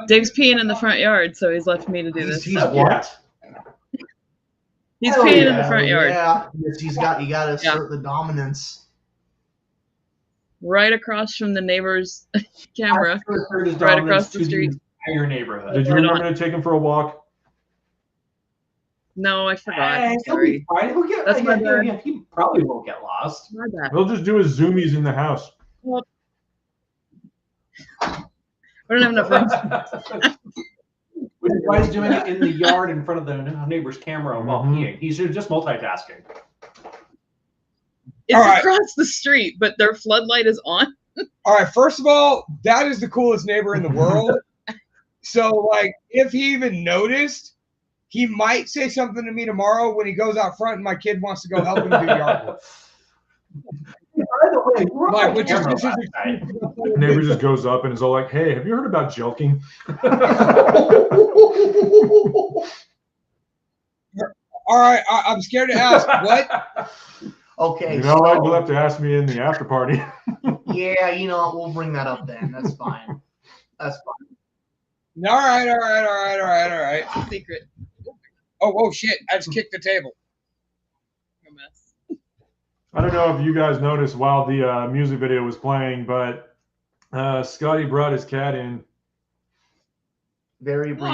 Dave's peeing in the front yard, so he's left me to do this. He's what? He's Hell peeing in the yeah, front yard. Yeah, you got to assert the dominance. Right across from the neighbor's camera. Right across the street. Your neighborhood. Did you remember to take him for a walk? No, I forgot. Hey, Sorry. That's my bad. Yeah, he probably won't get lost. My bad. He'll just do his zoomies in the house. Well, we don't have enough room. Why is doing it in the yard in front of the neighbor's camera while peeing? He's just multitasking. It's across the street, but their floodlight is on. All right, first of all, that is the coolest neighbor in the world. So, like, if he even noticed, he might say something to me tomorrow when he goes out front and my kid wants to go help him do yard work. By the way, we're on Like, The neighbor just goes up and is all like, "Hey, have you heard about jelking?" All right, I'm scared to ask. What? Okay. You know what? You'll have to ask me in the after party. Yeah, you know what? We'll bring that up then. That's fine. That's fine. All right. It's a secret. Oh, shit. I just kicked the table. A mess. I don't know if you guys noticed while the music video was playing, but Scotty brought his cat in. Very briefly.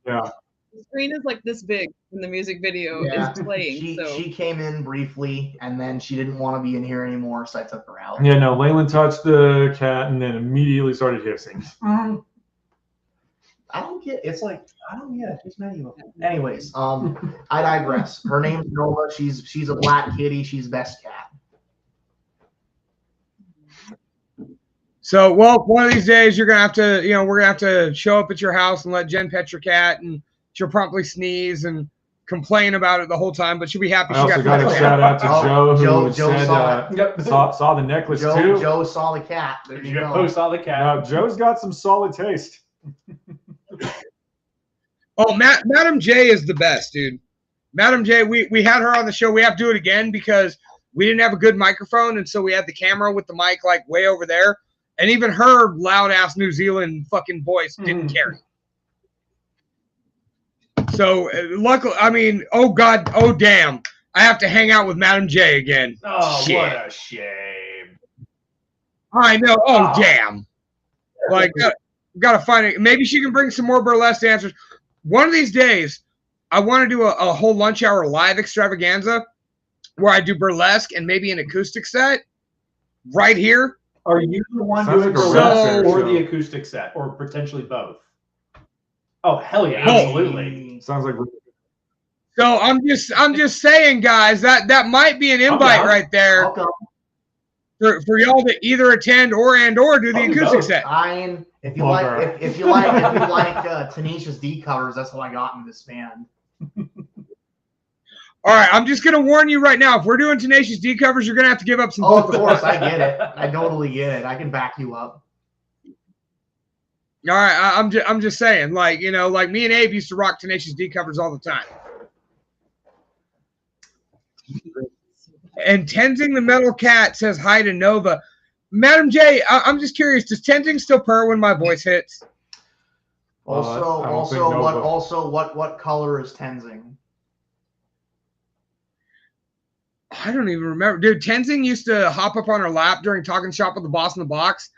Yeah. The screen is like this big when the music video is playing. She came in briefly, and then she didn't want to be in here anymore, so I took her out. Yeah, no, Leyland touched the cat and then immediately started hissing. I don't get. It's like I don't get it. There's many of them. Anyways, I digress. Her name's Nova. She's a black kitty. She's best cat. So, well, one of these days you're gonna have to, we're gonna have to show up at your house and let Jen pet your cat, and she'll promptly sneeze and complain about it the whole time, but she'll be happy. I also got a shout out to Joe, who said saw the necklace too. Joe saw the cat. There you go. Saw the cat. Now, Joe's got some solid taste. Oh, Madam J is the best, dude. Madam J, we had her on the show. We have to do it again because we didn't have a good microphone, and so we had the camera with the mic like way over there, and even her loud ass New Zealand fucking voice didn't carry. So luckily, I mean, oh god, oh damn, I have to hang out with Madam J again. Oh, shit. What a shame. I know. Oh damn. Like, gotta find it. Maybe she can bring some more burlesque dancers. One of these days, I want to do a whole lunch hour live extravaganza where I do burlesque and maybe an acoustic set right here. Are you the one Sounds doing like a burlesque or show. the acoustic set, or potentially both? Oh hell yeah, absolutely. Sounds like. So I'm just saying, guys, that might be an invite right there for y'all to either attend or do the acoustic set. If you like Tenacious D covers, that's what I got in this band. All right, I'm just gonna warn you right now. If we're doing Tenacious D covers, you're gonna have to give up some. Oh, of course, I get it. I totally get it. I can back you up. All right, I'm just saying, like, like me and Abe used to rock Tenacious D covers all the time. And Tenzing the Metal Cat says hi to Nova. Madam J, I'm just curious, does Tenzing still purr when my voice hits? Also, what color is Tenzing? I don't even remember. Dude, Tenzing used to hop up on her lap during Talking Shop with the Boss in the Box,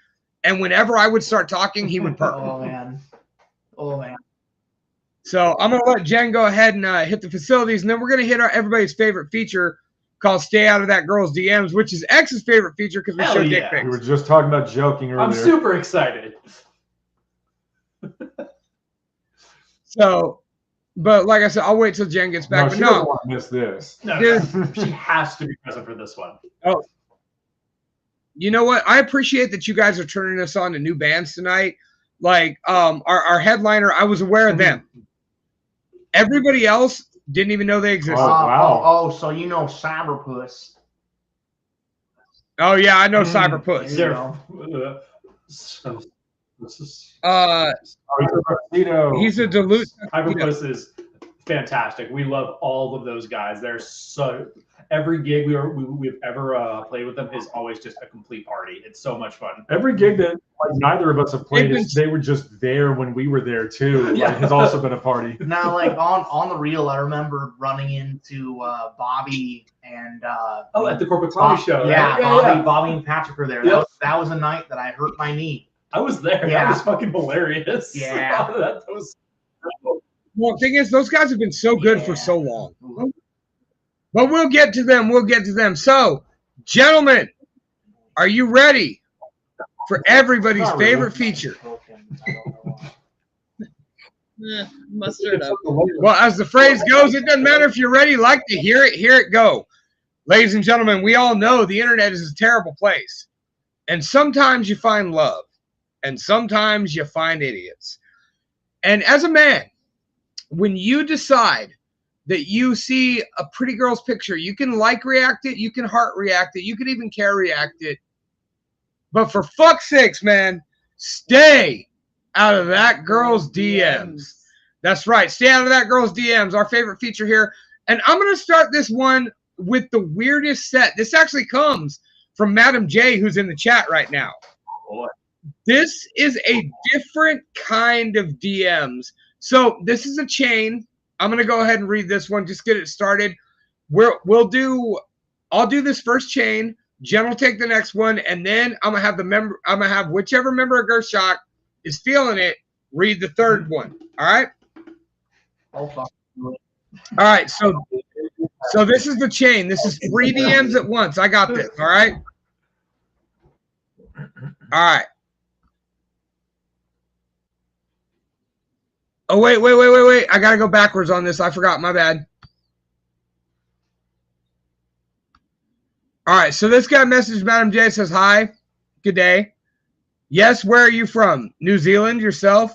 and whenever I would start talking, he would purr. Oh man. So I'm going to let Jen go ahead and hit the facilities, and then we're going to hit everybody's favorite feature called Stay Out of That Girl's DMs, which is X's favorite feature because we showed dick pics. We were just talking about joking earlier. I'm super excited. So, but like I said, I'll wait till Jen gets back. No, she doesn't want to miss this. No, dude, she has to be present for this one. Oh, you know what? I appreciate that you guys are turning us on to new bands tonight. Like our headliner, I was aware of them. Everybody else didn't even know they existed. Oh, wow. So you know Cyberpuss. Oh yeah, I know Cyberpuss. He's a Duluth. Cyberpuss is fantastic. We love all of those guys. They're so every gig we've ever played with them is always just a complete party. It's so much fun. Every gig that like neither of us have played, they were just there when we were there too. Like, has also been a party. Now, like on the real, I remember running into Bobby and at the Corporate Comedy Show. Yeah, Right? Bobby and Patrick were there. Yep. That was a night that I hurt my knee. I was there. Yeah. That was fucking hilarious. Yeah. that was. Well, the thing is, those guys have been so good for so long. But we'll get to them. We'll get to them. So, gentlemen, are you ready for everybody's favorite feature? Mustard up. Well, as the phrase goes, it doesn't matter if you're ready. Like to hear it, hear it go. Ladies and gentlemen, we all know the internet is a terrible place. And sometimes you find love. And sometimes you find idiots. And as a man, when you decide that you see a pretty girl's picture, you can like react it, you can heart react it, you can even care react it. But for fuck's sakes, man, stay out of that girl's DMs. That's right. Stay out of that girl's DMs. Our favorite feature here. And I'm going to start this one with the weirdest set. This actually comes from Madam J, who's in the chat right now. This is a different kind of DMs. So this is a chain. I'm going to go ahead and read this one. Just get it started. I'll do this first chain. Jen will take the next one, and then I'm gonna have whichever member of Gershok is feeling it read the third one. All right. All right. So this is the chain. This is 3 DMs at once. I got this. All right. All right. Oh, wait. I got to go backwards on this. I forgot. My bad. All right. So this guy messaged Madam J, says, hi. Good day. Yes. Where are you from? New Zealand yourself?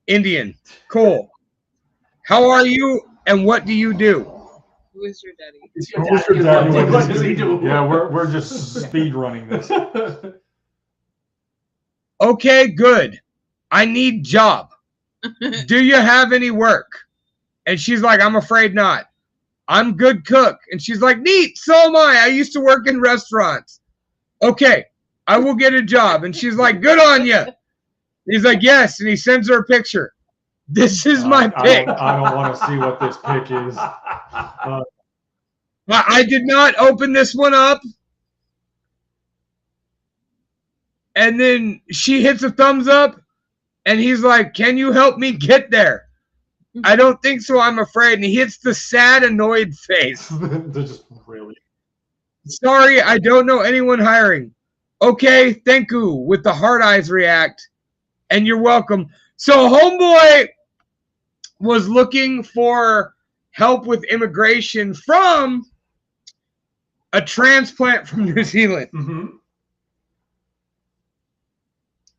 Indian. Cool. How are you and what do you do? Who is your daddy? Who's your daddy? What does he do? Yeah, we're just speed running this. Okay, good. I need job. Do you have any work? And she's like, I'm afraid not. I'm good cook. And she's like, neat, so am I. I used to work in restaurants. Okay, I will get a job. And she's like, good on you. He's like, yes. And he sends her a picture. This is my pick. I don't want to see what this pick is. I did not open this one up. And then she hits a thumbs up. And he's like, can you help me get there? I don't think so. I'm afraid. And he hits the sad, annoyed face. They're just really. Sorry, I don't know anyone hiring. Okay, thank you. With the hard eyes react. And you're welcome. So homeboy was looking for help with immigration from a transplant from New Zealand. Mm-hmm.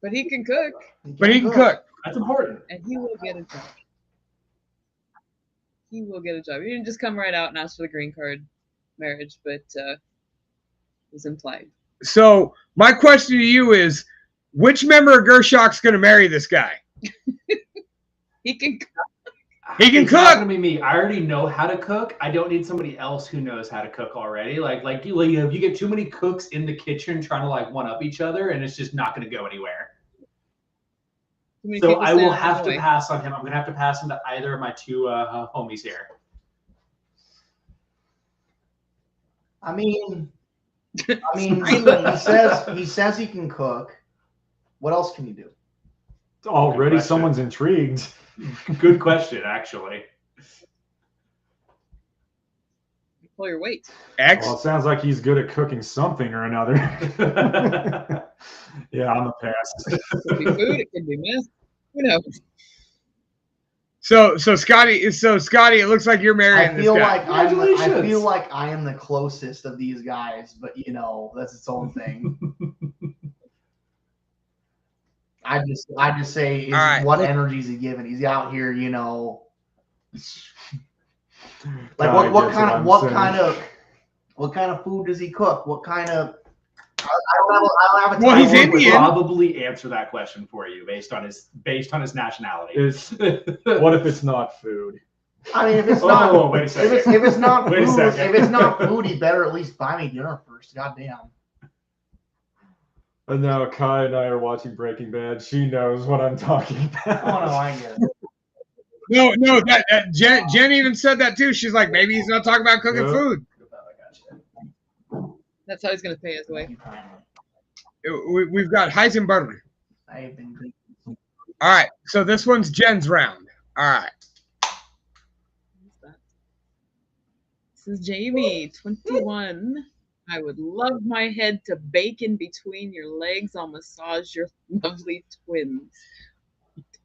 But he can cook. But he can cook. That's important. And he will get a job. He will get a job. He didn't just come right out and ask for the green card marriage, but it was implied. So my question to you is, which member of Gershok's going to marry this guy? He can cook. He can It's not cook. gonna be me. I already know how to cook. I don't need somebody else who knows how to cook already. Like you get too many cooks in the kitchen trying to like one up each other, and it's just not gonna go anywhere. So I will have to pass on him. I'm gonna have to pass him to either of my two homies here. I mean, he says he can cook. What else can he do? Already someone's intrigued. Good question, actually. Pull your weight. Well, it sounds like he's good at cooking something or another. Yeah, I'm a pass. It could be food. It could be mess. Who knows? So Scotty, it looks like you're marrying I feel this guy. like I am the closest of these guys, but that's its own thing. I just say, what energy is he giving? He's out here, like what kind of food does he cook? What kind of I don't have a Well, he's I would Indian. probably answer that question for you based on his nationality. What if it's not food? I mean, if it's not, Oh, wait a second. if it's not Wait a food, second. if it's not food, you better at least buy me dinner first. Goddamn. And now Kai and I are watching Breaking Bad. She knows what I'm talking about. Oh no, I get it. No, Jen even said that too. She's like, maybe he's not talking about cooking Yeah. food. That's how he's gonna pay his way. We've got Heisenberg. I've been drinking. All right, so this one's Jen's round. All right. This is Jamie, 21. I would love my head to bake in between your legs. I'll massage your lovely twins.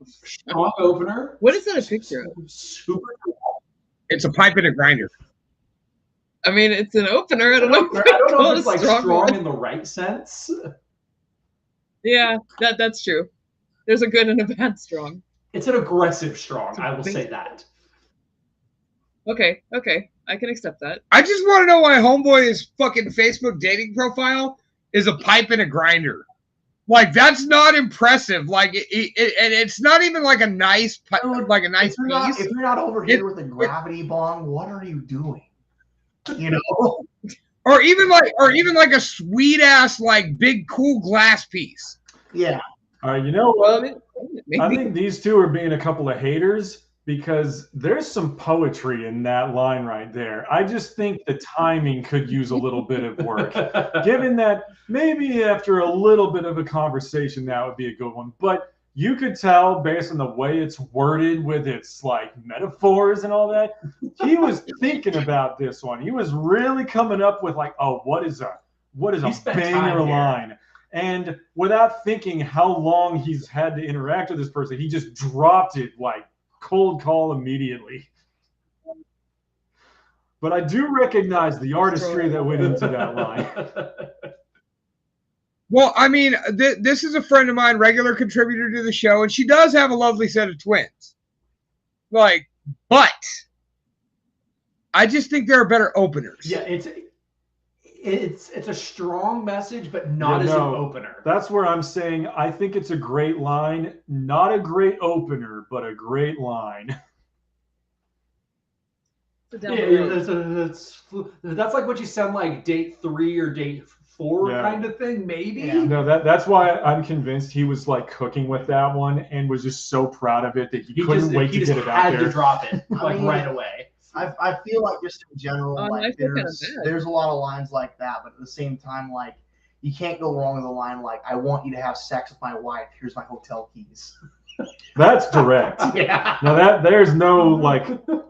Strong opener. What is that a picture of? Super. It's a pipe and a grinder. I mean, it's an opener. I don't know. I don't know if it's like Strong strong one. in the right sense. Yeah, that's true. There's a good and a bad strong. It's an aggressive strong. I will say that. Okay, I can accept that. I just want to know why Homeboy's fucking Facebook dating profile is a pipe and a grinder. Like, that's not impressive. Like, and it's not even like a nice, like a nice piece. If you're not over here with a gravity bong, what are you doing? You know, or even like a sweet ass like big cool glass piece. Yeah. All right, you know what? Maybe. I think these two are being a couple of haters because there's some poetry in that line right there. I just think the timing could use a little bit of work. Given that maybe after a little bit of a conversation, that would be a good one. But you could tell based on the way it's worded with its like metaphors and all that, he was thinking about this one. He was really coming up with like, oh, what is a banger line? And without thinking how long he's had to interact with this person, he just dropped it like cold call immediately. But I do recognize the artistry that went into that line. Well, I mean, this is a friend of mine, regular contributor to the show, and she does have a lovely set of twins. Like, but I just think there are better openers. Yeah, it's a strong message, but not as an opener. That's where I'm saying I think it's a great line, not a great opener, but a great line. That's like what you send like date 3 or date 4 kind of thing, maybe. Yeah. No, that's why I'm convinced he was like cooking with that one and was just so proud of it that he couldn't wait to get it out there. He just had to drop it like right away. I feel like just in general, like there's a lot of lines like that, but at the same time, like you can't go wrong with a line like "I want you to have sex with my wife. Here's my hotel keys." That's direct. Yeah. Now there's no like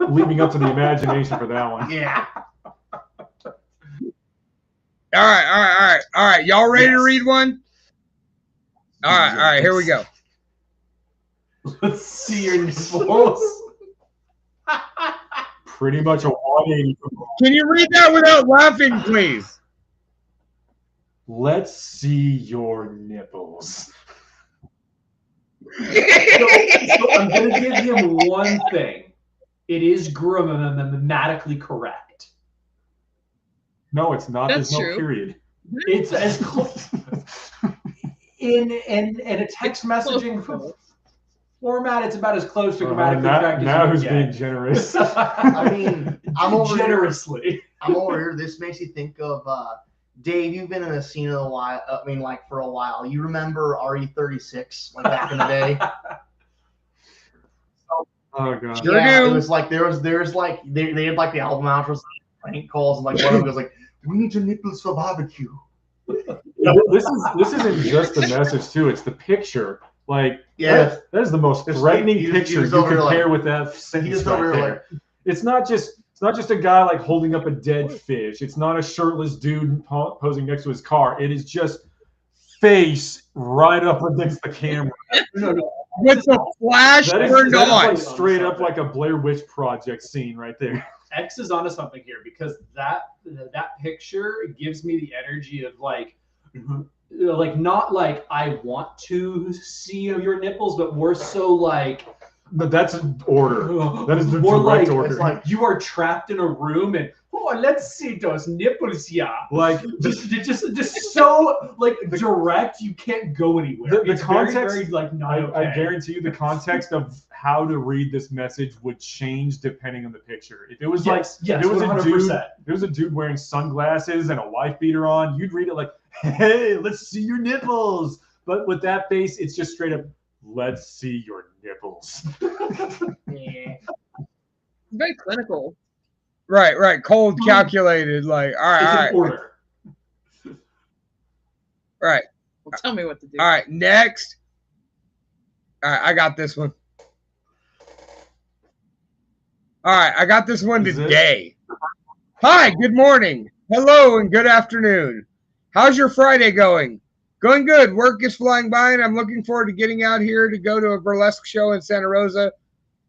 leaving up to the imagination for that one. Yeah. All right. Y'all ready to read one? All right. Here we go. Let's see your nipples. Pretty much a 180. Can you read that without laughing, please? Let's see your nipples. So I'm going to give him one thing. It is grammatically correct. No, it's not. That's There's no true. period. It's as close in a text messaging format. It's about as close to grammatically correct now as who's you being get. generous? I mean, I'm over generously. Here. I'm over here. This makes you think of Dave. You've been in the scene a while. I mean, like for a while. You remember RE36, like back in the day? Oh god. Sure Yeah, do. it was like there's like they had like the album outros, prank calls, and like one of them goes like, "We need your nipples for barbecue." This isn't just the message too. It's the picture. Like that is the most threatening picture you could pair with that sentence right there. It's not just a guy like holding up a dead fish. It's not a shirtless dude posing next to his car. It is just face right up against the camera. No. With the flash turned on. Like straight up like a Blair Witch Project scene right there. X is onto something here because that picture gives me the energy of like not like I want to see your nipples, but more so like. But that's an order. That is the more direct like order. it's like you are trapped in a room and Oh, let's see those nipples, yeah. Like just so like direct. You can't go anywhere. The It's context, very, like not okay. I guarantee you, the context of how to read this message would change depending on the picture. If it was yes, if it was 100%. if it was a dude wearing sunglasses and a wife beater on, you'd read it like, "Hey, let's see your nipples." But with that face, it's just straight up, "Let's see your nipples." It's very clinical. Right. Cold, calculated. Like, all right, It's all an right. order. Right. Well, tell me what to do. All right, next. All right, I got this one. All right, I got this one today. Hi, good morning. Hello, and good afternoon. How's your Friday going? Going good. Work is flying by, and I'm looking forward to getting out here to go to a burlesque show in Santa Rosa.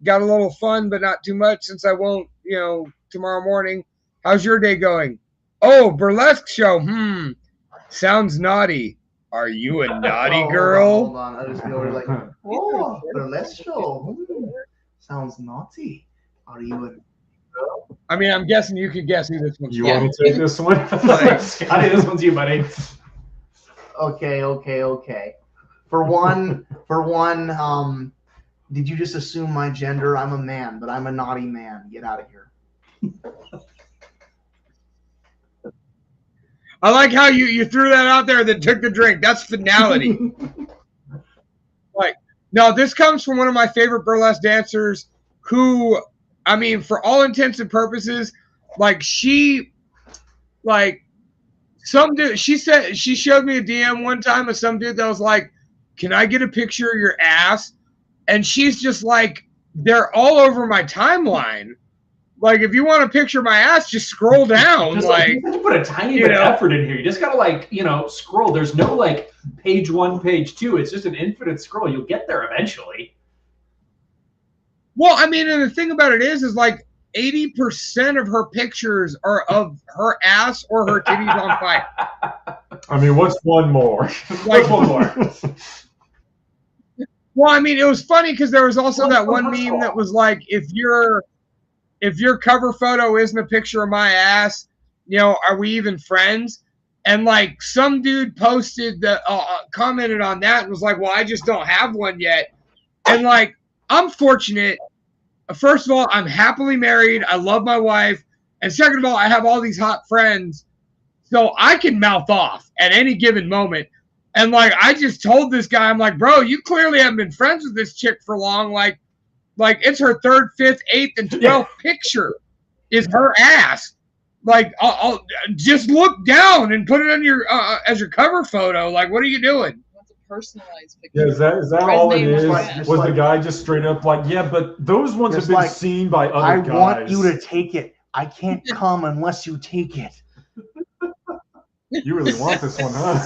Got a little fun, but not too much since I won't, tomorrow morning. How's your day going? Oh, burlesque show. Sounds naughty. Are you a naughty girl? Hold on. I just go over like, oh, burlesque show. Sounds naughty. Are you a girl? I mean, I'm guessing you could guess who this one's You from. want to take this one? Scotty, this one's you, buddy. Okay. For one, did you just assume my gender? I'm a man, but I'm a naughty man. Get out of here. I like how you threw that out there that took the drink. That's finality. No, this comes from one of my favorite burlesque dancers who, I mean, for all intents and purposes, some dude, she showed me a DM one time of some dude that was like, "Can I get a picture of your ass?" And she's just like, "They're all over my timeline. Like, if you want a picture of my ass, just scroll down." Just like, you put a tiny bit of effort in here. You just gotta scroll. There's no page 1, page 2. It's just an infinite scroll. You'll get there eventually. Well, I mean, and the thing about it is 80% of her pictures are of her ass or her titties on fire. I mean, what's one more? What's one more? Well, I mean, it was funny because there was also that one meme that was like, if your cover photo isn't a picture of my ass, are we even friends? And some dude posted commented on that and was like, well, I just don't have one yet. And I'm fortunate. First of all, I'm happily married. I love my wife. And second of all, I have all these hot friends. So I can mouth off at any given moment. And I just told this guy, I'm like, bro, you clearly haven't been friends with this chick for long. Like it's her 3rd, 5th, 8th, and 12th picture is her ass. I'll just look down and put it on your as your cover photo. Like, what are you doing? That's a personalized picture. Yeah, is that all it is? Was the guy just straight up like, yeah, but those ones have been seen by other guys. I want you to take it. I can't come unless you take it. You really want this one, huh?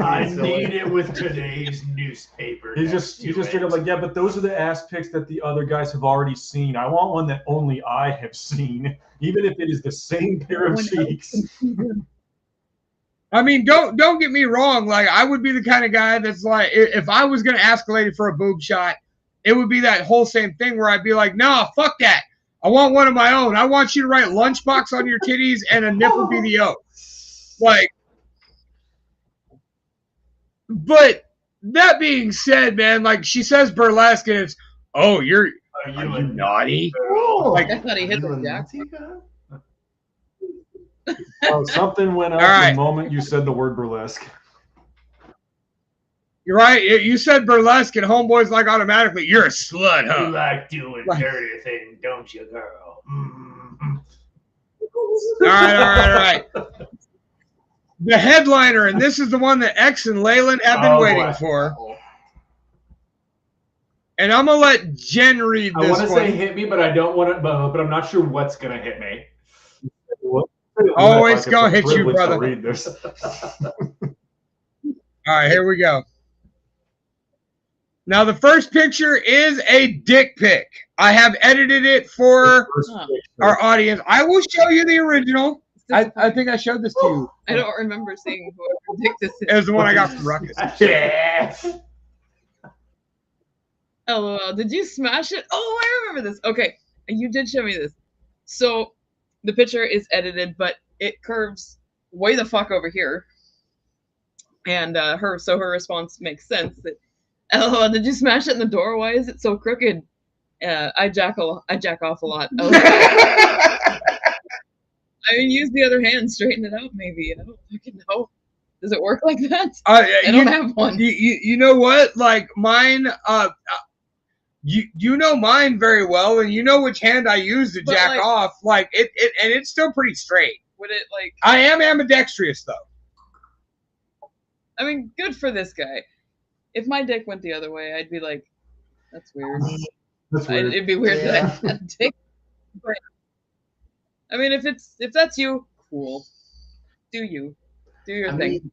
I need it with today's newspaper. He just straight up like, yeah, but those are the ass pics that the other guys have already seen. I want one that only I have seen, even if it is the same pair of cheeks. I mean, don't get me wrong. I would be the kind of guy that's like, if I was gonna ask a lady for a boob shot, it would be that whole same thing where I'd be like, nah, fuck that. I want one of my own. I want you to write lunchbox on your titties and a nipple BDO. But that being said, man, she says burlesque and it's, oh, are you naughty? I thought he hit the jackpot. Oh, something went up the moment you said the word burlesque. You're right. You said burlesque, and homeboy's automatically, you're a slut, huh? You like doing dirty things, don't you, girl? Mm-hmm. All right. The headliner, and this is the one that X and Leyland have been waiting for. And I'm gonna let Jen read this one. I want to say hit me, but I don't want to. But I'm not sure what's gonna hit me. Oh, it's gonna hit you, brother. Read this. All right, here we go. Now, the first picture is a dick pic. I have edited it for our audience. I will show you the original. I think I showed this to you. I don't remember seeing whoever picked this. It was the one I got from Ruckus. Yeah. LOL. Did you smash it? Oh, I remember this. Okay, you did show me this. So the picture is edited, but it curves way the fuck over here. And her response makes sense. That, oh, did you smash it in the door? Why is it so crooked? I jack off a lot. I mean, use the other hand, straighten it out. Maybe I don't fucking know. Does it work like that? I don't have one. You know what? Like mine. You know mine very well, and you know which hand I use to jack off. Like it, and it's still pretty straight. Would it like? I am ambidextrous though. I mean, good for this guy. If my dick went the other way, I'd be like, that's weird. That's weird. It'd be weird that I had a dick. But I mean, if that's you, cool. Do your thing.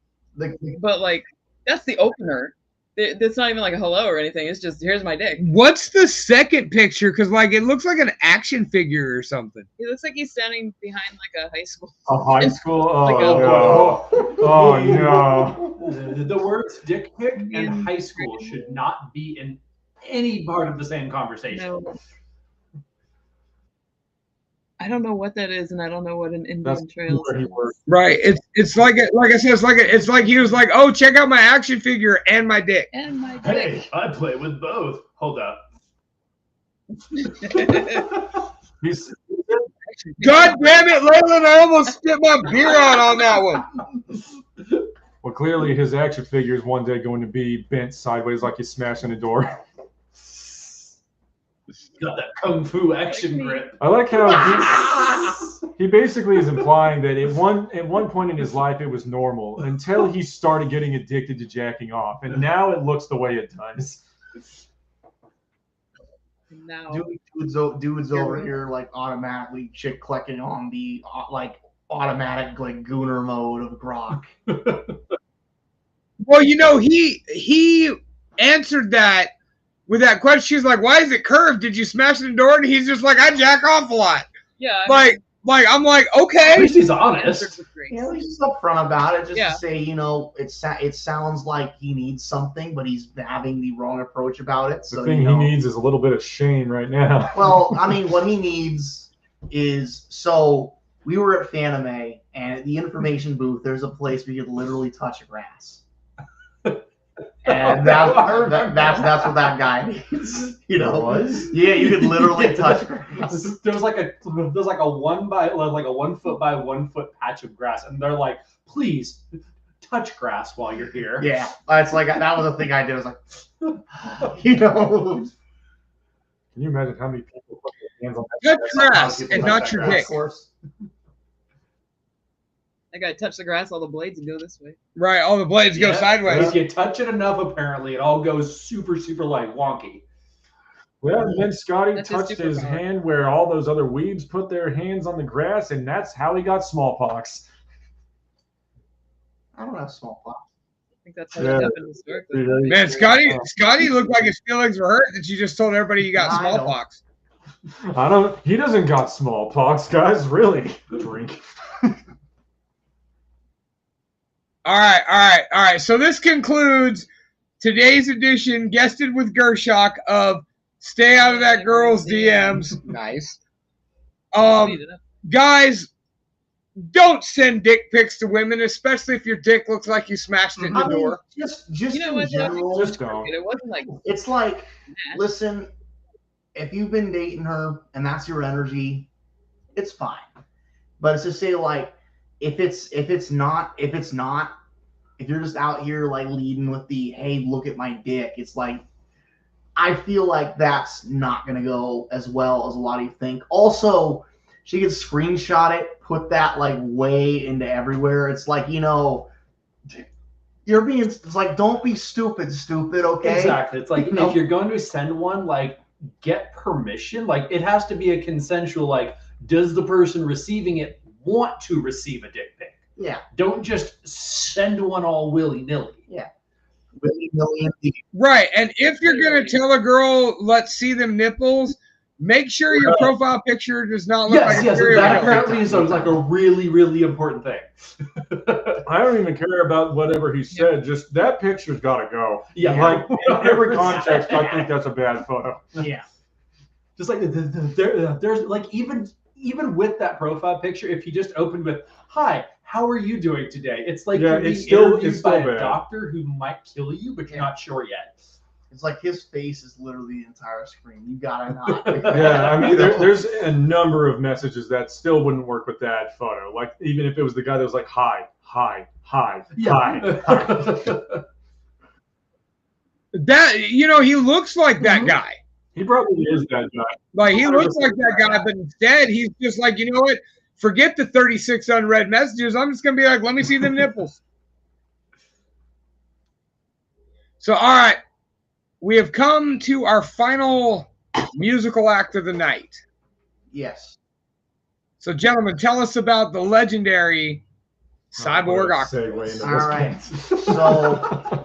But like, that's the opener. It's not even like a hello or anything. It's just, here's my dick. What's the second picture? Because like it looks like an action figure or something. It looks like he's standing behind like a high school. A high school? Oh, Like no. Oh, no. The words dick pic and high school should not be in any part of the same conversation. No. I don't know what that is, and I don't know what an Indian trail is. Right. It's like I said, it's like he was like, oh, check out my action figure and my dick. And my dick. Hey, I play with both. Hold up. God damn it, Leyland! I almost spit my beer out on that one. Well, clearly his action figure is one day going to be bent sideways like he's smashing a door. Got that kung fu action grip. I like how he basically is implying that at one point in his life it was normal until he started getting addicted to jacking off, and now it looks the way it does. Now, dudes over here like automatically chick clicking on the like automatic like gooner mode of Grok. Well, you know, he answered that with that question. She's like, "Why is it curved? Did you smash the door?" And he's just like, "I jack off a lot." Yeah. Like I'm like, okay. At least he's honest. Yeah, he's just upfront about it, just Yeah. to say, you know, it sounds like he needs something, but he's having the wrong approach about it. So The thing he needs is a little bit of shame right now. Well, I mean, what he needs is, so we were at Fanime, and at the information booth, there's a place where you could literally touch grass. And that's what that guy needs. You know, yeah, you could literally touch grass. There's like a 1 foot by 1 foot patch of grass, and they're like, please touch grass while you're here. Yeah, it's like that was the thing I did. I was like, you know. Can you imagine how many people put their hands on that? Touch grass and not your dick. I gotta touch the grass, all the blades, and go this way. Right, all the blades go sideways. If you touch it enough, apparently, it all goes super, super like wonky. Well, and then Scotty That's touched his superpower. hand where all those other weebs put their hands on the grass, and that's how he got smallpox. I don't have smallpox. I think that's how that happened historically. Man, Scotty looked like his feelings were hurt that you just told everybody you got smallpox. He doesn't got smallpox, guys. Really? Drink. All right. So this concludes today's edition, guested with Gershok, of Stay Out of That Girl's DMs. Nice. Guys, don't send dick pics to women, especially if your dick looks like you smashed it in the door. Just You know in what? general, Just don't. It wasn't like it's like, listen, if you've been dating her and that's your energy, it's fine. But it's to say, like, if you're just out here like leading with the, hey, look at my dick, it's like, I feel like that's not gonna go as well as a lot of you think. Also, she could screenshot it, put that like way into everywhere. It's like, you know, it's like, don't be stupid, okay? Exactly. It's like, You know? if you're going to send one, like, get permission. Like, it has to be a consensual, like, does the person receiving it want to receive a dick pic? Yeah. Don't just send one all willy-nilly. Yeah. Willy-nilly indeed. Right, and if you're going to tell a girl, let's see them nipples, make sure your profile picture does not look like a serial that killer. apparently is like a really, really important thing. I don't even care about whatever he said. Just that picture's got to go. Yeah. Like, in every context, I think that's a bad photo. Yeah. Just like there's like, even even with that profile picture, if he just opened with, "Hi, how are you doing today?" It's like Yeah, you're being it's still interviewed by bad. a doctor who might kill you, but you're not sure yet. It's like his face is literally the entire screen. You gotta not. Yeah, I mean, there's a number of messages that still wouldn't work with that photo. Like, even if it was the guy that was like, hi, hi, hi, hi, hi. That, you know, he looks like that guy. He probably is that guy. Like, he looks like that guy, but instead he's just like, you know what? Forget the 36 unread messages. I'm just gonna be like, let me see the nipples. So, all right, we have come to our final musical act of the night. Yes. So, gentlemen, tell us about the legendary Cyborg Octopus. All right. So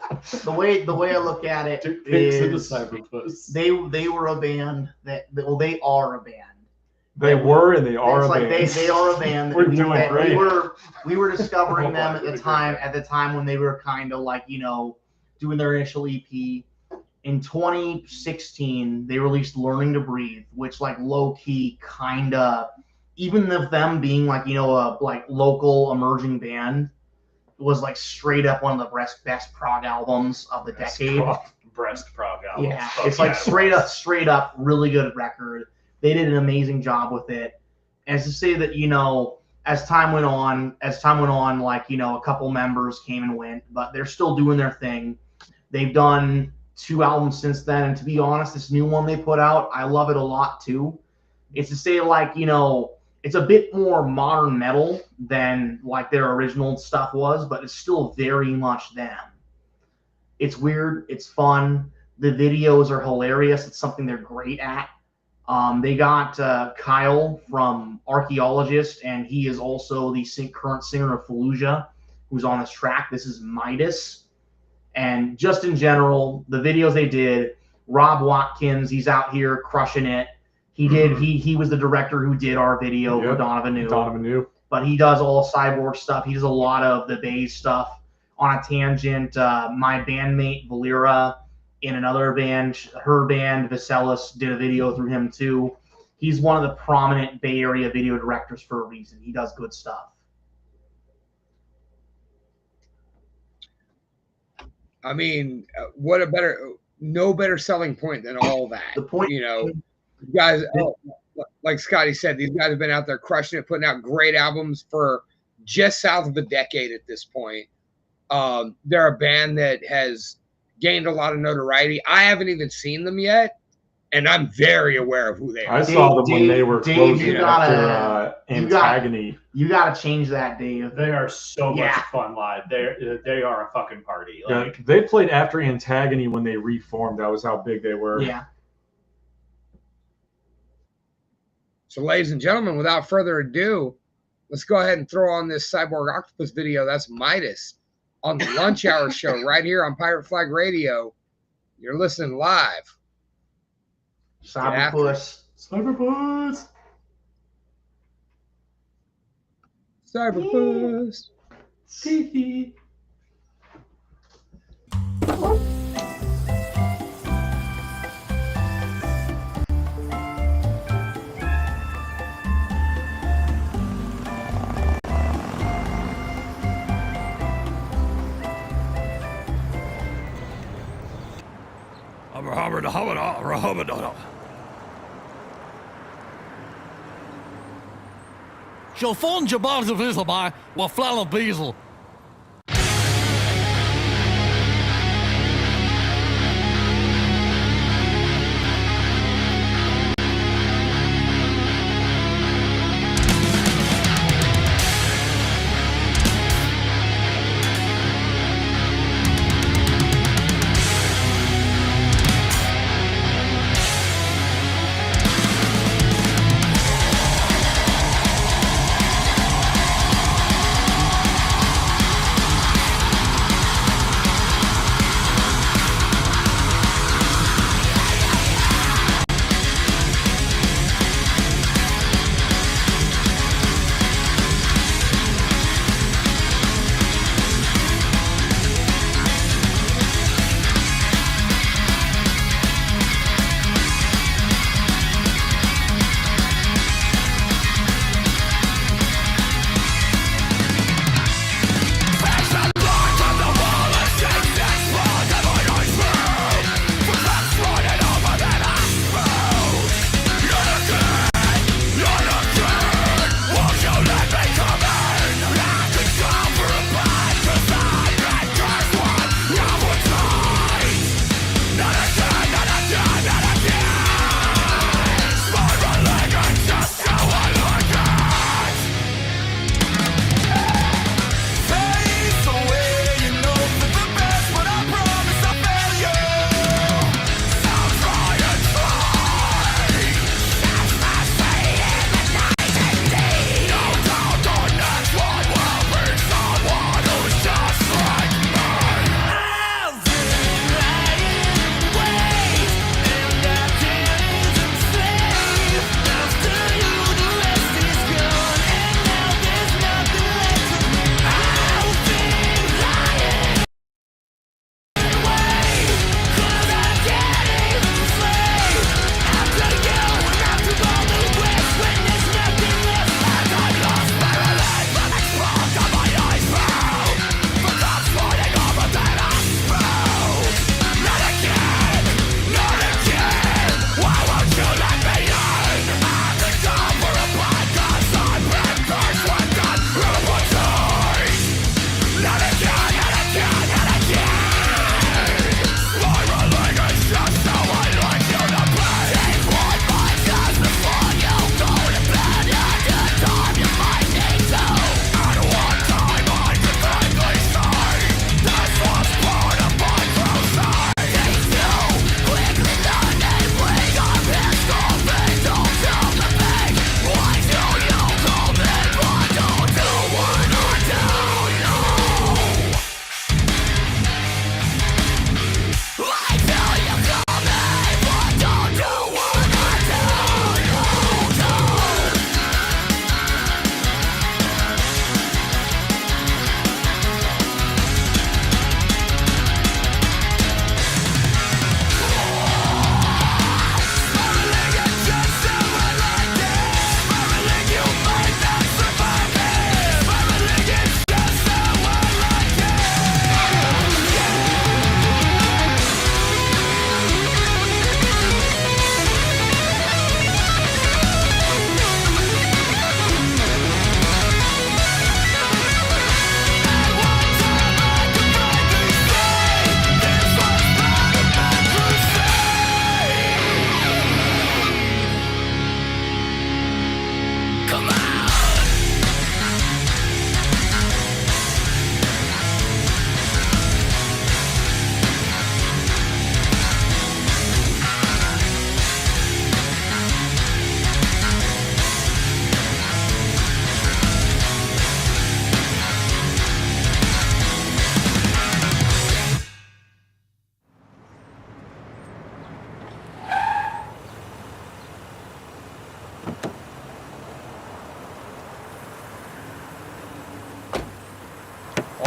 the way I look at it is they were a band that, well, they are a band. They were and they are It's a like band. they are a band. We're doing great. We were discovering them at the time when they were kind of like, you know, doing their initial EP. In 2016, they released Learning to Breathe, which like low key kind of, even of them being like, you know, a like local emerging band, was like straight up one of the best prog albums of the decade. Breast prog album. Yeah, it's like straight up, really good record. They did an amazing job with it. As to say that, you know, as time went on, like, you know, a couple members came and went, but they're still doing their thing. They've done 2 albums since then, and to be honest, this new one they put out, I love it a lot too. It's to say, like, you know, it's a bit more modern metal than like their original stuff was, but it's still very much them. It's weird. It's fun. The videos are hilarious. It's something they're great at. They got Kyle from Archaeologist, and he is also the current singer of Fallujah, who's on this track. This is Midas. And just in general, the videos they did, Rob Watkins, he's out here crushing it. He did. He was the director who did our video for Donovan New. But he does all Cyborg stuff. He does a lot of the bass stuff. On a tangent, my bandmate Valera in another band, her band Vicelis, did a video through him too. He's one of the prominent Bay Area video directors for a reason. He does good stuff. I mean, no better selling point than all that. The point, you know, guys, like Scotty said, these guys have been out there crushing it, putting out great albums for just south of a decade at this point. They're a band that has gained a lot of notoriety. I haven't even seen them yet, and I'm very aware of who they are. I saw them when they were closing after Antagony. You gotta change that, Dave. They are so much fun live. They are a fucking party. Like, yeah, they played after Antagony when they reformed. That was how big they were. Yeah. So, ladies and gentlemen, without further ado, let's go ahead and throw on this Cyborg Octopus video. That's Midas on the Lunch Hour Show right here on Pirate Flag Radio. You're listening live. Cyberpuss. Cyberpuss. Cyberpuss. Hee Chauffon Jabbar de Vizelbar, wa flannel bezel.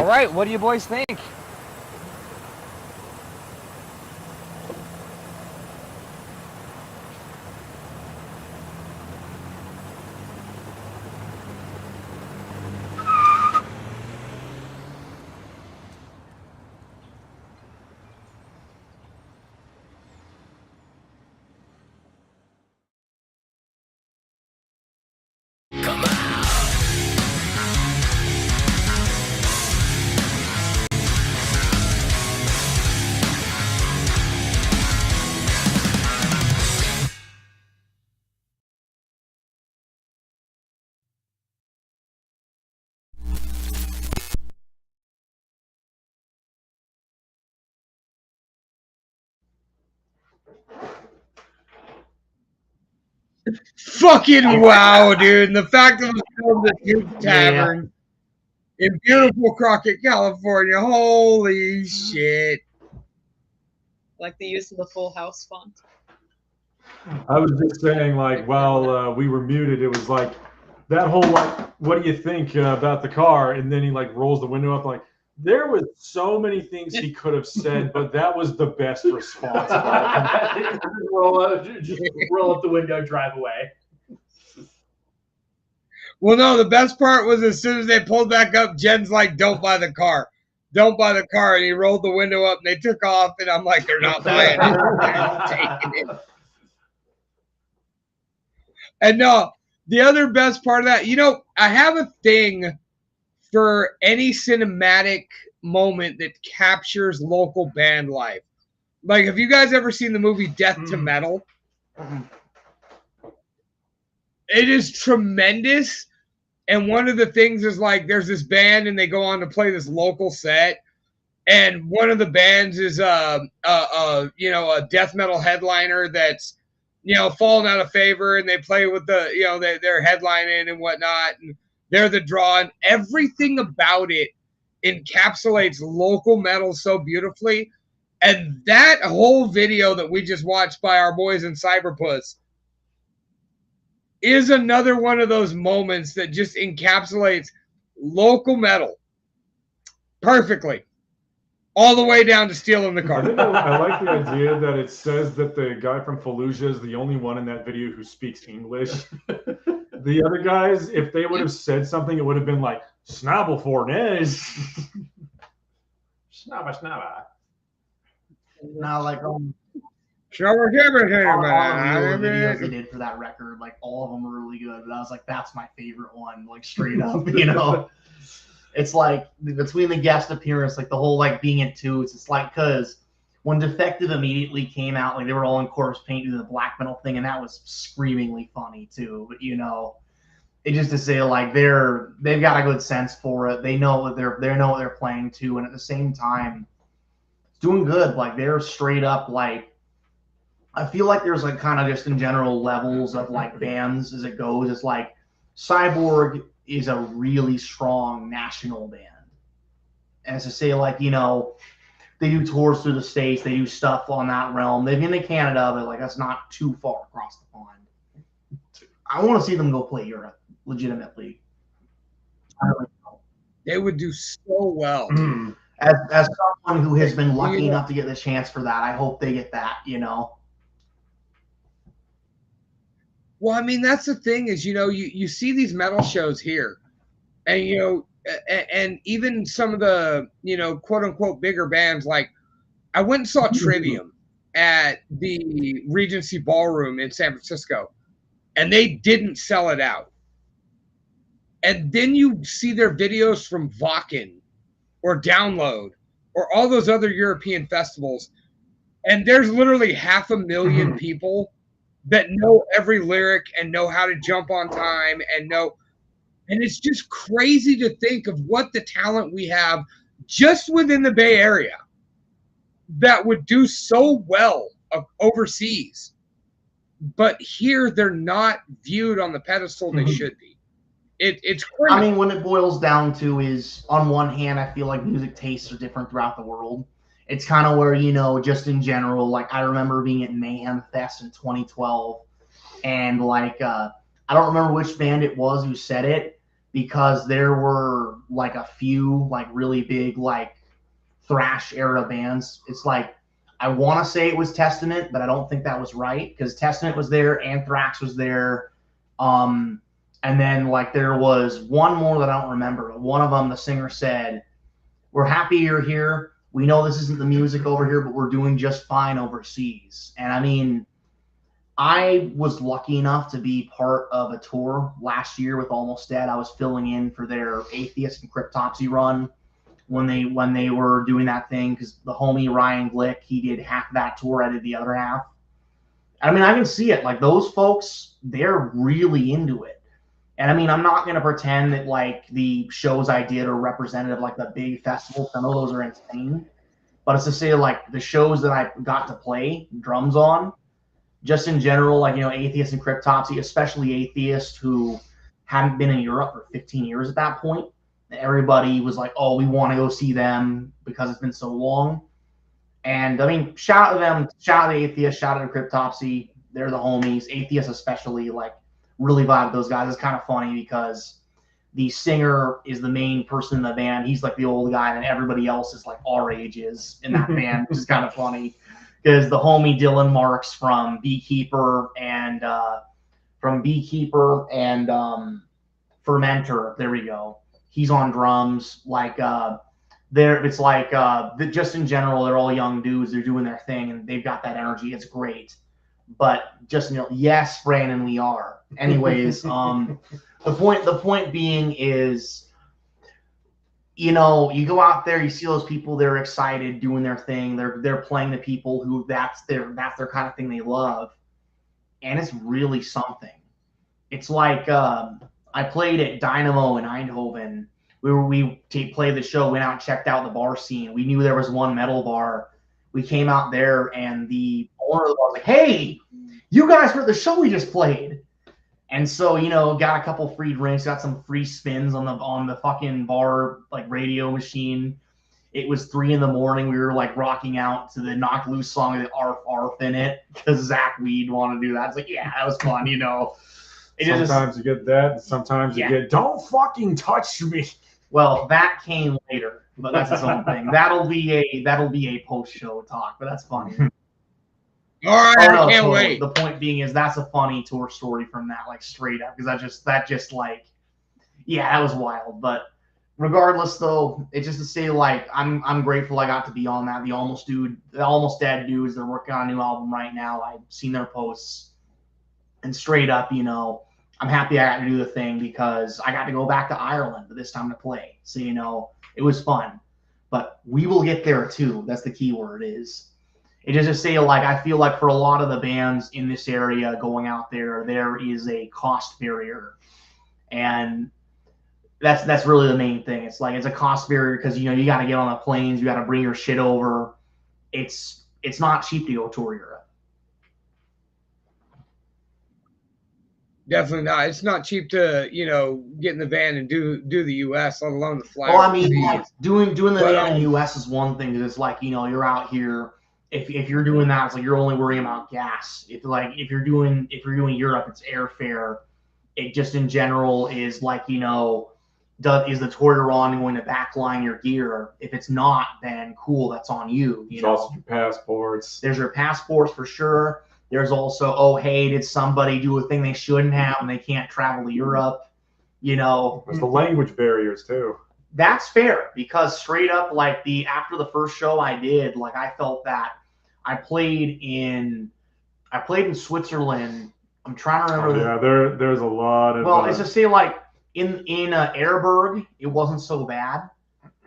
All right, what do you boys think? Fucking wow, dude. And the fact that it was filmed at his tavern in beautiful Crockett, California. Holy shit. Like the use of the Full House font. I was just saying, like, while we were muted, it was like that whole, like, what do you think about the car? And then he, like, rolls the window up, like, there was so many things he could have said, but that was the best response. just roll up the window, drive away. Well, no, the best part was as soon as they pulled back up, Jen's like, don't buy the car. Don't buy the car. And he rolled the window up and they took off. And I'm like, they're not buying it. They're taking it. And no, the other best part of that, you know, I have a thing for any cinematic moment that captures local band life. Like, have you guys ever seen the movie Death to Metal? It is tremendous. And one of the things is like there's this band and they go on to play this local set. And one of the bands is you know, a death metal headliner that's, you know, fallen out of favor, and they play with the, you know, they're headlining and whatnot, and they're the draw, and everything about it encapsulates local metal so beautifully. And that whole video that we just watched by our boys in Cyberpuss is another one of those moments that just encapsulates local metal perfectly. All the way down to stealing the car. I like the idea that it says that the guy from Fallujah is the only one in that video who speaks English. The other guys, if they would have said something, it would have been like, Snabble Fornez. Snabba. Now, like, all the videos they did for that record, like, all of them were really good. But I was like, that's my favorite one, like, straight up, you know? It's like between the guest appearance, like the whole like being in Toots, it's like because when Defective immediately came out, like they were all in corpse paint doing the black metal thing, and that was screamingly funny too. But you know, it just to say like they've got a good sense for it. They know what they know what they're playing to, and at the same time, it's doing good. Like they're straight up like I feel like there's like kind of just in general levels of like bands as it goes. It's like Cyborg is a really strong national band. As to say, like, you know, they do tours through the States, they do stuff on that realm. They've been to Canada, but like that's not too far across the pond. I want to see them go play Europe, legitimately. They would do so well. As someone who has been lucky enough to get the chance for that, I hope they get that, you know. Well, I mean, that's the thing is, you know, you see these metal shows here, and, you know, and even some of the, you know, quote unquote bigger bands, like I went and saw Trivium at the Regency Ballroom in San Francisco, and they didn't sell it out. And then you see their videos from Wacken or Download or all those other European festivals, and there's literally 500,000 people that know every lyric and know how to jump on time and know. And it's just crazy to think of what the talent we have just within the Bay Area that would do so well overseas. But here they're not viewed on the pedestal they should be. It's crazy. I mean, when it boils down to is, on one hand, I feel like music tastes are different throughout the world. It's kind of where, you know, just in general, like I remember being at Mayhem Fest in 2012, and like I don't remember which band it was who said it. because there were like a few like really big like thrash era bands. It's like I want to say it was Testament, but I don't think that was right because Testament was there, Anthrax was there, and then like there was one more that I don't remember. One of them, the singer said, "We're happy you're here. We know this isn't the music over here, but we're doing just fine overseas." And I mean, I was lucky enough to be part of a tour last year with Almost Dead. I was filling in for their Atheist and Cryptopsy run when they were doing that thing because the homie Ryan Glick, he did half that tour, I did the other half. I mean, I can see it. Like those folks, they're really into it. And I mean, I'm not going to pretend that like the shows I did are representative like the big festivals. I know those are insane. But it's to say like the shows that I got to play drums on, just in general, like, Atheist and Cryptopsy, especially Atheist who hadn't been in Europe for 15 years at that point. Everybody was like, oh, we want to go see them because it's been so long. And I mean, shout out to them, shout out to Atheist, shout out to Cryptopsy. They're the homies. Atheist especially, like, really vibe with those guys. It's kind of funny because the singer is the main person in the band. He's like the old guy, and everybody else is like our ages in that band, which is kind of funny. Because the homie Dylan Marks from Beekeeper and Fermenter, there we go. He's on drums. Like it's like just in general, they're all young dudes. They're doing their thing, and they've got that energy. It's great. But just yes, Brandon, we are. Anyways, the point being is, you go out there, you see those people, they're excited, doing their thing. They're playing the people who that's their kind of thing they love, and it's really something. It's like I played at Dynamo in Eindhoven. We played the show, went out and checked out the bar scene. We knew there was one metal bar. We came out there, and the owner of the bar was like, "Hey, you guys were at the show we just played." And so, got a couple free drinks, got some free spins on the fucking bar like radio machine. It was 3 a.m. We were like rocking out to the Knock Loose song with Arf Arf in it because Zach Weed wanted to do that. It's like, yeah, that was fun, Sometimes you get that, and sometimes you get "Don't fucking touch me." Well, that came later, but that's its own thing. That'll be a post-show talk, but that's funny. All right, I can't wait. The point being is that's a funny tour story from that, like straight up, because that just like, yeah, that was wild. But regardless, though, it's just to say like I'm grateful I got to be on that. The Almost Dead dudes, they're working on a new album right now. I've seen their posts, and straight up, I'm happy I got to do the thing because I got to go back to Ireland, but this time to play. So it was fun. But we will get there too. That's the key word is. It just say like I feel like for a lot of the bands in this area going out there is a cost barrier, and that's really the main thing. It's like it's a cost barrier because you got to get on the planes, you got to bring your shit over. It's not cheap to go tour Europe. Definitely not. It's not cheap to get in the van and do the U.S., let alone the fly. Well, I mean, like, doing the van in the U.S. is one thing because it's like you're out here. If you're doing that, it's like you're only worrying about gas. If you're doing Europe, it's airfare. It just in general is like is the tour you're on going to backline your gear? If it's not, then cool, that's on you. There's also your passports. There's your passports for sure. There's also, oh hey, did somebody do a thing they shouldn't have and they can't travel to Europe? There's the language barriers too. That's fair because straight up, like after the first show I did, like I felt that I played in Switzerland. I'm trying to remember. There's a lot of. Well, it's to say like in Airberg, it wasn't so bad.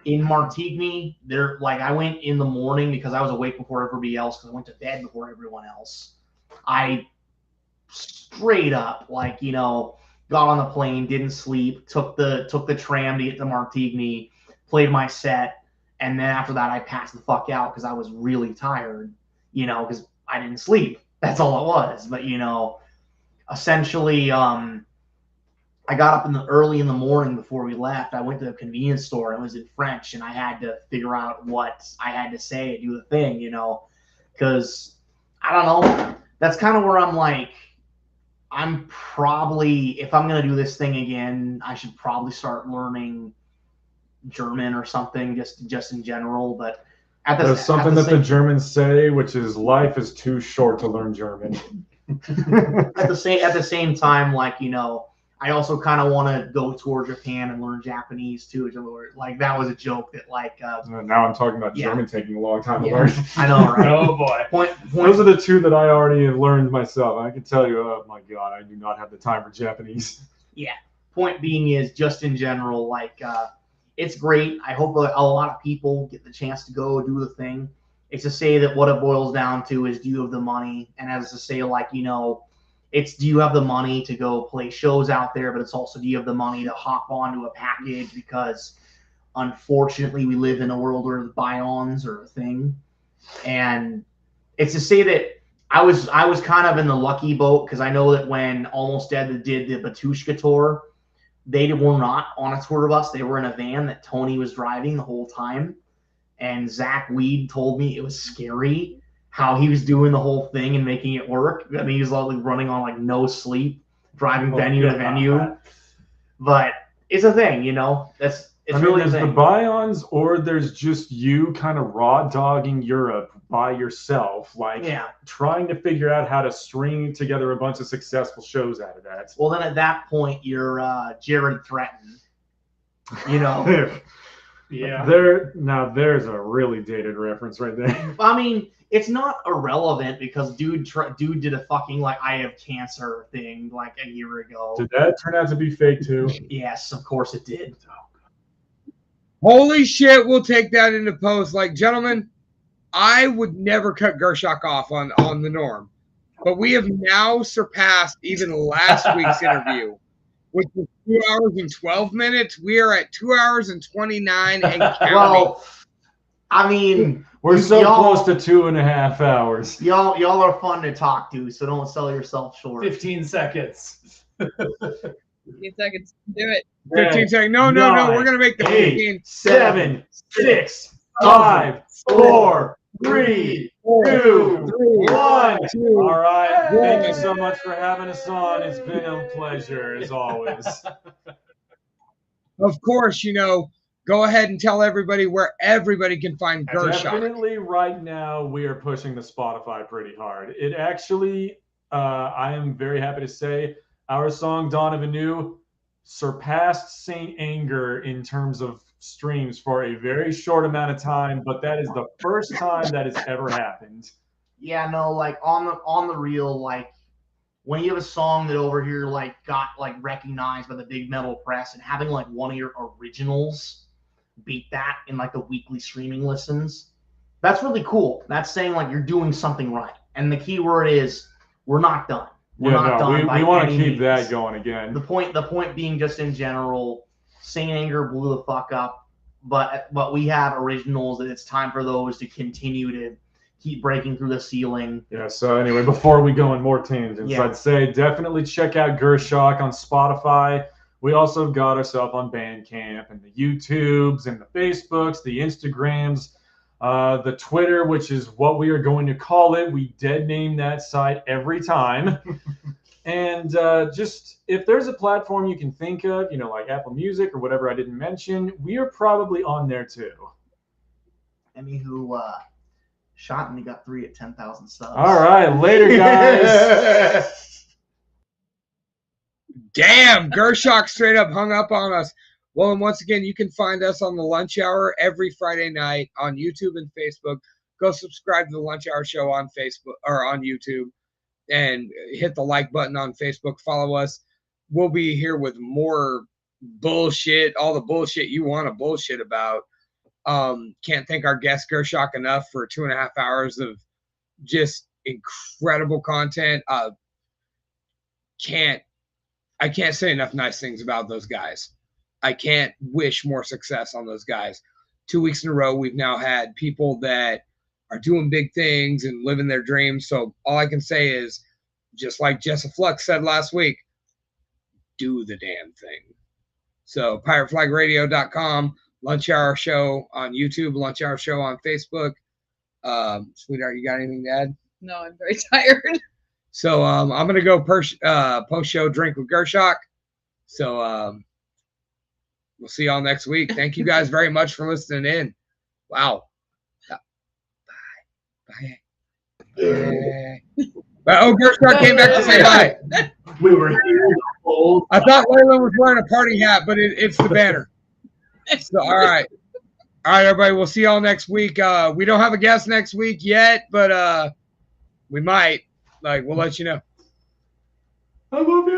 In Martigny, I went in the morning because I was awake before everybody else because I went to bed before everyone else. I straight up got on the plane, didn't sleep, took the tram to get to Martigny, played my set, and then after that I passed the fuck out because I was really tired, because I didn't sleep. That's all it was. But essentially, I got up early in the morning before we left. I went to the convenience store and it was in French, and I had to figure out what I had to say and do the thing, because I don't know. That's kind of where I'm like, I'm probably, if I'm gonna do this thing again, I should probably start learning German or something, just in general. But There's something that the Germans say, which is life is too short to learn German. at the same time, like, you know, I also kind of want to go tour Japan and learn Japanese too. Like, that was a joke that, like, now I'm talking about German taking a long time to Yeah. learn. I know, right? Oh boy. Point. Those are the two that I already have learned myself. I can tell you, oh my god, I do not have the time for Japanese. Yeah. Point being is, just in general, like, it's great. I hope a lot of people get the chance to go do the thing. It's to say that what it boils down to is, do you have the money? And as to say, like, you know, it's, do you have the money to go play shows out there? But it's also, do you have the money to hop onto a package? Because unfortunately, we live in a world where the buy-ons are a thing. And it's to say that I was kind of in the lucky boat, because I know that when Almost Dead did the Batushka tour, they were not on a tour bus. They were in a van that Tony was driving the whole time. And Zach Weed told me it was scary how he was doing the whole thing and making it work. I mean, he was like running on like no sleep, driving venue to venue. But it's a thing, you know. It's really a there's thing. the buy-ons, or there's just you kind of raw dogging Europe by yourself, like trying to figure out how to string together a bunch of successful shows out of that. Well, then at that point, you're Jared Threaten. You know. Yeah. There's a really dated reference right there. I mean, it's not irrelevant, because dude did a fucking, like, I have cancer thing like a year ago. Did that turn out to be fake too? Yes, of course it did. Holy shit, we'll take that into post. Like, gentlemen, I would never cut Gershok off on the norm. But we have now surpassed even last week's interview, which was 2 hours and 12 minutes. We are at 2 hours and 29 and counting. Well, I mean, we're so close to 2.5 hours. Y'all are fun to talk to, so don't sell yourself short. 15 seconds. 15 seconds. Do it. 15 seconds. No. We're going to make the 15. 7, 6, 5, 4, 3, 2, 1. All right. Thank you so much for having us on. It's been a pleasure, as always. Of course, you know, go ahead and tell everybody where everybody can find Gershok. Definitely right now, we are pushing the Spotify pretty hard. It actually, I am very happy to say, our song Dawn of Anew surpassed Saint Anger in terms of streams for a very short amount of time, but that is the first time that has ever happened. Yeah, no, like, on the real, like, when you have a song that over here, like, got, like, recognized by the big metal press, and having, like, one of your originals beat that in, like, the weekly streaming listens, that's really cool. That's saying, like, you're doing something right. And the key word is, we're not done. We're not done. We want to keep that going again. The point being, just in general, Saint Anger blew the fuck up, but we have originals, that it's time for those to continue to keep breaking through the ceiling. Yeah, so anyway, before we go on more tangents, I'd say definitely check out Gershok on Spotify. We also got ourselves on Bandcamp, and the YouTubes and the Facebooks, the Instagrams, the Twitter, which is what we are going to call it. We dead name that site every time. And just, if there's a platform you can think of, you know, like Apple Music or whatever I didn't mention, we are probably on there too. Anywho, shot and he got 3 at 10,000 subs. All right, later, guys. Damn, Gershok straight up hung up on us. Well, and once again, you can find us on the Lunch Hour every Friday night on YouTube and Facebook. Go subscribe to the Lunch Hour Show on Facebook or on YouTube, and hit the like button on Facebook. Follow us. We'll be here with more bullshit, all the bullshit you want to bullshit about. Can't thank our guest Gershok enough for 2.5 hours of just incredible content. I can't say enough nice things about those guys. I can't wish more success on those guys. 2 weeks in a row, we've now had people that are doing big things and living their dreams. So all I can say is, just like Jessa Flux said last week, do the damn thing. So pirateflagradio.com, Lunch Hour Show on YouTube, Lunch Hour Show on Facebook. Sweetheart, you got anything to add? No, I'm very tired. So I'm gonna go post show drink with Gershok. So we'll see y'all next week. Thank you guys very much for listening in. Wow. Bye. Oh, Gershok came back to say bye. We were here. I thought Layla was wearing a party hat, but it's the banner. So all right, everybody. We'll see y'all next week. We don't have a guest next week yet, but we might. Like, we'll let you know. I love you.